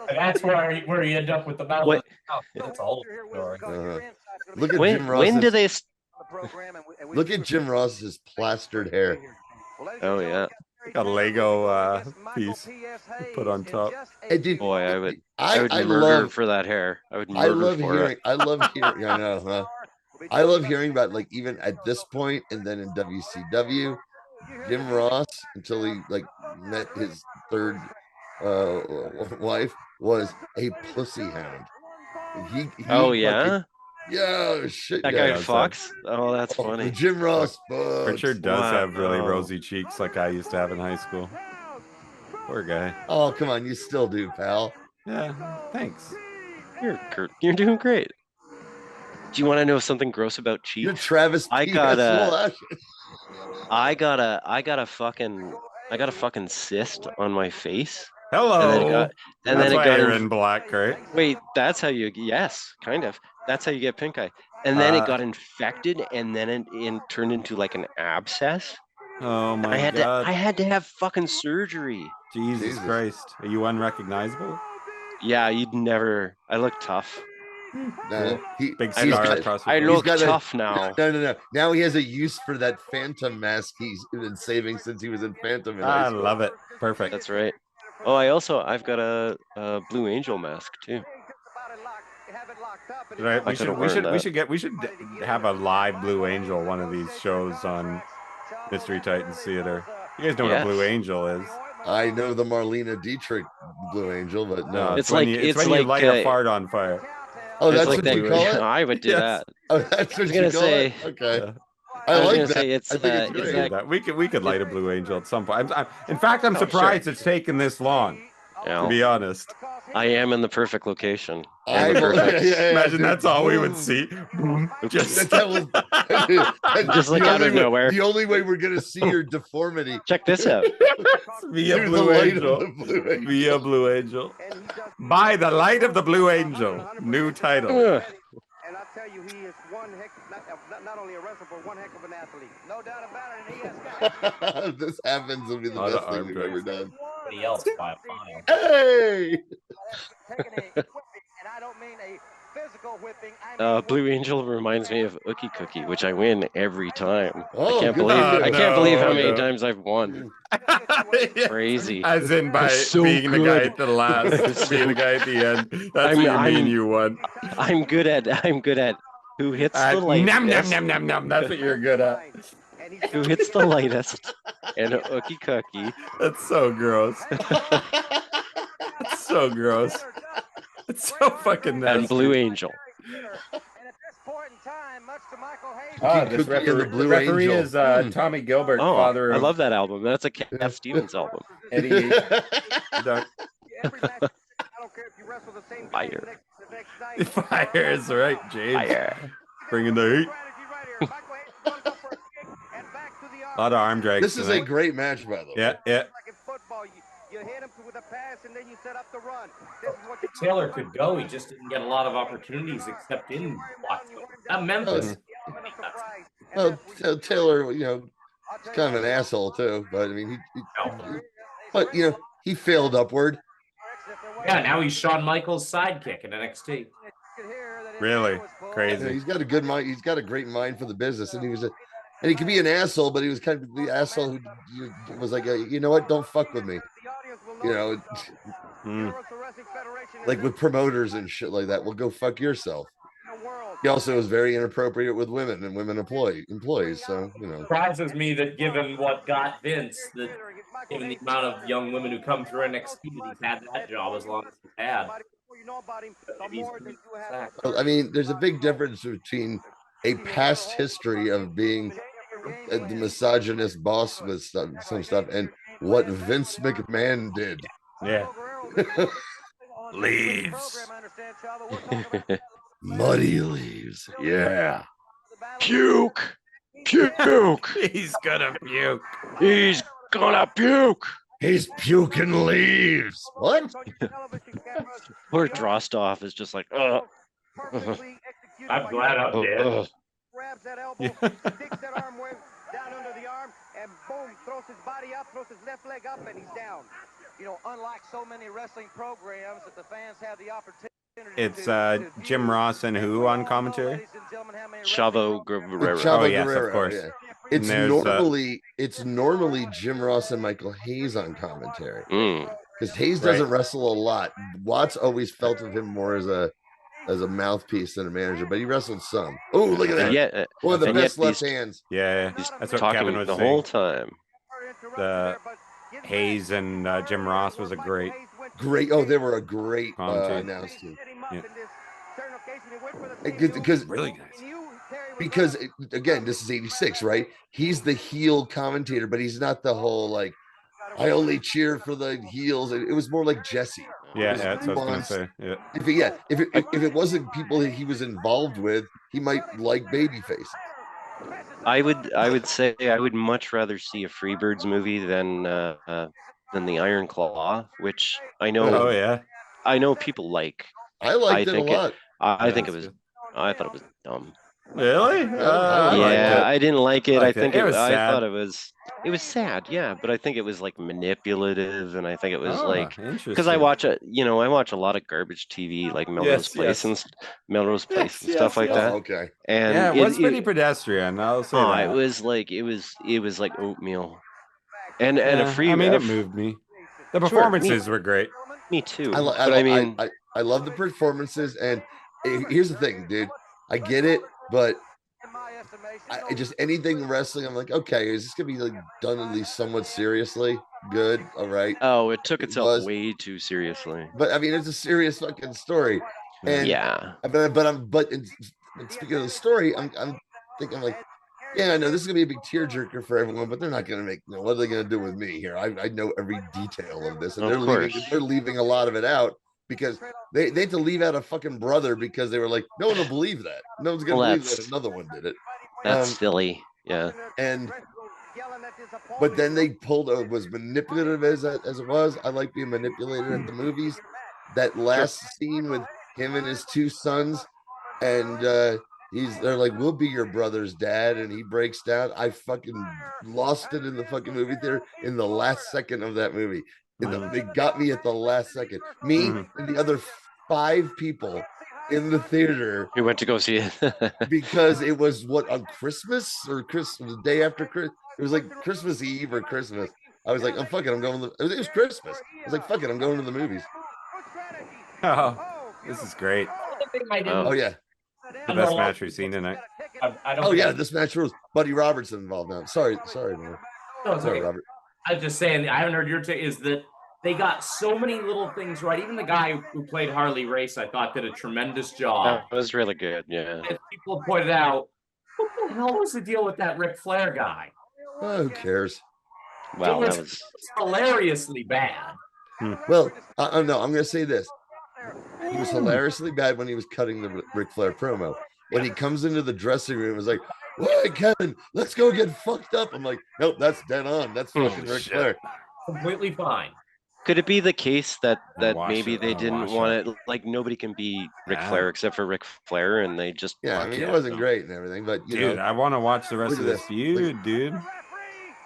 That's where you end up with the mouth. That's a whole story. Look at Jim Ross. When do they? Look at Jim Ross's plastered hair. Oh yeah. Got a Lego piece put on top. Hey, dude, boy, I would murder for that hair. I would murder for it. I love hearing. I know, huh? I love hearing about, like, even at this point, and then in WCW, Jim Ross, until he like met his third wife, was a pussy hound. He yeah. Yeah, shit. That guy fucks. Oh, that's funny. Jim Ross fucks. Richard does have really rosy cheeks like I used to have in high school. Poor guy. Oh, come on. You still do, pal. Yeah, thanks. You're doing great. Do you want to know something gross about cheeks? You're Travis. I got a fucking cyst on my face. Hello. And then it got in black, right? Wait, that's how you? Yes, kind of. That's how you get pink eye. And then it got infected, and then it turned into like an abscess. Oh my god! I had to have fucking surgery. Jesus Christ! Are you unrecognizable? Yeah, you'd never. I look tough. Big scar across. I look tough now. No. Now he has a use for that Phantom mask he's been saving since he was in Phantom. I love it. Perfect. That's right. Oh, I've got a Blue Angel mask too. Right. We should have a live Blue Angel one of these shows on Mystery Titans Theater. You guys know what a Blue Angel is? I know the Marlena Dietrich Blue Angel, but no. It's when you light a fart on fire. Oh, that's what you call it? I would do that. Oh, that's what you call it? Okay. Yeah. I like that. Say it's, I think it's great. We could light a Blue Angel at some point. In fact, I'm surprised it's taken this long. Yeah. To be honest, I am in the perfect location. Imagine that's all we would see. Just like out of nowhere. The only way we're gonna see your deformity. Check this out. Via Blue Angel. Via Blue Angel. By the light of the Blue Angel. New title. And I tell you, he is one heck, not only a wrestler, but one heck of an athlete. No doubt about it. And he has got this happens to be the best thing we've ever done. Somebody else by a file. Hey! taking a whipping, and I don't mean a physical whipping. Blue Angel reminds me of Ookie Cookie, which I win every time. Oh, I can't believe how many times I've won. Crazy. As in by so being good. the guy at the last, being the guy at the end. That's what you mean you won. I'm good at who hits the lightest. Nom. That's what you're good at. Who hits the lightest and Ookie Cookie. That's so gross. That's so gross. It's so fucking nasty. And Blue Angel. This Cookie and the referee, Blue the referee Angel. is Tommy Gilbert, Oh, father I of love that album. That's a Cat Stevens album. Eddie. Fire. Fire is right, James. Fire. Bringing the heat. A lot of arm drags. This is a great match, by the way. Yeah, yeah. You hit him with a pass, and then you set up the run. Taylor could go. He just didn't get a lot of opportunities except in Memphis. Well, Taylor, you know, he's kind of an asshole too. But I mean, but you know, he failed upward. Yeah, now he's Shawn Michaels' sidekick in NXT. Really crazy. Yeah, he's got a good mind. He's got a great mind for the business, and he could be an asshole, but he was kind of the asshole who was like, you know what? Don't fuck with me. You know, like with promoters and shit like that. Well, go fuck yourself. He also was very inappropriate with women and women employees. So, you know, Surprises me that given what got Vince, that given the amount of young women who come through NXT, that he's had that job as long as he's had. I mean, there's a big difference between a past history of being the misogynist boss with some stuff and what Vince McMahon did. Yeah. Leaves. Muddy leaves. Yeah. Puke. Puke. He's gonna puke. He's gonna puke. He's puking leaves. What? Poor Drostoff is just like, I'm glad I'm dead. Grabs that elbow, sticks that arm down under the arm, and boom, throws his body up, throws his left leg up, and he's down. You know, unlike so many wrestling programs that the fans have the opportunity. It's Jim Ross and who on commentary? Chavo Guerrero. Chavo Oh yes, Guerrero, of course. Yeah. It's normally Jim Ross and Michael Hayes on commentary because Hayes doesn't wrestle a lot. Watts always felt of him more as a mouthpiece than a manager, but he wrestled some. Oh, look at that! Yeah, one of the best left hands. Yeah, that's what talking Kevin was the saying. whole time. The Hayes and Jim Ross was a great. Oh, they were a great announce team. Yeah. Because really nice. Because again, this is '86, right? He's the heel commentator, but he's not the whole like I only cheer for the heels. It was more like Jesse. Yeah, that's what I was gonna say. Yeah. If it wasn't people that he was involved with, he might like babyface. I would say I would much rather see a Freebirds movie than the Iron Claw, which I know. Oh yeah. I know people like. I liked it a lot. I think it was. I thought it was dumb. Really? I didn't like it. I think was I sad. thought it was sad. Yeah, but I think it was like manipulative, and I think it was like because I watch a lot of garbage TV like Melrose Place and Melrose Place and stuff like that. Okay. And yeah, it was pretty pedestrian. I'll say that. It was like oatmeal. And a free. I mean, it moved me. The performances were great. Me too. I love the performances, and here's the thing, dude. I get it, but I just anything wrestling, I'm like, okay, is this gonna be like done at least somewhat seriously? Good, all right. Oh, it took itself way too seriously. But I mean, it's a serious fucking story, and yeah. But speaking of the story, I'm thinking like, yeah, I know this is gonna be a big tearjerker for everyone, but they're not gonna make. What are they gonna do with me here? I know every detail of this, and they're leaving a lot of it out. Because they had to leave out a fucking brother because they were like, no one will believe that. No one's gonna believe that another one did it. That's silly. Yeah. But then they pulled was manipulative as it was. I like being manipulated at the movies. That last scene with him and his two sons, and they're like, we'll be your brother's dad, and he breaks down. I fucking lost it in the fucking movie theater in the last second of that movie. They got me at the last second. Me and the other 5 people in the theater who went to go see it because it was on Christmas or the day after Christmas. It was like Christmas Eve or Christmas. I was like, I'm going. It was Christmas. I was like, fuck it, I'm going to the movies. Oh, this is great. Oh yeah, the best match we've seen tonight. This match was Buddy Robertson involved now. Sorry, man. No, sorry, Robert. I was just saying, I haven't heard your take. Is that They got so many little things right. Even the guy who played Harley Race, I thought, did a tremendous job. That was really good. Yeah. As people pointed out, what the hell was the deal with that Ric Flair guy? Oh, who cares? Wow, It was hilariously bad. Well, no, I'm going to say this. He was hilariously bad when he was cutting the Ric Flair promo. When he comes into the dressing room, it was like, "Hey, Kevin, let's go get fucked up." I'm like, "Nope, that's dead on. That's fucking Ric Flair." Completely fine. Could it be the case that maybe they didn't want it? Like nobody can be Ric Flair except for Ric Flair, and they just I mean, it wasn't great and everything, but you dude, know, I want to watch the rest of this feud, dude.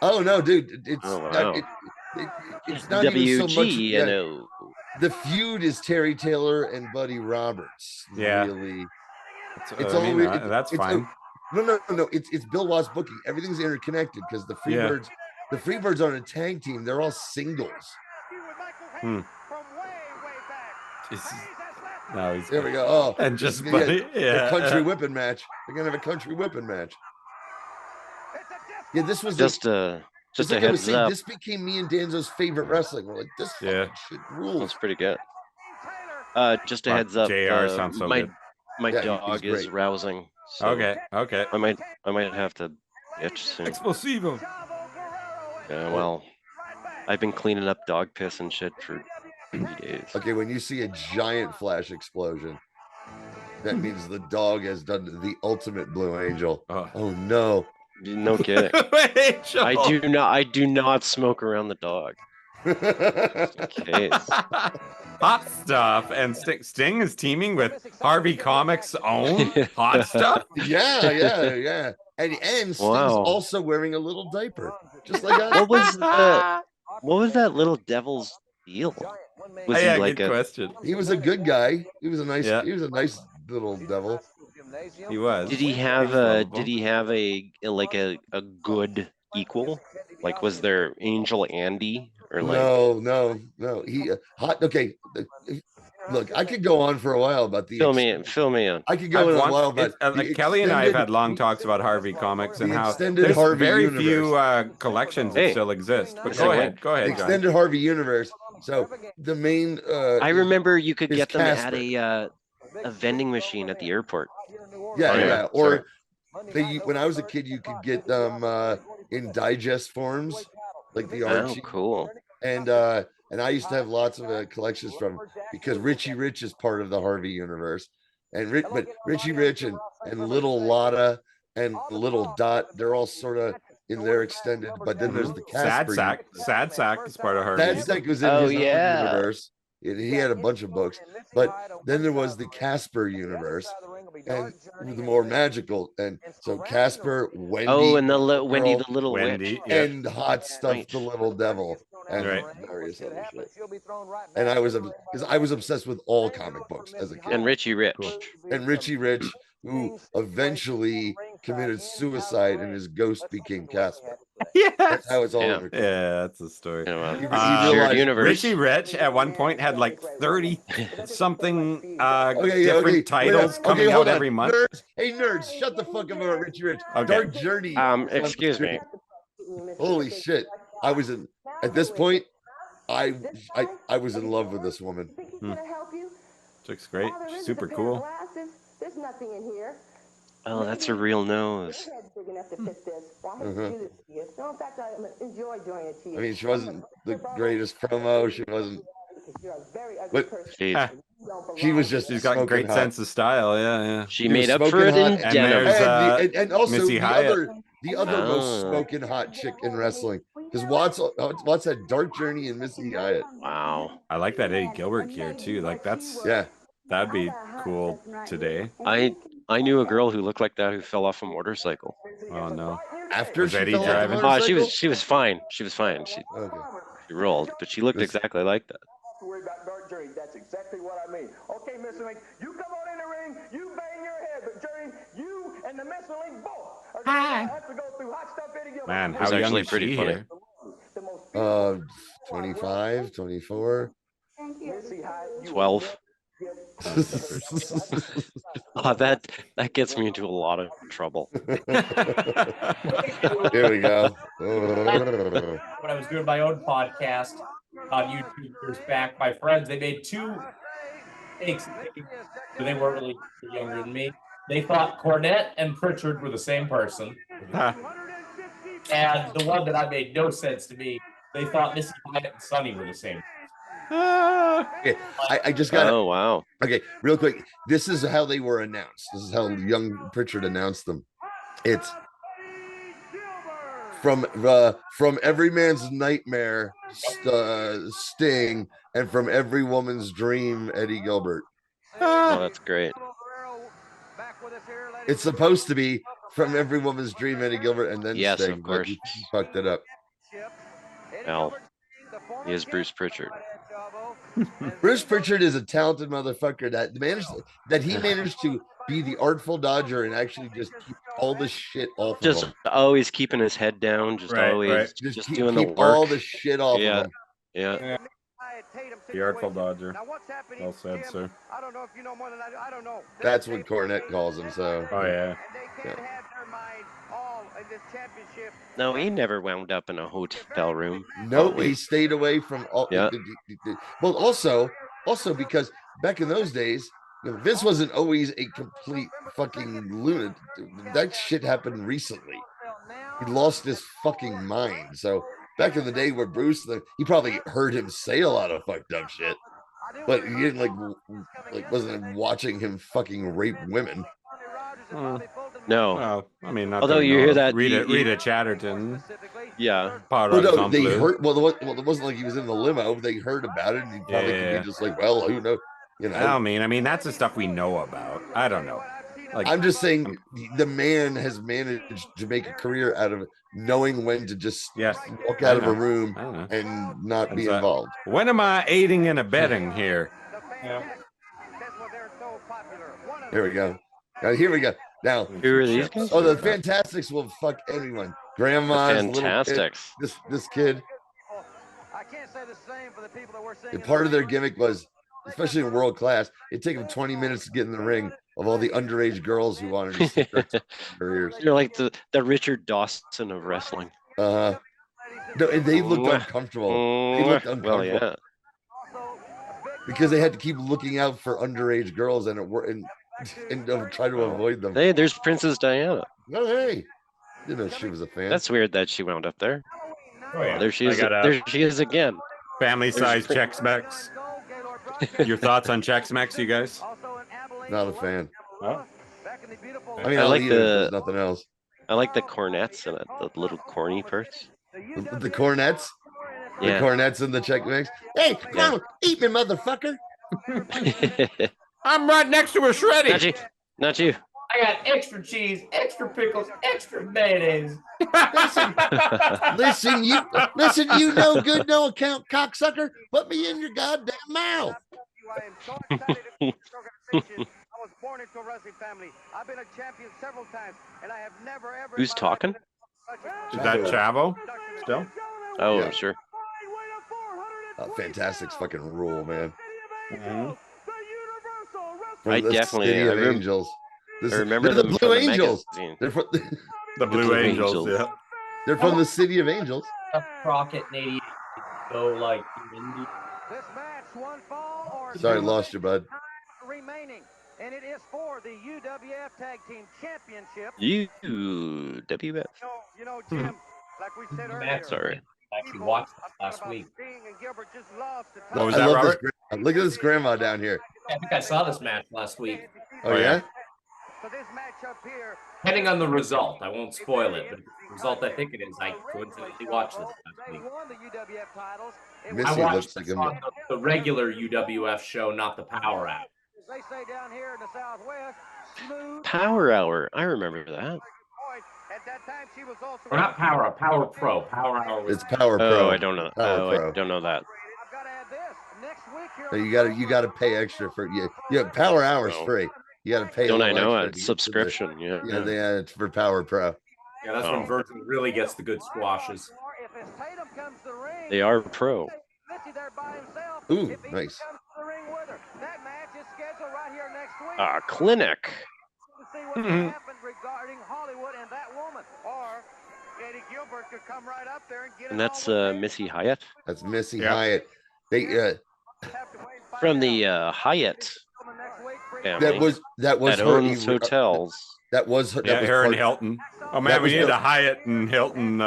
Oh no, dude, it's it's not even so much. The feud is Terry Taylor and Buddy Roberts. Yeah, really. That's fine. No. It's Bill Watts booking. Everything's interconnected because the Freebirds aren't a tag team. They're all singles. No, There we go. Oh, and just Buddy, a country whipping match. They're gonna have a country whipping match. Yeah, this was just a heads up. This became me and Danzo's favorite wrestling. We're like, this fucking shit rules. That's pretty good. Just a heads up. JR sounds so good. My dog is rousing. So okay. I might have to itch soon. Explosivo. Yeah, well, I've been cleaning up dog piss and shit for 3 days. Okay, when you see a giant flash explosion, that means the dog has done the ultimate Blue Angel. Oh no. No kidding. I do not smoke around the dog. Hot stuff, and Sting is teaming with Harvey Comics' own hot stuff. Yeah. And Sting's also wearing a little diaper, just like I. What was that little devil's deal? Was he like good question. He was a good guy. He was a nice. He was a nice little devil. He was. Did he have a good equal? Like, was there Angel Andy or like? No. He hot. Okay, look, I could go on for a while about the. Fill me in. I could go in a while, but Kelly and I have had long talks about Harvey Comics and how there's Harvey very universe. few collections that still exist. But go ahead, John. Extended Harvey universe. So the main. I remember you could get them Casper. at a vending machine at the airport. Yeah. Or when I was a kid, you could get them in digest forms, like the Archie. Oh, cool. And I used to have lots of collections from because Richie Rich is part of the Harvey universe, but Richie Rich and Little Lotta and Little Dot, they're all sort of in their extended. But then there's the Casper. Sad Sack is part of Harvey. Sad Sack was in his own universe. He had a bunch of books, but then there was the Casper universe, and the more magical, and so Casper, Wendy, and Wendy the Little Witch, and Hot Stuff, the Little Devil, and various other shit. And I was obsessed with all comic books as a kid. And Richie Rich, who eventually committed suicide, and his ghost became Casper. Yes. That's how it's all over. Yeah, that's the story. Shared universe. Richie Rich at one point had like 30 something different titles coming out every month. Nerds. Hey nerds, shut the fuck up about Richie Rich. Okay. Dark Journey. Excuse me. Holy shit. At this point, I was in love with this woman. Looks great. She's super cool. There's nothing in here. Oh, that's a real nose. I mean, she wasn't the greatest promo. She wasn't. But she was just. She's got a great sense of style. Yeah. She made up for it in denim. And also Missy Hyatt. the other most smoking hot chick in wrestling. Because Watts had Dark Journey and Missy Hyatt. Wow. I like that Eddie Gilbert gear too. Like that'd be cool today. I knew a girl who looked like that who fell off a motorcycle. Oh no! After was Eddie driving? She was fine. She rolled, but she looked exactly like that. That's exactly what I mean. Okay, Mr. Link, you come on in the ring, you bang your head, but Journey, you and the Mr. Link both are going to have to go through Hot Stuff Eddie Gilbert. Man, how young is she here? 25, 24. 12. That gets me into a lot of trouble. Here we go. When I was doing my own podcast, on YouTube years back. My friends, they made two mistakes, but they weren't really younger than me. They thought Cornette and Pritchard were the same person. And the one that I made no sense to me, they thought Missy Hyatt and Sonny were the same. Okay, I just got Oh, wow. Okay, real quick. This is how they were announced. This is how young Pritchard announced them. It's from every man's nightmare, Sting, and from every woman's dream, Eddie Gilbert. Oh, that's great. It's supposed to be from every woman's dream, Eddie Gilbert, and then Yes, Sting, of course. but he fucked it up. Well, he is Bruce Pritchard. Bruce Pritchard is a talented motherfucker that he managed to be the Artful Dodger and actually just keep all the shit off Just of him. always keeping his head down, just always just doing the keep work. all the shit off of him. Yeah. The Artful Dodger. Well said, sir. I don't know if you know more than I don't know. That's what Cornette calls him. So. Oh yeah. No, he never wound up in a hotel room. Nope, he stayed away from all. Yeah. Well, also because back in those days, Vince wasn't always a complete fucking lunatic. That shit happened recently. He lost his fucking mind. So back in the day where Bruce, he probably heard him say a lot of fucked up shit, but he didn't like wasn't watching him fucking rape women. No. Well, I mean, not although that I you know hear of. that, Rita Chatterton. Yeah. Well, no, they heard. Well, it wasn't like he was in the limo. They heard about it, and he probably could be just like, well, who knows? You know. I mean, that's the stuff we know about. I don't know. Like, I'm just saying, the man has managed to make a career out of it, knowing when to just walk out of a room and not be involved. When am I aiding and abetting here? Here we go. Here we go. Now, who are these guys? Oh, the Fantastics will fuck anyone. Grandma's little kid, this kid. I can't say the same for the people that we're seeing. And part of their gimmick was, especially in world class, it'd take them 20 minutes to get in the ring of all the underage girls who wanted to stick their ears. You're like the Richard Dawson of wrestling. No, and they looked uncomfortable. They looked uncomfortable. Well, yeah. Because they had to keep looking out for underage girls and try to avoid them. Hey, there's Princess Diana. No, hey. Didn't know she was a fan. That's weird that she wound up there. Oh, yeah. There she is. There she is again. Family size Chex Mix. Your thoughts on Chex Mix, you guys? Not a fan. Oh. I mean, I like the nothing else. I like the cornets and the little corny parts. The cornets. Yeah. The cornets and the Chex Mix. Hey, come on, eat me, motherfucker. I'm right next to a shreddy. Not you. Not you. I got extra cheese, extra pickles, extra mayonnaise. Listen, you no good, no account cocksucker. Put me in your goddamn mouth. I am so excited to be in this organization. I was born into a wrestling family. I've been a champion several times, and I have never ever. Who's talking? Is that Chavo? Still? Oh, Yeah. sure. Fantastic's fucking rule, man. Mm-hmm. I definitely City of I Angels. I remember they're them the from Blue the Angels. magazine. They're from, The Blue Angels, yeah. they're from the City of Angels. Crockett and 88 go like indie. This match, one fall or Sorry, lost you, bud. remaining, and it is for the UWF Tag Team Championship. UWF. You know, Jim, like we said earlier. Matt, sorry. I actually watched this last week. Sting and Gilbert just loves to What was I that, love Robert? this. Look at this grandma down here. I think I saw this match last week. Oh yeah. So this matchup here. Depending on the result, I won't spoil it, but the result I think it is, I coincidentally watched this last week. Won the UWF titles. Missy I watched looks like this a. on the regular UWF show, not the Power Hour. As they say down here in the Southwest, smooth. Power Hour. I remember that. At that time, she was also. Or not Power Hour, Power Pro. Power Hour was. It's Power Pro. Oh, I don't know. Power Pro. I don't know that. I've got to add this. Next week here. So you gotta pay extra for yeah. Power Hour's No. free. You gotta pay. Don't a I little know extra it? to get Subscription. Yeah. Yeah, it's for Power Pro. Yeah, that's when Virgin really gets the good squashes. If Tatum comes to the ring, They are pro. Missy there by himself. Ooh, If he nice. comes to the ring with her. That match is scheduled right here next week. Clinic. To see what's going to happen regarding Hollywood and that woman. Or Eddie Gilbert could come right up there and get And it that's all the way. Missy Hyatt. That's Missy Yeah. Hyatt. They From the Hyatt family that was her owns hotels. That was yeah, was her and part, Hilton. Oh man, we need a Hyatt and Hilton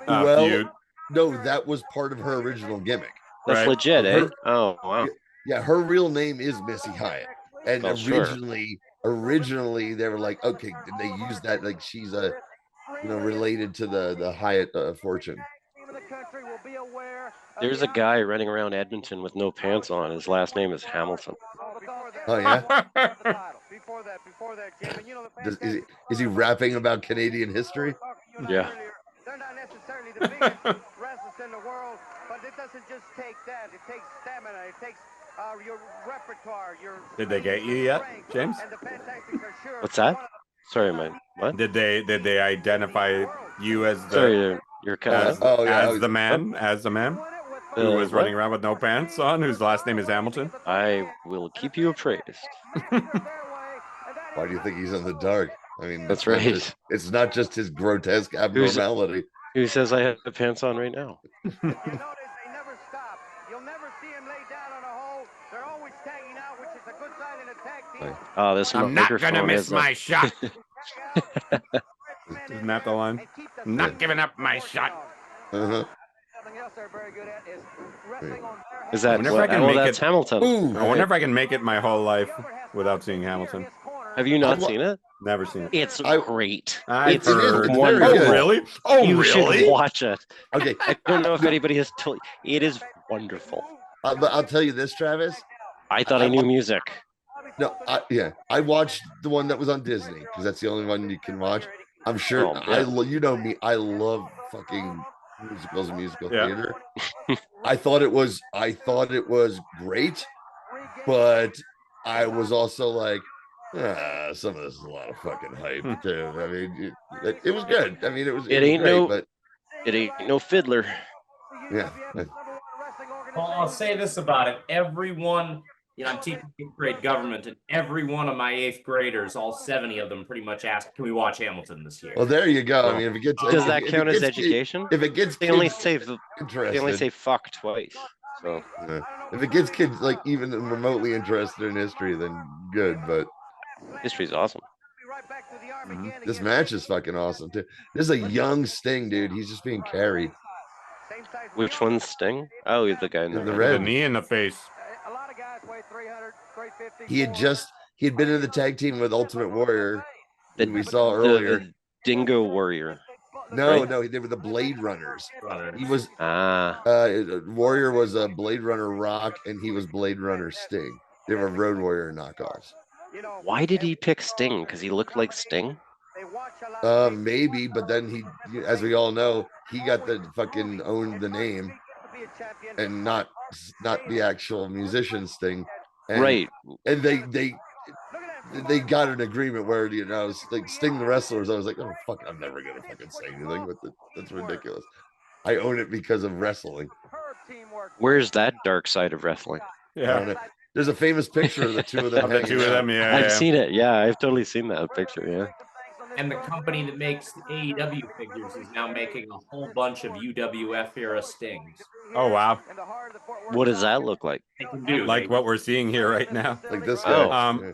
feud. No, that was part of her original gimmick. That's legit, eh? Oh wow. Yeah, her real name is Missy Hyatt, and originally they were like, okay, they used that like she's a related to the Hyatt fortune. There's a guy running around Edmonton with no pants on. His last name is Hamilton. Oh yeah. Is he rapping about Canadian history? Yeah. They're not necessarily the biggest wrestlers in the world, but it doesn't just take that. It takes stamina. It takes your repertoire. Did they get you yet, James? What's that? Sorry, man. What? Did they identify you as the Sorry, you're as the man who was running around with no pants on, whose last name is Hamilton? I will keep you appraised. Why do you think he's in the dark? I mean, that's right. It's not just his grotesque abnormality. Who says I have the pants on right now? You notice they never stop. You'll never see him lay down on a hole. They're always tagging out, which is a good sign in a tag team. Oh, this I'm not gonna miss my shot. Isn't that the line? I'm not giving up my shot. Uh-huh. Is that what? That's Hamilton. Ooh, I wonder if I can make it my whole life without seeing Hamilton. Have you not seen it? Never seen it. It's great. I've heard. Wonderful. Oh, really? Oh, you really? should watch it. Okay. I don't know if anybody has told you. It is wonderful. But I'll tell you this, Travis. I thought I knew music. No, I watched the one that was on Disney because that's the only one you can watch. I'm sure. You know me. I love fucking musicals and musical theater. I thought it was great, but I was also like, some of this is a lot of fucking hype too. I mean, it was good. I mean, it was ain't great, no, but it ain't no fiddler. Yeah. Well, I'll say this about it. Everyone, I'm teaching 8th grade government, and every one of my 8th graders, all 70 of them, pretty much asked, "Can we watch Hamilton this year?" Well, there you go. I mean, if it gets does that count as education? If it gets they only say fuck twice. So if it gets kids like even remotely interested in history, then good. But history's awesome. This match is fucking awesome too. This is a young Sting, dude. He's just being carried. Which one's Sting? Oh, he's the guy in the red. The knee in the face. He had been in the tag team with Ultimate Warrior that we saw earlier. The Dingo Warrior. No, they were the Blade Runners. He was Warrior was a Blade Runner Rock, and he was Blade Runner Sting. They were Road Warrior knockoffs. Why did he pick Sting? Because he looked like Sting? Maybe, but then he, as we all know, he got the fucking owned the name, and not the actual musician Sting. And, right. And they got an agreement where like Sting the wrestlers. I was like, oh fuck, I'm never gonna fucking say anything with it. That's ridiculous. I own it because of wrestling. Where's that dark side of wrestling? Yeah. There's a famous picture of the two of them. Yeah. I've seen it. Yeah, I've totally seen that picture. Yeah. And the company that makes AEW figures is now making a whole bunch of UWF era Stings. Oh wow! What does that look like? Like what we're seeing here right now. Like this guy.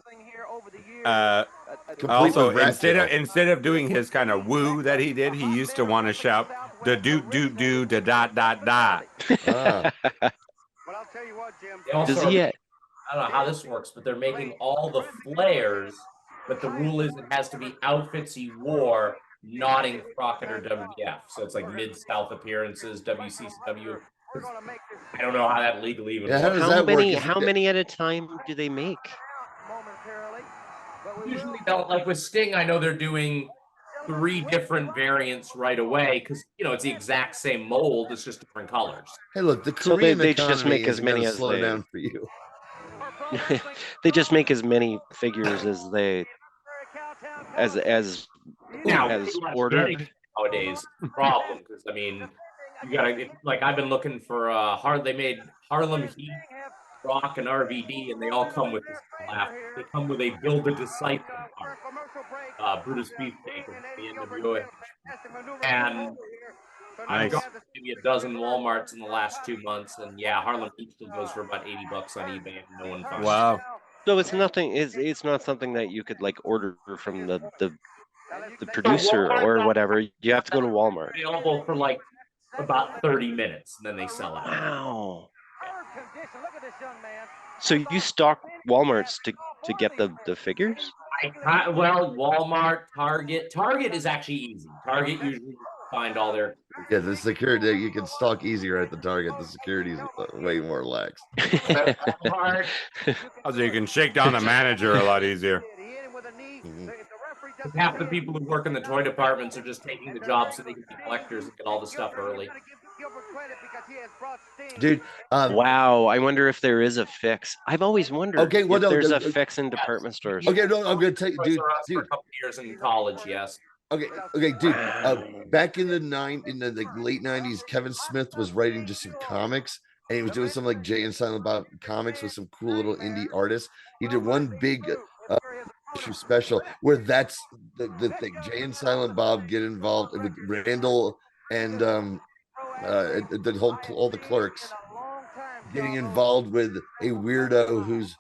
Also, instead of doing his kind of woo that he did, he used to want to shout the do da da da da. Does he? I don't know how this works, but they're making all the flares. But the rule is it has to be outfits he wore, not in Crockett or WWF. So it's like Mid-South appearances, WCW. I don't know how that legally even works. How many at a time do they make? Usually, like with Sting, I know they're doing 3 different variants right away because it's the exact same mold, it's just different colors. Hey, look, the Korean they just make as many as slow down for you. They just make as many figures as they as ordered nowadays. Problem because you gotta I've been looking for they made Harlem Heat, Rock, and RVD, and they all come with this laugh. They come with a Build a Disciple part. Brutus Beefcake, the NWO, and I've Nice. gone to maybe a dozen Walmarts in the last 2 months, and yeah, Harlem Heat still goes for about $80 on eBay, and no one finds it. Wow. So it's nothing. It's not something that you could like order from the So producer Walmart's or not whatever. You have to go to Walmart. available for like about 30 minutes, and then they sell out. Wow. Look at this young man. So you stock Walmarts to get the figures? Well, Walmart, Target. Target is actually easy. Target usually find all their. Yeah, the security, you can stalk easier at the Target. The security is way more lax. Walmart. Also, you can shake down the manager a lot easier. Half the people who work in the toy departments are just taking the job so they can be collectors and get all the stuff early. Dude, Wow, I wonder if there is a fix. I've always wondered Okay, well, if no, there's no, a fix in department stores. okay, no, I'm gonna tell you, Toys dude, R Us for a dude. couple years in college, yes. Okay, dude. Back in the late '90s, Kevin Smith was writing just some comics, and he was doing some like Jay and Silent Bob comics with some cool little indie artists. He did one big issue special where that's the thing. Jay and Silent Bob get involved with Randall and all the clerks getting involved with a weirdo who's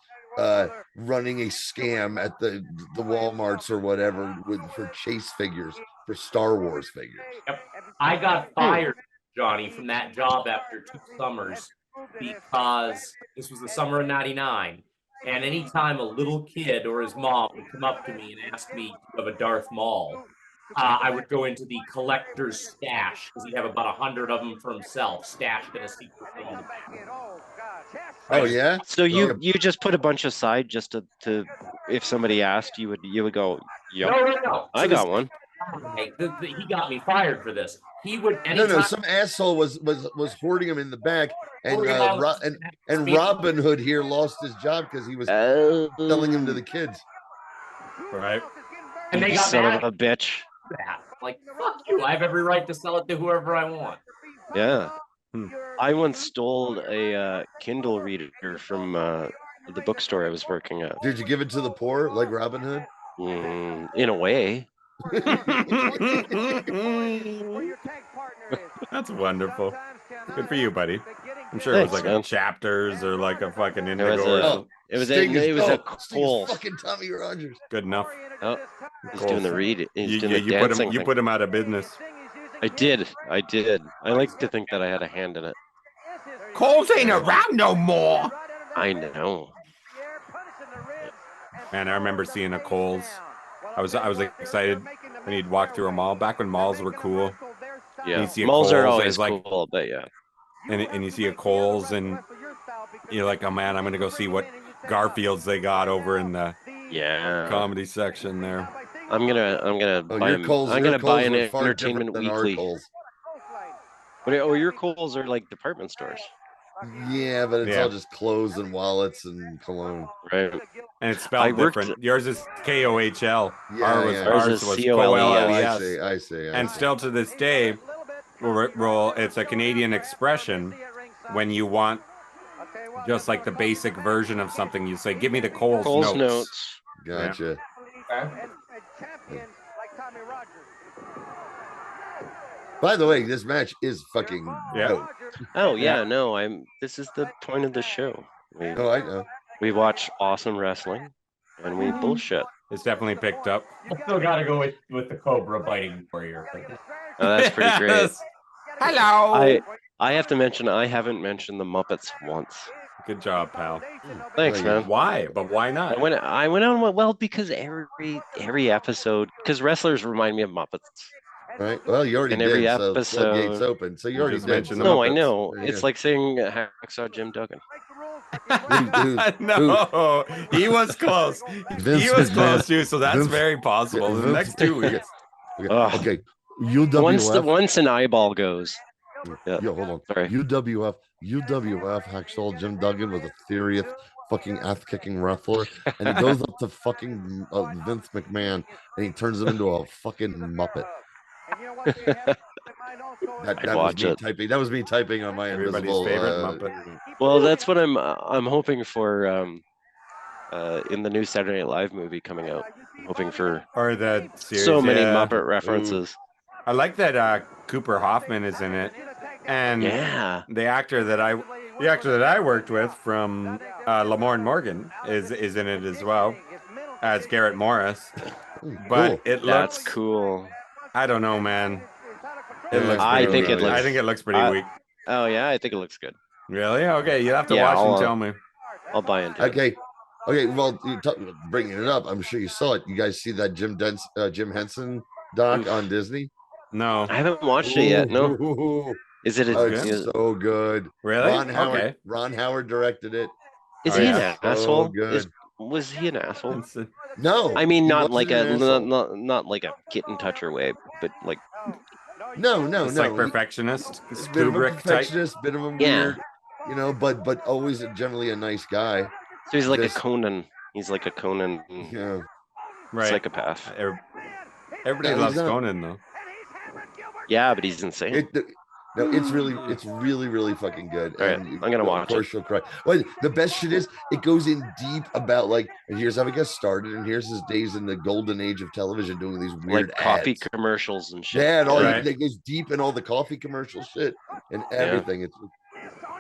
running a scam at the Walmarts or whatever for chase figures, for Star Wars figures. Yep. I got fired, Johnny, from that job after 2 summers because this was the summer of '99. And anytime a little kid or his mom would come up to me and ask me of a Darth Maul, I would go into the collector's stash because he'd have about 100 of them for himself stashed in a secret room. Oh yeah. So you just put a bunch aside just to if somebody asked, you would go, yep, No. I got one. He got me fired for this. He would No, some asshole was hoarding them in the back, and Robin Hood here lost his job because he was selling them to the kids. Right. And they You got son mad of a bitch. at that. Like, fuck you. I have every right to sell it to whoever I want. Yeah. I once stole a Kindle reader from the bookstore I was working at. Did you give it to the poor like Robin Hood? In a way. That's wonderful. Good for you, buddy. I'm sure Thanks, it was like man. a chapters or like a fucking It indigo. was Sting a is Coles. fucking Tommy Rogers. Good enough. Oh, he's Coles. doing the read. He's doing the You dancing. put him out of business. I did. I like to think that I had a hand in it. Coles ain't around no more. I know. Man, I remember seeing a Coles. I was excited when he'd walk through a mall back when malls were cool. Yeah, you see a malls are Kohl's, always it's like- cool, but yeah. And you see a Coles and you're like, oh man, I'm gonna go see what Garfields they got over in the comedy section there. I'm gonna buy your Kohl's- I'm your gonna buy Kohl's an were far Entertainment different than our Weekly. Kohl's. But your Kohl's are like department stores, Yeah, but it's Yeah. all just clothes and wallets and cologne. right? And it's spelled different. Yours is KOHL. Yeah, Ours yeah. Ours was is COLES. I see. And still to this day, it's a Canadian expression when you want just like the basic version of something. You say, "Give me the Coles notes." Gotcha. By the way, this match is fucking dope. Oh yeah, no, this is the point of the show. I know. We watch awesome wrestling and we bullshit. It's definitely picked up. I still gotta go with the Cobra biting warrior. Oh, that's pretty great. Yes. Hello. I have to mention I haven't mentioned the Muppets once. Good job, pal. Thanks, man. Why? But why not? I went on well because every episode, because wrestlers remind me of Muppets. Right. Well, you already In did. every So episode. floodgates open. So you already just did. mentioned No, the I Muppets. know. There you It's go. like saying Hacksaw Jim Duggan. No, he was close. He was close too, so that's very possible. The next 2 weeks. Okay. UWF. Once an eyeball goes. Yeah. Yo, hold on. Sorry. UWF Hacksaw Jim Duggan was a serious fucking ass-kicking wrestler, and he goes up to fucking Vince McMahon, and he turns him into a fucking Muppet. That was me typing on my Everybody's invisible, favorite Muppet. Well, that's what I'm hoping for in the new Saturday Night Live movie coming out. I'm hoping for Or the series. so many yeah. Muppet references. I like that Cooper Hoffman is in it, and Yeah. the actor that I worked with from Lamorne Morgan is in it as well as Garrett Morris. But it looks That's cool. I don't know, man. It looks. I think weak. it looks. I think it looks pretty weak. Oh yeah, I think it looks good. Really? Okay, you'll have to watch and tell me. I'll buy into it. Okay. Well, bringing it up, I'm sure you saw it. You guys see that Jim Henson doc on Disney? No, I haven't watched it yet. No. Is it? It's so good. Really? Ron Howard directed it. Is he an so asshole? Good. Was he an asshole? No. I mean, not like not like a kitten toucher way, but like. No. Like perfectionist, It's a bit of a perfectionist, bit of a Yeah. weird, but always generally a nice guy. So he's like a Conan. He's like a Conan psychopath. Everybody loves Conan though. Yeah, but he's insane. It's really fucking good. All right, I'm gonna watch it. Of course you'll cry. Well, the best shit is it goes in deep about like, and here's how it gets started, and here's his days in the golden age of television doing these weird like coffee ads. commercials and shit. Yeah, and all it goes deep in all the coffee commercial shit and everything.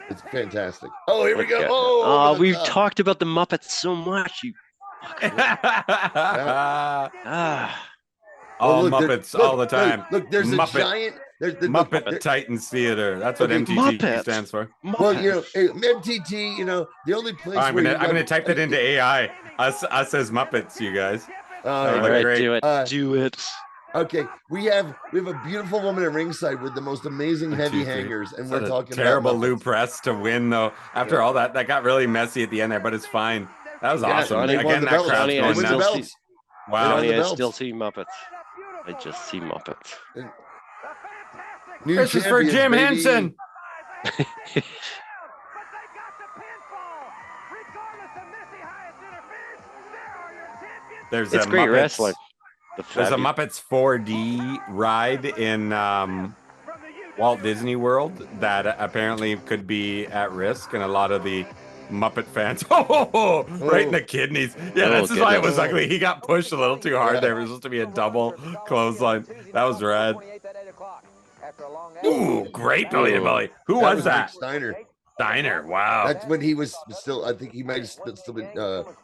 It's fantastic. Oh, here we go. Oh, we've talked about the Muppets so much. You. All Muppets all the time. Look, there's a giant. Muppet Titans Theater. That's what MTT stands for. Well, MTT. The only place. I'm gonna type that into AI. Us as Muppets, you guys. All right, great. Do it. Okay, we have a beautiful woman at ringside with the most amazing heavy hangers, and we're talking terrible about Lou Press to win though. After all that got really messy at the end there, but it's fine. That was awesome. Again, that crowd's going nuts. Wow, I still see Muppets. I just see Muppets. This is for Jim Henson. It's great wrestling. There's a Muppets 4D ride in Walt Disney World that apparently could be at risk, and a lot of the Muppet fans, right in the kidneys. Yeah, this is why it was ugly. He got pushed a little too hard. There was supposed to be a double clothesline. That was rad. Ooh, great belly to belly. Who was that? Steiner. Wow. That's when he was still. I think he might have still been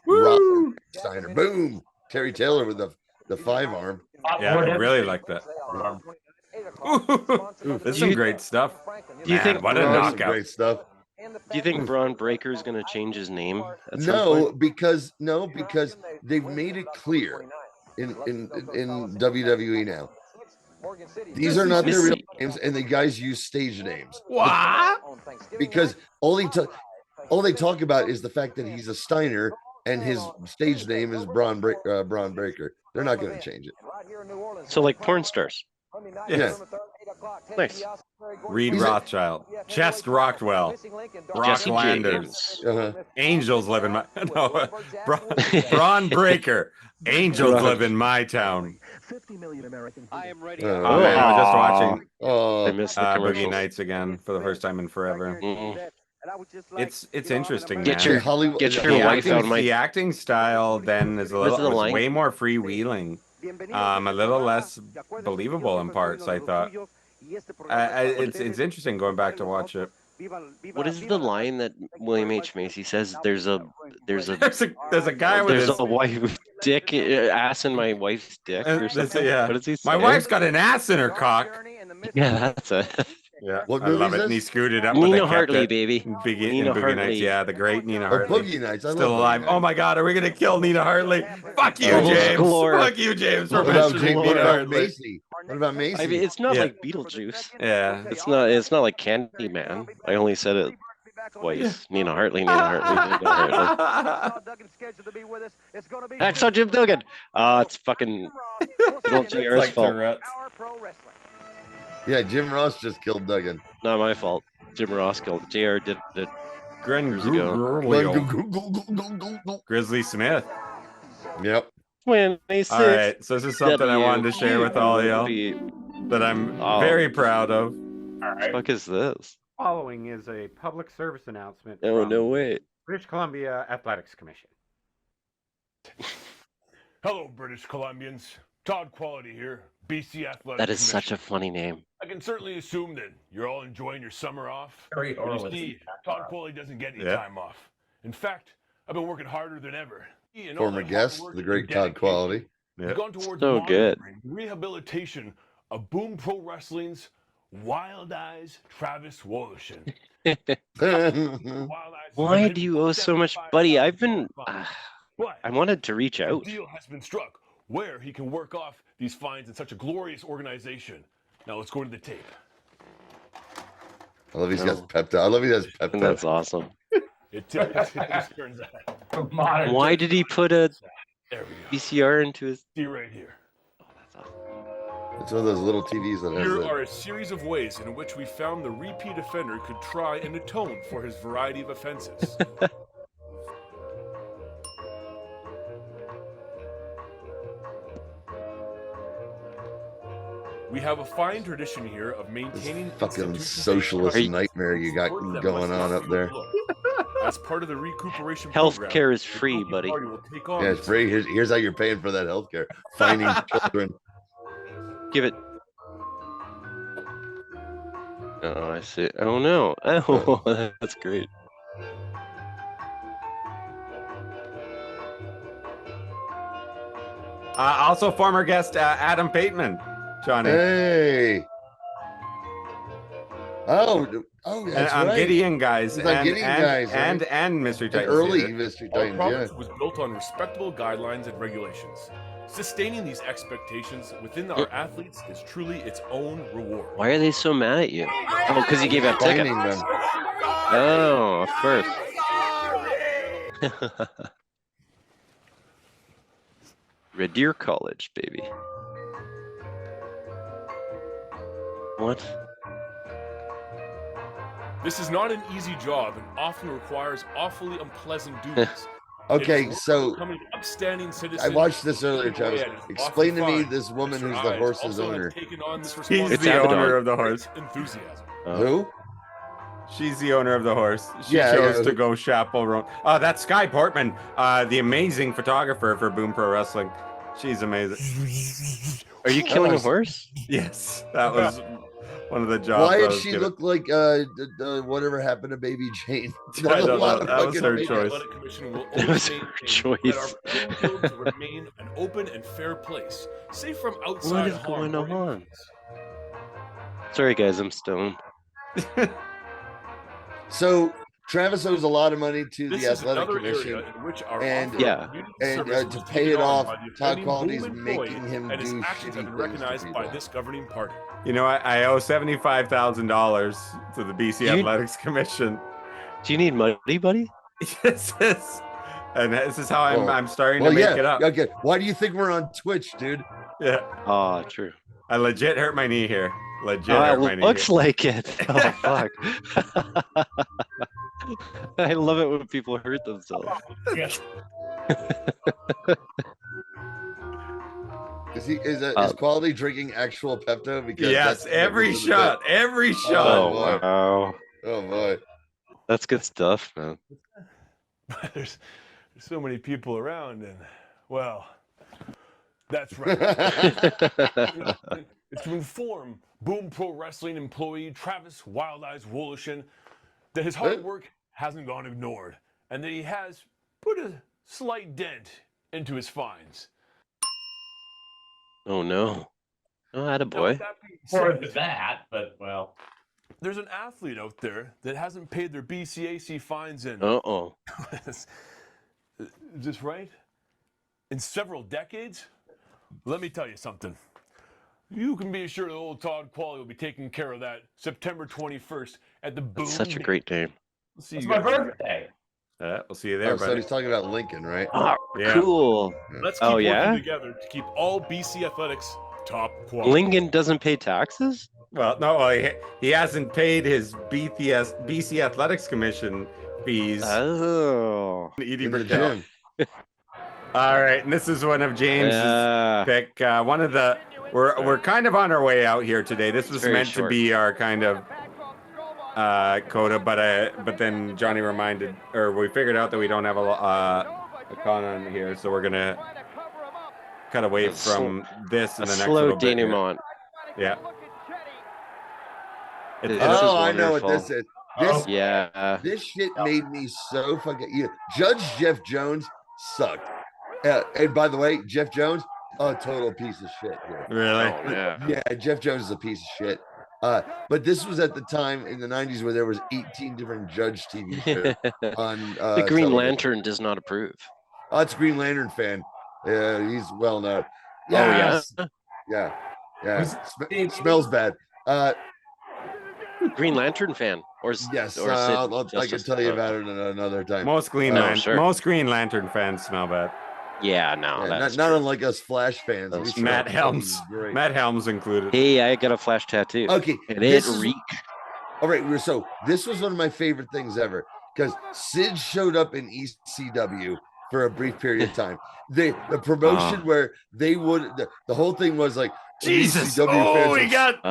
Rob Steiner. Boom. Terry Taylor with the 5-arm. Yeah, I really like that. This is some great stuff. Do you think what a knockout? Great stuff. Do you think Braun Breaker is going to change his name? No, because they've made it clear in WWE now. These are not their real names, and the guys use stage names. What? Because all they talk about is the fact that he's a Steiner and his stage name is Braun Breaker. They're not going to change it. So like porn stars. Yeah. Nice. Reed Rothschild. Chest Rockwell. Brock Landers. Angels live in my Braun Breaker. Angels live in my town. 50 million Americans. I am ready. Man, I was just watching I missed the Boogie Nights again for the first time in forever. It's interesting. Get your wife out of my. The acting style then is way more freewheeling, a little less believable in parts. I thought it's interesting going back to watch it. What is the line that William H. Macy says? There's a guy with a wife dick ass in my wife's dick or something. Yeah. What does he say? My wife's got an ass in her cock. Yeah, that's it. Yeah, what I love it. And he scooted up. Nina Hartley, baby. Boogie Nights. Yeah, the great Nina Hartley. Boogie Nights. Still alive. Oh my God, are we gonna kill Nina Hartley? Fuck you, James. Fuck you, James. What about Macy? What about Macy? I mean, it's not like Beetlejuice. Yeah, it's not like Candyman. I only said it twice. Nina Hartley. Hacksaw Jim Duggan. It's fucking JR's fault. Yeah, Jim Ross just killed Duggan. Not my fault. Jim Ross killed. JR did it. Grizzly Smith. Yep. All right, so this is something I wanted to share with all of y'all that I'm very proud of. All right. What is this? Following is a public service announcement. Oh, no way. British Columbia Athletics Commission. Hello, British Columbians. Todd Quality here, BC Athletic That is such Commission. a funny name. I can certainly assume that you're all enjoying your summer off. Very But you early. see, Todd Qualley doesn't get any Yeah. time off. In fact, I've been working harder than ever. And all Former that hard guest, work the and great Todd dedication Quality. has Yeah. gone towards So good. monitoring the rehabilitation of Boom Pro Wrestling's Wild Eyes Travis Woloshyn. Why do you owe so much, buddy? I've been. But I wanted to reach a out. deal has been struck where he can work off these fines in such a glorious organization. Now let's go to the tape. I love he's got Pepto. I love he has Pepto. That's awesome. It just turns out. Why did he put a There we go. VCR into his? See right here. Oh, that's awesome. It's one of those little TVs that has Here that. are a series of ways in which we found the repeat offender could try and atone for his variety of offenses. We have a fine tradition here of maintaining Fucking institutions socialist and nightmare you got support that going must on not up there. be overlooked. As part of the recuperation program, Healthcare is the free, Republican buddy. Party will take on Yeah, it's this. free. Here's how you're paying for that healthcare. Finding children. Give it. Oh, I see. Oh no. Oh, that's great. Also, former guest Adam Bateman, Johnny. Hey. Oh, that's on right. Gideon Guys. He's on Gideon Guys, right? and Mystery And Titans. early Theater. Mystery Our Titans, yeah. province was built on respectable guidelines and regulations. Sustaining these expectations within our athletes is truly its own reward. Why are they so mad at you? Oh, because you gave out tickets. Finding them. Oh, of course. Red Deer College, baby. What? This is not an easy job and often requires awfully unpleasant duties. Okay, It's so becoming an upstanding citizen. I watched this earlier, Travis. Yeah, it's Explain to often me fine. this woman Mr. who's the Ives horse's also has owner. taken on this He's responsibility the owner Abaddon. of the horse. with enthusiasm. Who? She's the owner of the horse. She Yeah, chose yeah. to go chaperone. Oh, that's Sky Portman, the amazing photographer for Boom Pro Wrestling. She's amazing. Are you killing a horse? Yes, that was one of the jobs. Why I did was she given. look like whatever happened to Baby Jane? I don't A lot know. of That was fucking her makeup. choice. Athletic Commission will That was always her maintain choice. that our playing fields remain an open and fair place, safe from outside What is harm going or on? Sorry, guys, I'm stoned. So Travis owes a lot of money to This the is Athletic another Commission, area in which our and offer of Yeah. community and service to was pay taken it on off, by the Todd offending Quality's Boom employee, making him and his do actions have been shitty things to recognized by people. this governing party. You know, I owe $75,000 to the BC You- Athletics Commission. Do you need money, buddy? This is, and this is how Well- I'm starting Well, to make yeah. it up. Okay. Why do you think we're on Twitch, dude? Yeah, Oh, true. I legit hurt my knee here. Legit Oh, hurt my it knee. looks Here. like it. Oh, fuck. I love it when people hurt themselves. Is Quality drinking actual Pepto? Because Yes, that's every this is shot, the- every Oh, shot. boy. wow. Oh boy. That's good stuff, man. There's so many people around, and well, that's right. It's to inform Boom Pro Wrestling employee Travis Wild Eyes Woloshyn that his hard work hasn't gone ignored, and that he has put a slight dent into his fines. Oh, no. Oh, Now, attaboy. with that being More said, than that, but well. there's an athlete out there that hasn't paid their BCAC fines in. Uh-oh. Is this right? In several decades? Let me tell you something. You can be assured that old Todd Qualley will be taking care of that September 21st at the Boom. That's such a great name. We'll see It's you my guys there. birthday. We'll see you there, Oh, so buddy. he's talking about Lincoln, right? Oh, Yeah. cool. Let's keep Oh, working yeah? together to keep all BC athletics top quality. Lincoln doesn't pay taxes? Well, no, he hasn't paid his BC Athletics Commission fees. Oh. Edie In the Brickell. gym. All right, and this is one of James's Yeah. pick. One of the we're kind of on our way out here today. This was very meant short. to be our kind of coda, but then Johnny reminded, or we figured out that we don't have a con on here, so we're gonna cut away from this in a the next slow little bit here. denouement. Yeah. This Oh, is I know what wonderful. this is. This This shit made me so fucking. Judge Jeff Jones sucked. And by the way, Jeff Jones, a total piece of shit here. Really? Oh, yeah. Yeah, Jeff Jones is a piece of shit. But this was at the time in the 90s where there was 18 different Judge TV shows on the Green television. Lantern does not approve. Oh, it's Green Lantern fan. Yeah, he's well known. Yes. Oh, yeah. Yeah. Smells bad. Green Lantern fan. Yes, or I can tell you about it another time. Most Green Lantern fans smell bad. Yeah, no, not unlike us Flash fans. Matt Helms included. Hey, I got a Flash tattoo. Okay, and it reeked. All right, so this was one of my favorite things ever because Sid showed up in ECW for a brief period of time. The promotion where they would the whole thing was like Jesus. ECW He got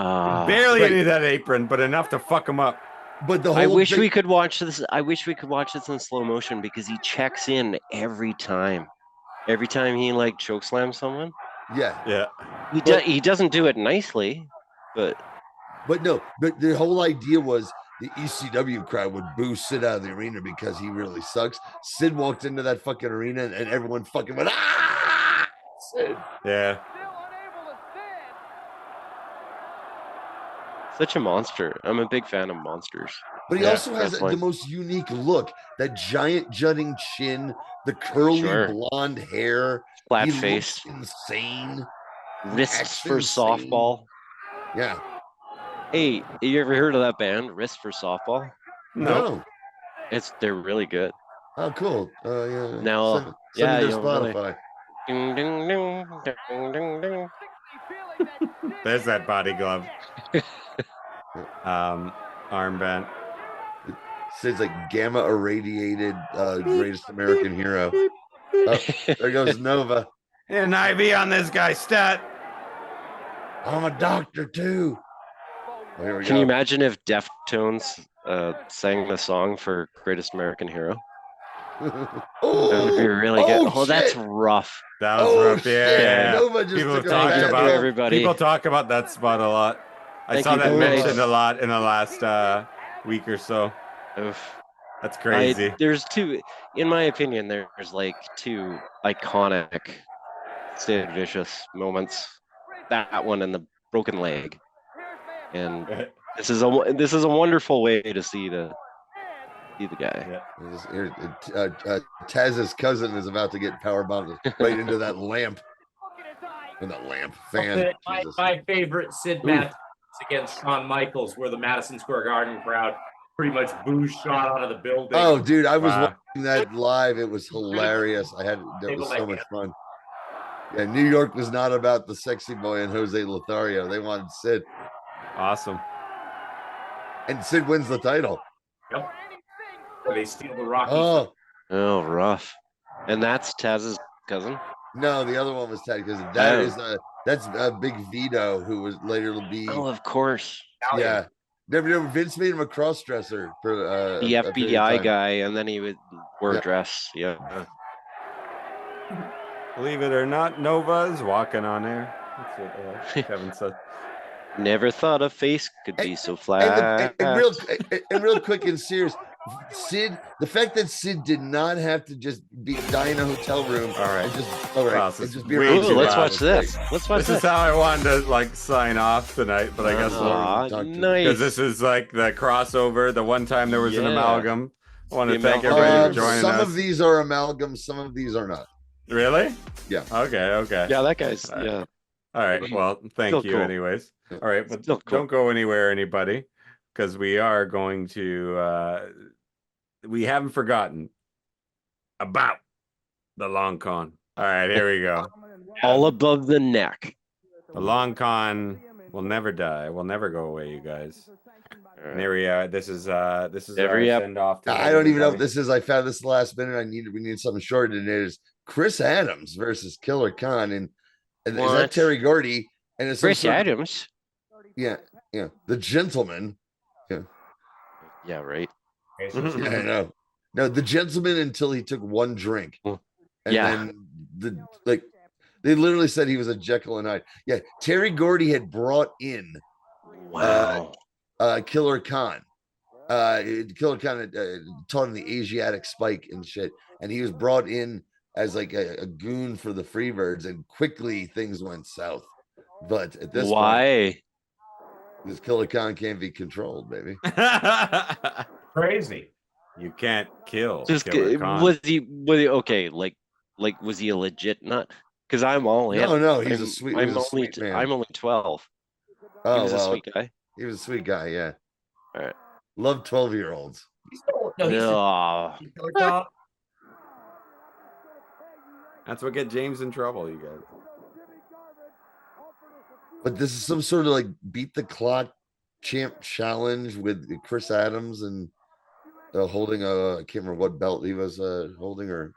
barely any of that apron, but enough to fuck him up. But the whole I wish we could watch this. I wish we could watch this in slow motion because he checks in every time. Every time he like chokeslam someone. Yeah. He doesn't do it nicely, but the whole idea was the ECW crowd would boo Sid out of the arena because he really sucks. Sid walked into that fucking arena and everyone fucking went, ah! Sid. Yeah. Such a monster. I'm a big fan of monsters. But he also has the most unique look. That giant jutting chin, the curly blonde hair. Flat face. Insane. Wrists for softball. Yeah. Hey, you ever heard of that band, Wrists for Softball? No. They're really good. Oh, cool. Yeah. Now, send me their Spotify. Ding, ding, ding, ding, ding, ding. There's that body glove. Armband. Sid's like gamma irradiated greatest American hero. Oh, there goes Nova. An IV on this guy's stat. I'm a doctor too. Oh, here we Can go. you imagine if Deftones sang the song for Greatest American Hero? That would be really good. Oh, that's rough. That was rough. Shit. Yeah. Nova just People took a talk bad about look. everybody. People talk about that spot a lot. I Thank saw you that very mentioned much. a lot in the last week or so. Oof. That's crazy. There's two, in my opinion, there's like two iconic Sid Vicious moments. That one and the broken leg. And this is a wonderful way to see the guy. Taz's cousin is about to get power bombed right into that lamp. And that lamp fan. My favorite Sid match against Shawn Michaels, where the Madison Square Garden crowd pretty much boo shot out of the building. Oh, dude, I was watching that live. It was hilarious. That was so much fun. Yeah, New York was not about the sexy boy and Jose Lothario. They wanted Sid. Awesome. And Sid wins the title. Yep. Where they steal the Rocky. Oh, rough. And that's Taz's cousin? No, the other one was Taz because that's Big Vito, who was later to be. Oh, of course. Yeah. Never Vince made him a cross-dresser for the FBI guy, and then he would wear a dress. Yeah. Believe it or not, Nova is walking on air. That's what Kevin said. Never thought a face could be so flat. And real quick and serious, Sid, the fact that Sid did not have to just die in a hotel room. All right. Just be around. Let's watch this. This is how I wanted to sign off tonight, but I guess nice. Because this is like the crossover. The one time there was an amalgam. I want to thank everybody for joining us. Some of these are amalgams. Some of these are not. Really? Yeah. Okay. Yeah, that guy's. All right. Yeah. All right. Well, thank you, anyways. All right, but don't go anywhere, anybody, because we are going to. We haven't forgotten about the long con. All right, here we go. All above the neck. The long con will never die. Will never go away, you guys. And here we are. This is our send off. I don't even know if this is. I found this last minute. We need something short, and it is Chris Adams versus Killer Khan, and is that Terry Gordy? And it's Chris Adams. Yeah. The Gentleman. Yeah, right. Yeah, I know. No, the Gentleman until he took one drink. And then They literally said he was a Jekyll and Hyde. Yeah, Terry Gordy had brought in Killer Khan. Killer Khan had, taught him the Asiatic spike and shit, and he was brought in as like a goon for the Freebirds, and quickly things went south. But at this point, this Killer Khan can't be controlled, baby. Crazy. You can't kill. Just Killer Khan. was he okay? Like was he a legit nut? Because I'm all in. No, he's a sweet. I'm only 12. Oh, he was a sweet guy. He was a sweet guy. Yeah. All right. Love 12-year-olds. That's what get James in trouble, you guys. But this is some sort of like beat the clock champ challenge with Chris Adams and holding I can't remember what belt he was holding, or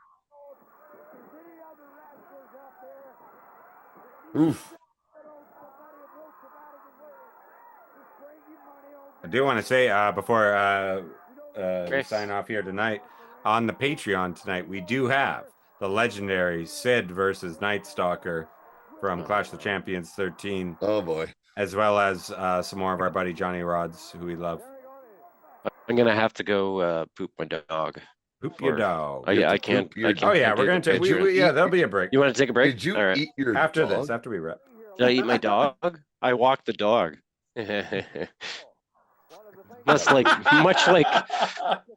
oof. I do want to say before we sign off here tonight, on the Patreon tonight, we do have the legendary Sid versus Night Stalker from Clash of the Champions 13. Oh boy. As well as some more of our buddy Johnny Rods, who we love. I'm gonna have to go poop my dog. Poop your dog. Oh yeah, I can't. Oh yeah, we're gonna take. Yeah, there'll be a break. You want to take a break? Did you All right. eat your after dog? this? After we wrap. Did I eat my dog? I walked the dog. much like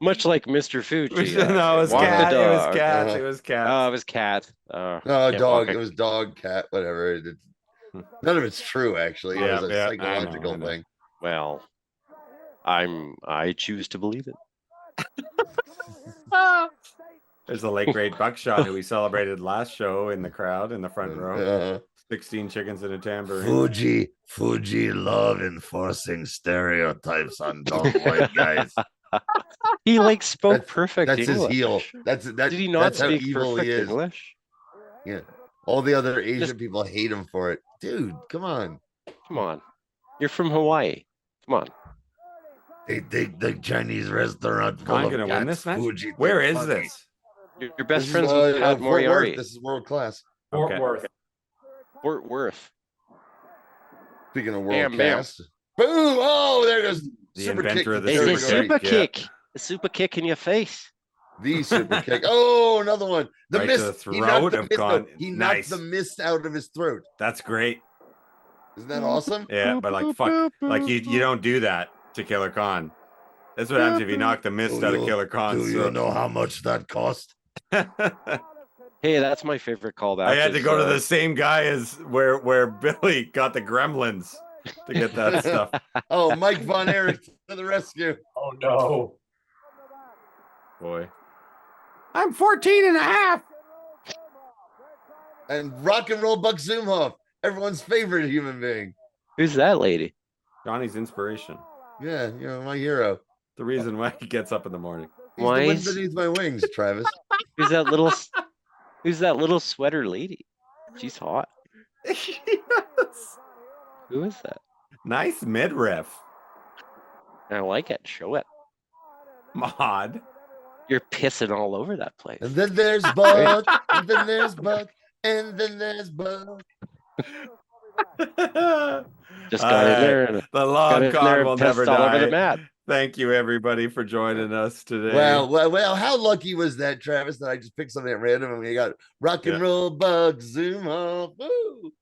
Mr. Fuji. No, it was cat. It was cat. It was cat. Oh, it was cat. No, dog. It was dog, cat, whatever. None of it's true, actually. It was a psychological thing. Well, I choose to believe it. There's a late grade Buckshot who we celebrated last show in the crowd in the front row. 16 chickens and a tambourine. Fuji love enforcing stereotypes on dumb white guys. He spoke perfect English. His heel. Did he not speak perfect English? Yeah. All the other Asian people hate him for it. Dude, come on. Come on. You're from Hawaii. Come on. They think the Chinese restaurant full I'm gonna win this match. Where is this? Your best friends with Pat Moriarty. This is world class. Fort Worth. Fort Worth. Speaking of world class. Boom! Oh, there goes the super inventor kick. of the super kick. A super kick in your face. The super kick. Oh, another one. The mist. To the throat of Khan. He knocked the mist out of his throat. That's great. Isn't that awesome? Yeah, but fuck, you don't do that to Killer Khan. That's what happens if you knock the mist out of Killer Khan. Do you know how much that cost? Hey, that's my favorite callback. I had to go to the same guy as where Billy got the gremlins to get that stuff. Oh, Mike Von Erich to the rescue. Oh no. Boy. I'm 14 and a half. And rock and roll Buck Zumhoff, everyone's favorite human being. Who's that lady? Johnny's inspiration. Yeah, my hero. The reason why he gets up in the morning. He's the wind beneath my wings, Travis. Who's that little sweater lady? She's hot. Yes. Who is that? Nice midriff. I like it. Show it. Mod. You're pissing all over that place. And then there's Buck, and then there's Buck, and then there's Buck. Just got in there. And the long con will never die. Over the mat. Thank you, everybody, for joining us today. Well, how lucky was that, Travis, that I just picked something at random and we got rock and roll Buck Zoom off. Woo!